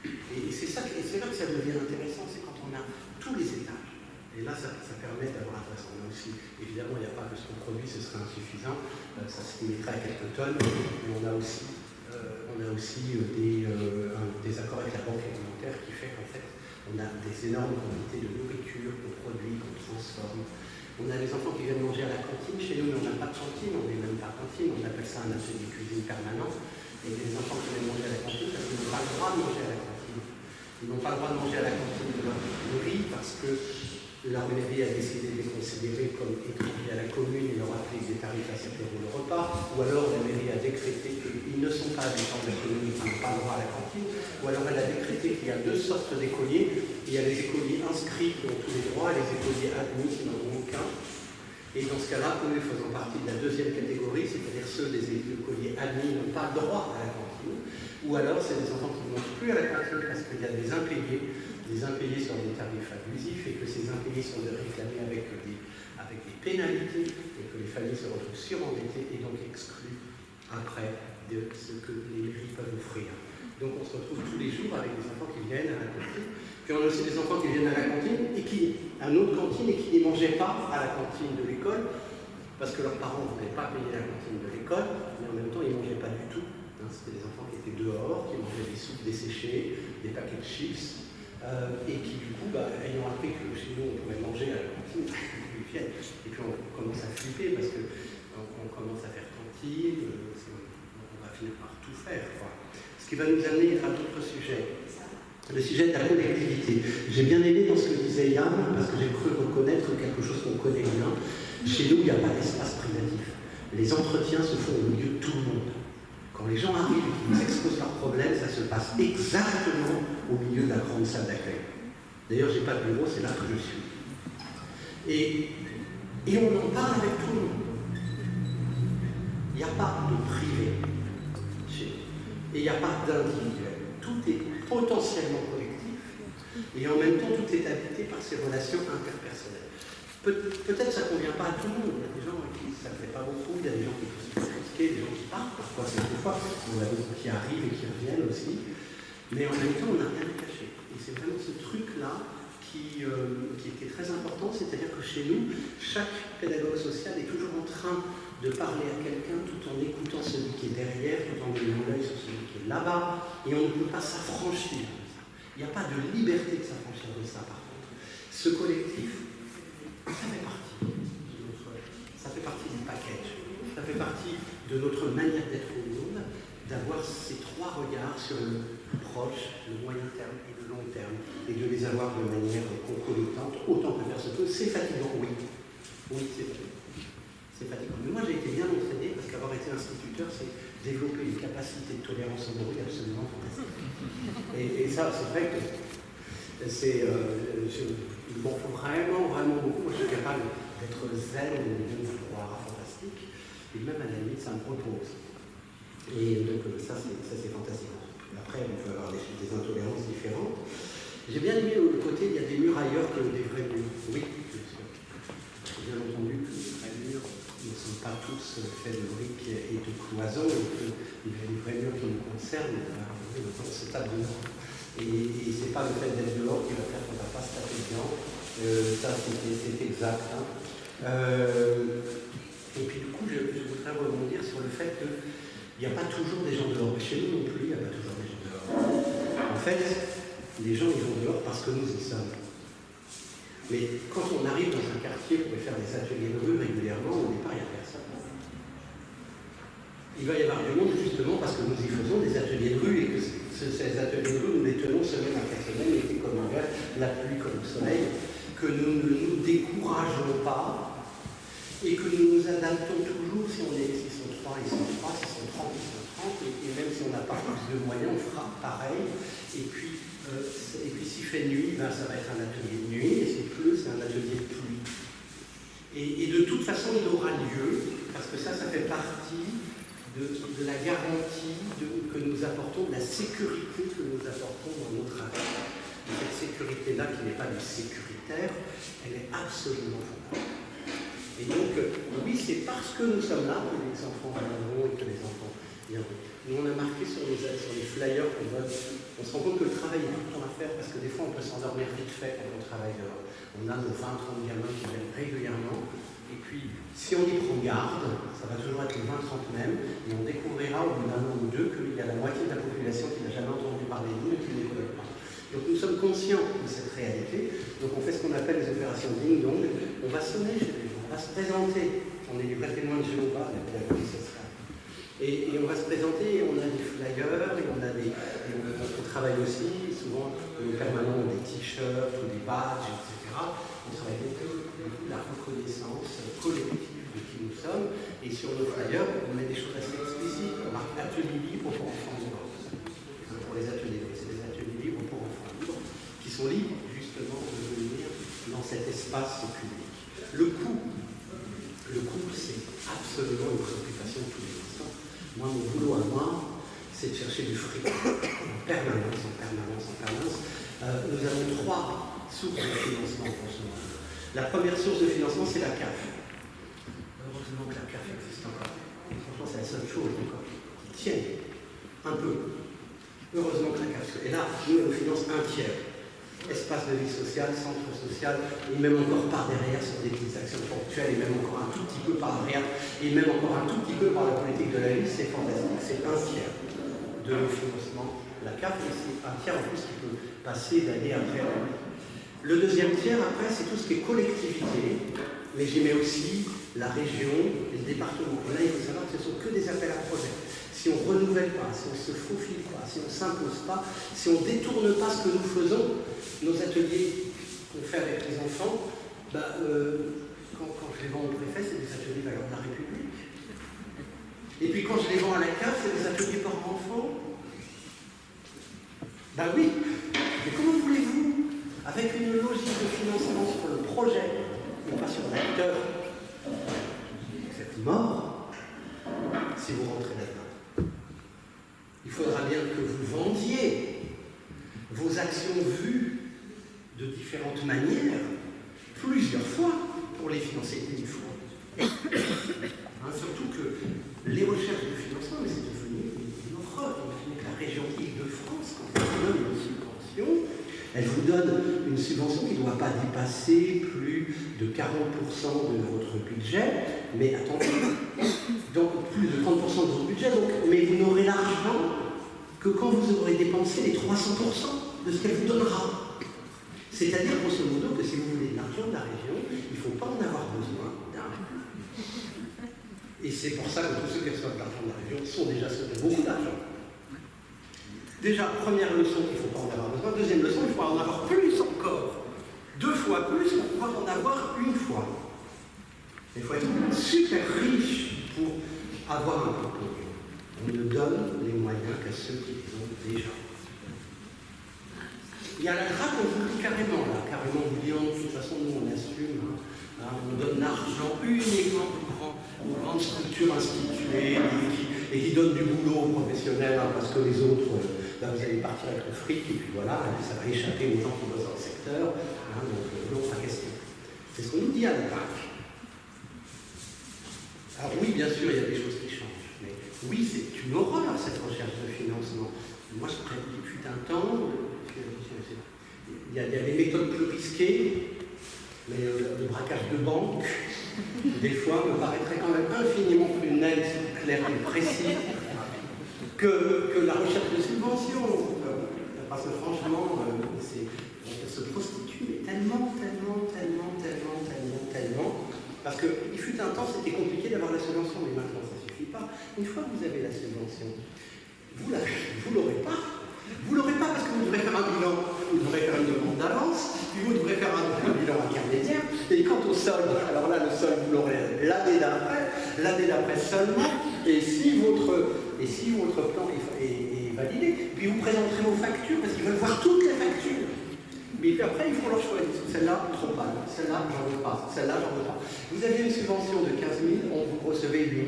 Et c'est là que ça devient intéressant, c'est quand on a tous les étages. Et là, ça permet d'avoir intéressant. On a aussi, évidemment, il n'y a pas que ce qu'on produit, ce serait insuffisant. Ça se limiterait à quelques tonnes. Mais on a aussi des accords avec la banque alimentaire qui fait qu'en fait, on a des énormes quantités de nourriture qu'on produit, qu'on transforme. On a des enfants qui viennent manger à la cantine. Chez nous, mais on n'a pas de cantine, on n'est même pas cantine. On appelle ça un atelier cuisine permanent. Et il y a des enfants qui viennent manger à la cantine parce qu'ils n'ont pas le droit de manger à la cantine. Ils n'ont pas le droit de manger à la cantine de riz parce que la mairie a décidé de les considérer comme étrangers à la commune et leur applique des tarifs à 7 € le repas, ou alors la mairie a décrété qu'ils ne sont pas habitants de la commune et qu'ils n'ont pas le droit à la cantine, ou alors elle a décrété qu'il y a 2 sortes d'écoliers. Il y a les écoliers inscrits qui ont tous les droits et les écoliers admis qui n'en ont aucun. Et dans ce cas-là, nous faisons partie de la deuxième catégorie, c'est-à-dire ceux des écoliers admis n'ont pas le droit à la cantine, ou alors c'est des enfants qui ne mangent plus à la cantine parce qu'il y a des impayés sur des tarifs abusifs et que ces impayés sont réclamés avec des pénalités et que les familles se retrouvent surendettées et donc exclues après de ce que les mairies peuvent offrir. Donc on se retrouve tous les jours avec des enfants qui viennent à la cantine. Puis on a aussi des enfants qui viennent à la cantine et à une autre cantine et qui ne mangeaient pas à la cantine de l'école parce que leurs parents ne voulaient pas payer la cantine de l'école, mais en même temps ils ne mangeaient pas du tout. C'était des enfants qui étaient dehors, qui mangeaient des soupes desséchées, des paquets de chips, et qui du coup, ayant appris que chez nous on pouvait manger à la cantine, ils viennent. Et puis on commence à flipper parce qu'on commence à faire cantine, on va finir par tout faire, quoi. Ce qui va nous amener à d'autres sujets. Le sujet de la collectivité. J'ai bien aimé dans ce que disait Yann, parce que j'ai cru reconnaître quelque chose qu'on connaît bien. Chez nous, il n'y a pas d'espace privatif. Les entretiens se font au milieu de tout le monde. Quand les gens arrivent et qu'ils nous exposent leurs problèmes, ça se passe exactement au milieu de la grande salle d'accueil. D'ailleurs, je n'ai pas de bureau, c'est là que je suis. Et on en parle avec tout le monde. Il n'y a pas de privé chez nous. Et il n'y a pas d'individuel. Tout est potentiellement collectif et en même temps tout est habité par ces relations interpersonnelles. Peut-être ça ne convient pas à tout le monde. Il y a des gens à qui ça ne plaît pas beaucoup, il y a des gens qui sont critiqués, des gens qui partent parfois, quelquefois. On a beaucoup qui arrivent et qui reviennent aussi. Mais en même temps, on n'a rien à cacher. Et c'est vraiment ce truc-là qui était très important, c'est-à-dire que chez nous, chaque pédagogue social est toujours en train de parler à quelqu'un tout en écoutant celui qui est derrière, tout en ayant l'œil sur celui qui est là-bas, et on ne peut pas s'affranchir de ça. Il n'y a pas de liberté de s'affranchir de ça, par contre. Ce collectif, ça fait partie du package, ça fait partie de notre manière d'être au monde, d'avoir ces trois regards sur le proche, le moyen terme et le long terme, et de les avoir de manière concomitante, autant que faire se peut. C'est fatigant, oui. Oui, c'est fatigant. C'est fatigant. Mais moi, j'ai été bien entraîné, parce qu'avoir été instituteur, c'est développer une capacité de tolérance au bruit absolument fantastique. Et ça, c'est vrai que c'est... il m'en faut vraiment, vraiment beaucoup. Moi, je suis capable d'être zen et de pouvoir fantastique. Et même à la limite, ça me repose. Et donc, ça, c'est fantastique. Après, on peut avoir des intolérances différentes. J'ai bien aimé le côté, il y a des murs ailleurs que des vrais murs. Oui, bien sûr. Bien entendu que les vrais murs ne sont pas tous faits de briques et de cloisons, et que les vrais murs qui nous concernent, on se tape dedans. Et c'est pas le fait d'être dehors qui va faire qu'on ne va pas se taper dedans. Ça, c'est exact. Hein. Et puis du coup, je voudrais rebondir sur le fait qu'il n'y a pas toujours des gens dehors. Chez nous non plus, il n'y a pas toujours des gens dehors. En fait, les gens ils vont dehors parce que nous y sommes. Mais quand on arrive dans un quartier pour faire des ateliers de rue régulièrement, au départ, il n'y a personne. Il va y avoir du monde justement parce que nous y faisons des ateliers de rue et que ces ateliers de rue, nous les tenons semaine après semaine, l'été comme l'hiver, la pluie comme le soleil, que nous ne nous décourageons pas et que nous nous adaptons toujours, s'ils sont 3, ils sont 3, s'ils sont 30, ils sont 30, et même si on n'a pas plus de moyens, on fera pareil. Et puis s'il fait nuit, ben, ça va être un atelier de nuit, et s'il pleut, c'est un atelier de pluie. Et de toute façon, il aura lieu, parce que ça fait partie de la garantie que nous apportons, de la sécurité que nous apportons dans notre travail. Cette sécurité-là, qui n'est pas du sécuritaire, elle est absolument fondamentale. Et donc, oui, c'est parce que nous sommes là que les enfants viendront et que les enfants viendront. Nous, on a marqué sur les flyers qu'on donne, on se rend compte que le travail est tout le temps à faire, parce que des fois, on peut s'endormir vite fait quand on travaille dehors. On a nos 20-30 gamins qui viennent régulièrement, et puis, si on y prend garde, ça va toujours être les 20-30 mêmes, et on découvrira au bout d'un an ou deux qu'il y a la moitié de la population qui n'a jamais entendu parler de nous et qui ne les connaît pas. Donc nous sommes conscients de cette réalité, donc on fait ce qu'on appelle les opérations ding-dong, on va sonner chez les gens, on va se présenter, on est du vrai témoin de Jéhovah, la pédagogie sociale. Et on va se présenter, on a des flyers, et on travaille aussi, souvent nos permanents ont des t-shirts ou des badges, etc. On travaille beaucoup la reconnaissance collective de qui nous sommes, et sur nos flyers, on met des choses assez explicites, on marque atelier libre pour enfants libres. Pour les ateliers libres, c'est des ateliers libres pour enfants libres, qui sont libres justement de venir dans cet espace public. Le coût, c'est absolument une préoccupation de tous les instants. Moi, mon boulot à moi, c'est de chercher du fric en permanence. Nous avons 3 sources de financement pour ce moment. La première source de financement, c'est la CAF. Heureusement que la CAF existe encore. Franchement, c'est la seule chose encore qui tienne un peu. Heureusement que la CAF. Et là, nous, on finance 1/3. Espace de vie sociale, centre social, et même encore par derrière sur des petites actions ponctuelles, et même encore un tout petit peu par derrière, et même encore un tout petit peu par la politique de la vie, c'est fantastique. C'est 1/3 de nos financements. La CAF, c'est 1/3 en plus qui peut passer d'année après année. Le deuxième tiers, après, c'est tout ce qui est collectivité, mais j'y mets aussi la région et le département. Et là, il faut savoir que ce ne sont que des appels à projets. Si on ne renouvelle pas, si on ne se faufile pas, si on ne s'impose pas, si on ne détourne pas ce que nous faisons, nos ateliers qu'on fait avec les enfants, quand je les vends au préfet, c'est des ateliers valeurs de la République. Et puis quand je les vends à la CAF, c'est des ateliers parents-enfants. Ben oui, mais comment voulez-vous, avec une logique de financement sur le projet, et pas sur l'acteur, cette mort, plusieurs fois pour les financer une fois. Surtout que les recherches de financement, mais c'est devenu une horreur. Imaginez que la région Île-de-France, quand elle vous donne une subvention, elle vous donne une subvention qui ne doit pas dépasser plus de 40% de votre budget, mais attendez, donc plus de 30% de votre budget, donc, mais vous n'aurez l'argent que quand vous aurez dépensé les 300% de ce qu'elle vous donnera. C'est-à-dire, grosso modo, que si vous voulez de l'argent de la région, il ne faut pas en avoir besoin d'un. Et c'est pour ça que tous ceux qui reçoivent de l'argent de la région sont déjà ceux qui ont beaucoup d'argent. Déjà, première leçon, il ne faut pas en avoir besoin. Deuxième leçon, il faut en avoir plus encore. 2 fois plus pour pouvoir en avoir une fois. Il faut être super riche pour avoir un peu. On ne donne les moyens qu'à ceux qui les ont déjà. Il y a la traque, on vous dit carrément, là, carrément vous disant, de toute façon, nous on assume, on donne l'argent uniquement aux grandes structures instituées et qui donnent du boulot aux professionnels, parce que les autres, là vous allez partir avec le fric, et puis voilà, ça va échapper aux gens qui bossent dans le secteur, donc l'autre question. C'est ce qu'on nous dit à la traque. Alors oui, bien sûr, il y a des choses qui changent, mais oui, c'est une horreur cette recherche de financement. Moi, je prédis, il fut un temps, il y a des méthodes plus risquées, mais le braquage de banque, des fois, me paraîtrait quand même infiniment plus net, clair et précis que la recherche de subventions. Parce que franchement, elle se prostitue tellement, parce qu'il fut un temps, c'était compliqué d'avoir la subvention, mais maintenant, ça ne suffit pas. Une fois que vous avez la subvention, vous ne l'aurez pas. Vous ne l'aurez pas parce que vous devrez faire un bilan, vous devrez faire une demande d'avance, puis vous devrez faire un bilan intermédiaire. Et quant au solde, alors là, le solde, vous l'aurez l'année d'après seulement. Et si votre plan est validé, puis vous présenterez vos factures, parce qu'ils veulent voir toutes les factures. Mais puis après, ils font leur choix. Ils disent, celle-là, trop pas. Celle-là, j'en veux pas. Celle-là, j'en veux pas. Vous avez une subvention de 15 000, vous recevez 8 000.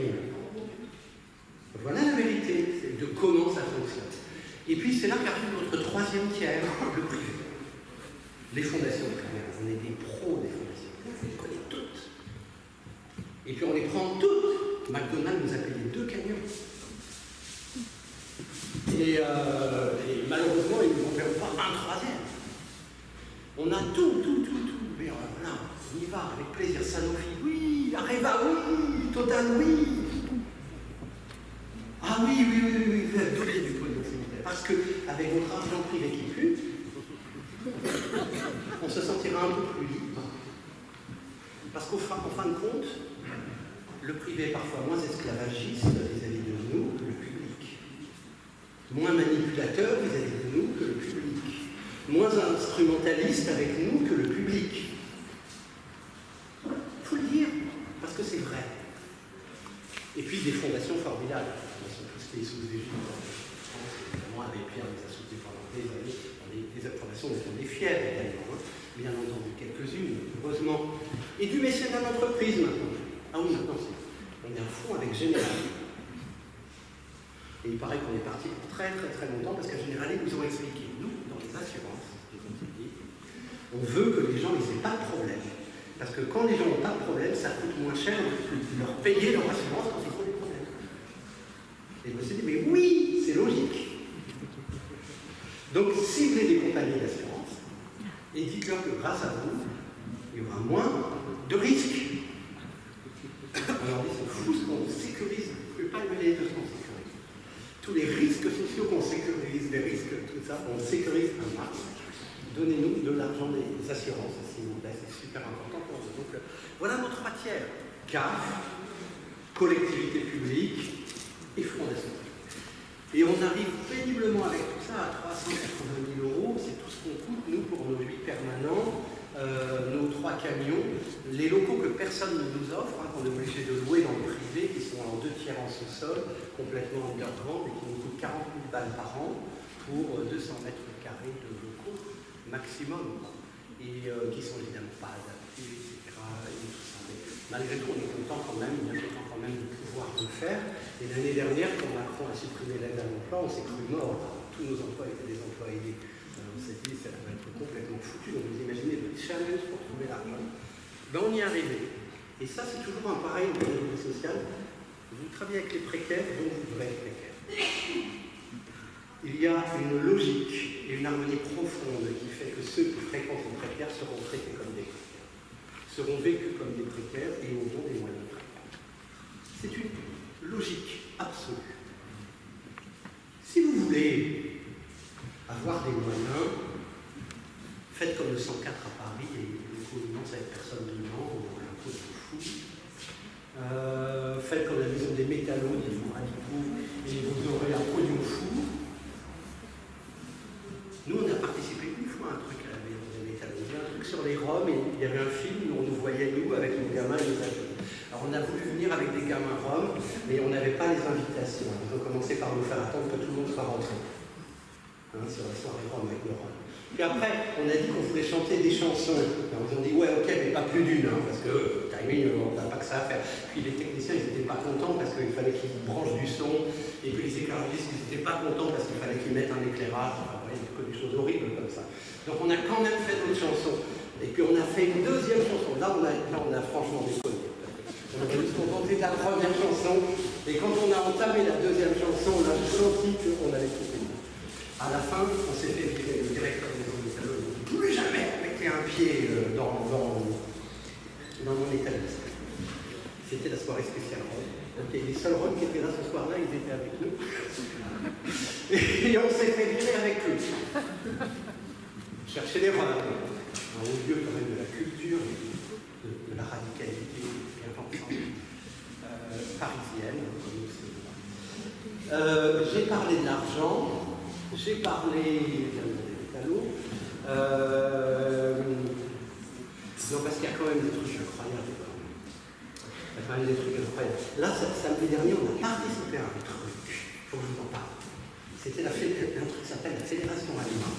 Voilà la vérité de comment ça fonctionne. Et puis c'est là qu'arrive notre troisième tiers, le privé. Les fondations privées. On est des pros des fondations. On les connaît toutes. Et puis on les prend toutes. McDonald's nous a payé 2 camions. Et malheureusement, ils ne nous en paieront pas un troisième. On a tout. Mais voilà, on y va avec plaisir. Sanofi, oui. Areva, oui. Total, oui. Ah oui, vous avez doublé du produit. Parce qu'avec votre argent privé qui pue, on se sentira un peu plus libre. Parce qu'en fin de compte, le privé est parfois moins esclavagiste vis-à-vis de nous que le public. Moins manipulateur vis-à-vis de nous que le public. Moins instrumentaliste avec nous que le public. Il faut le dire, parce que c'est vrai. Et puis des fondations formidables. Tout ce qui est sous égide. Avec Pierre les a soutenues pendant des années, des fondations dont on est fiers d'ailleurs, bien entendu quelques-unes, heureusement. Et du mécénat d'entreprise maintenant. Ah oui, maintenant on est à fond avec Generali. Et il paraît qu'on est parti pour très longtemps parce qu'à Generali nous ont expliqué, nous, dans les assurances, on veut que les gens n'aient pas de problème. Parce que quand les gens n'ont pas de problème, ça coûte moins cher de leur payer leur assurance quand ils ont des problèmes. Et je me suis dit, mais oui, c'est logique. Donc, ciblez les compagnies d'assurance et dites-leur que grâce à vous, il y aura moins de risques. Alors, c'est fou ce qu'on sécurise. Vous ne pouvez pas imaginer de ce qu'on sécurise. Tous les risques sociaux qu'on sécurise, les risques, tout ça, on sécurise un max. Donnez-nous de l'argent des assurances, s'il vous plaît, c'est super important pour nous. Donc, voilà nos 3 tiers. CAF, collectivité publique et fondation. Et on arrive péniblement avec tout ça à 380 000 €, c'est tout ce qu'on coûte, nous, pour nos 8 permanents, nos 3 camions, les locaux que personne ne nous offre, qu'on est obligé de louer dans le privé, qui sont en 2 tiers en sous-sol, complètement underground, et qui nous coûtent 40 000 balles par an pour 200 mètres carrés de locaux maximum, et qui sont évidemment pas adaptés, etc. Et tout ça. Mais malgré tout, on est content quand même, de pouvoir le faire. Et l'année dernière, quand Macron a supprimé l'aide à l'emploi, on s'est cru mort. Tous nos emplois étaient des emplois aidés. On s'est dit, ça va être complètement foutu. Donc vous imaginez le challenge pour trouver l'argent. Ben, on y est arrivé. Et ça, c'est toujours un pareil au pédagogie sociale. Vous travaillez avec les précaires, donc vous devez être précaire. Il y a une logique et une harmonie profonde qui fait que ceux qui fréquentent les précaires seront traités comme des précaires, seront vécus comme des précaires et auront des moyens précaires. C'est une logique absolue. Si vous voulez avoir des moyens, faites comme le 104 à Paris et le non, ça avec personne dedans, on a un peu de fou. Faites comme la maison des métallos, des fous radicaux, et vous aurez un pognon fou. Nous, on a participé une fois à un truc à la maison des métallos. Il y avait un truc sur les Roms, et il y avait un film où on nous voyait, nous, avec nos gamins et nos adultes. Alors, on a voulu venir avec des gamins roms, mais on n'avait pas les invitations. Ils ont commencé par nous faire attendre que tout le monde soit rentré. Sur la soirée Rome avec le Rome. Puis après, on a dit qu'on voulait chanter des chansons. Alors, ils ont dit, ouais, ok, mais pas plus d'une, parce que timing, on n'a pas que ça à faire. Puis les techniciens, ils n'étaient pas contents parce qu'il fallait qu'ils branchent du son. Et puis les éclairagistes, ils n'étaient pas contents parce qu'il fallait qu'ils mettent un éclairage. Enfin, ouais, il y a que des choses horribles comme ça. Donc on a quand même fait d'autres chansons. Et puis on a fait une deuxième chanson. Là, on a franchement déconné. On a juste entendu la première chanson. Et quand on a entamé la deuxième chanson, on a senti qu'on allait couper. À la fin, on s'est fait virer. Le directeur des métallos, il dit plus jamais mettez un pied dans mon établissement. C'était la soirée spéciale Rome. Okay, les seuls Roms qui étaient là ce soir-là, ils étaient avec nous. Et on s'est fait virer avec eux. Chercher les Roms. Un haut lieu quand même de la culture, de la radicalité bien pensante, parisienne, comme nous sommes. J'ai parlé de l'argent. J'ai parlé des métallos. Non, parce qu'il y a quand même des trucs incroyables. Il y a quand même des trucs incroyables. Là, samedi dernier, on a participé à un truc. Il faut que je vous en parle. C'était un truc qui s'appelle la Fédération Alima.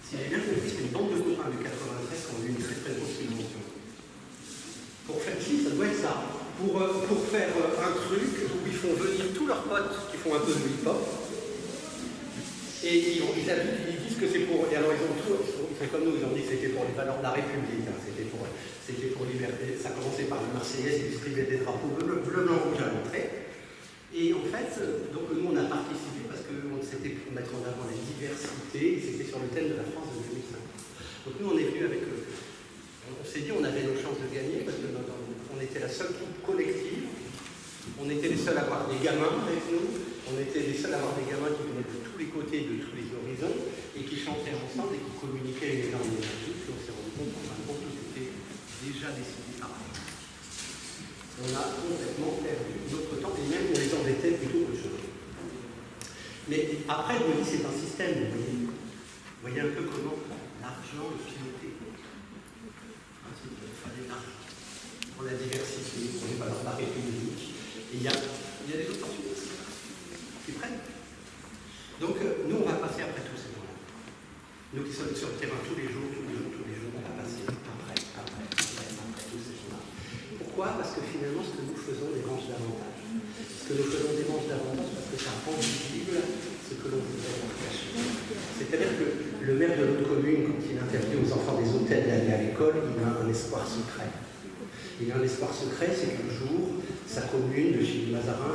Si j'ai bien compris, c'est une bande de copains de 93 qui ont eu une très très grosse subvention. Pour faire qui, ça doit être ça. Pour faire un truc où ils font venir tous leurs potes qui font un peu de hip-hop. Et ils disent que c'est pour. Et alors ils ont tout. Ils sont comme nous, ils ont dit que c'était pour les valeurs de la République. Hein, c'était pour liberté. Ça commençait par les Marseillais, ils distribuaient des drapeaux bleu, blanc, rouge à l'entrée. Et en fait, donc nous on a participé parce que c'était pour mettre en avant la diversité. Et c'était sur le thème de la France de 2005. Donc nous on est venu avec. On s'est dit on avait nos chances de gagner parce qu'on était la seule troupe collective. On était les seuls à avoir des gamins avec nous. On était les seuls à avoir des gamins qui venaient de tous les côtés, de tous les horizons, et qui chantaient ensemble et qui communiquaient une énorme énergie. Puis on s'est rendu compte qu'en fin de compte, tout était déjà décidé par avance. On a complètement perdu notre temps, et même on les embêtait plutôt qu'autre chose. Mais après, je me dis, c'est un système. Vous voyez un peu comment l'argent est piloté. Il fallait de l'argent pour la diversité, pour les valeurs de la République. Et il y a des opportunités qui prennent. Donc, nous, on va passer après tous ces gens-là. Nous qui sommes sur le terrain tous les jours, on va passer après tous ces gens-là. Pourquoi? Parce que finalement, ce que nous faisons dérange davantage. Ce que nous faisons dérange davantage parce que ça rend visible ce que l'on voudrait en cacher. C'est-à-dire que le maire de notre commune, quand il interdit aux enfants des hôtels d'aller à l'école, il a un espoir secret. Il a un espoir secret, c'est qu'un jour, sa commune de Chili-Mazarin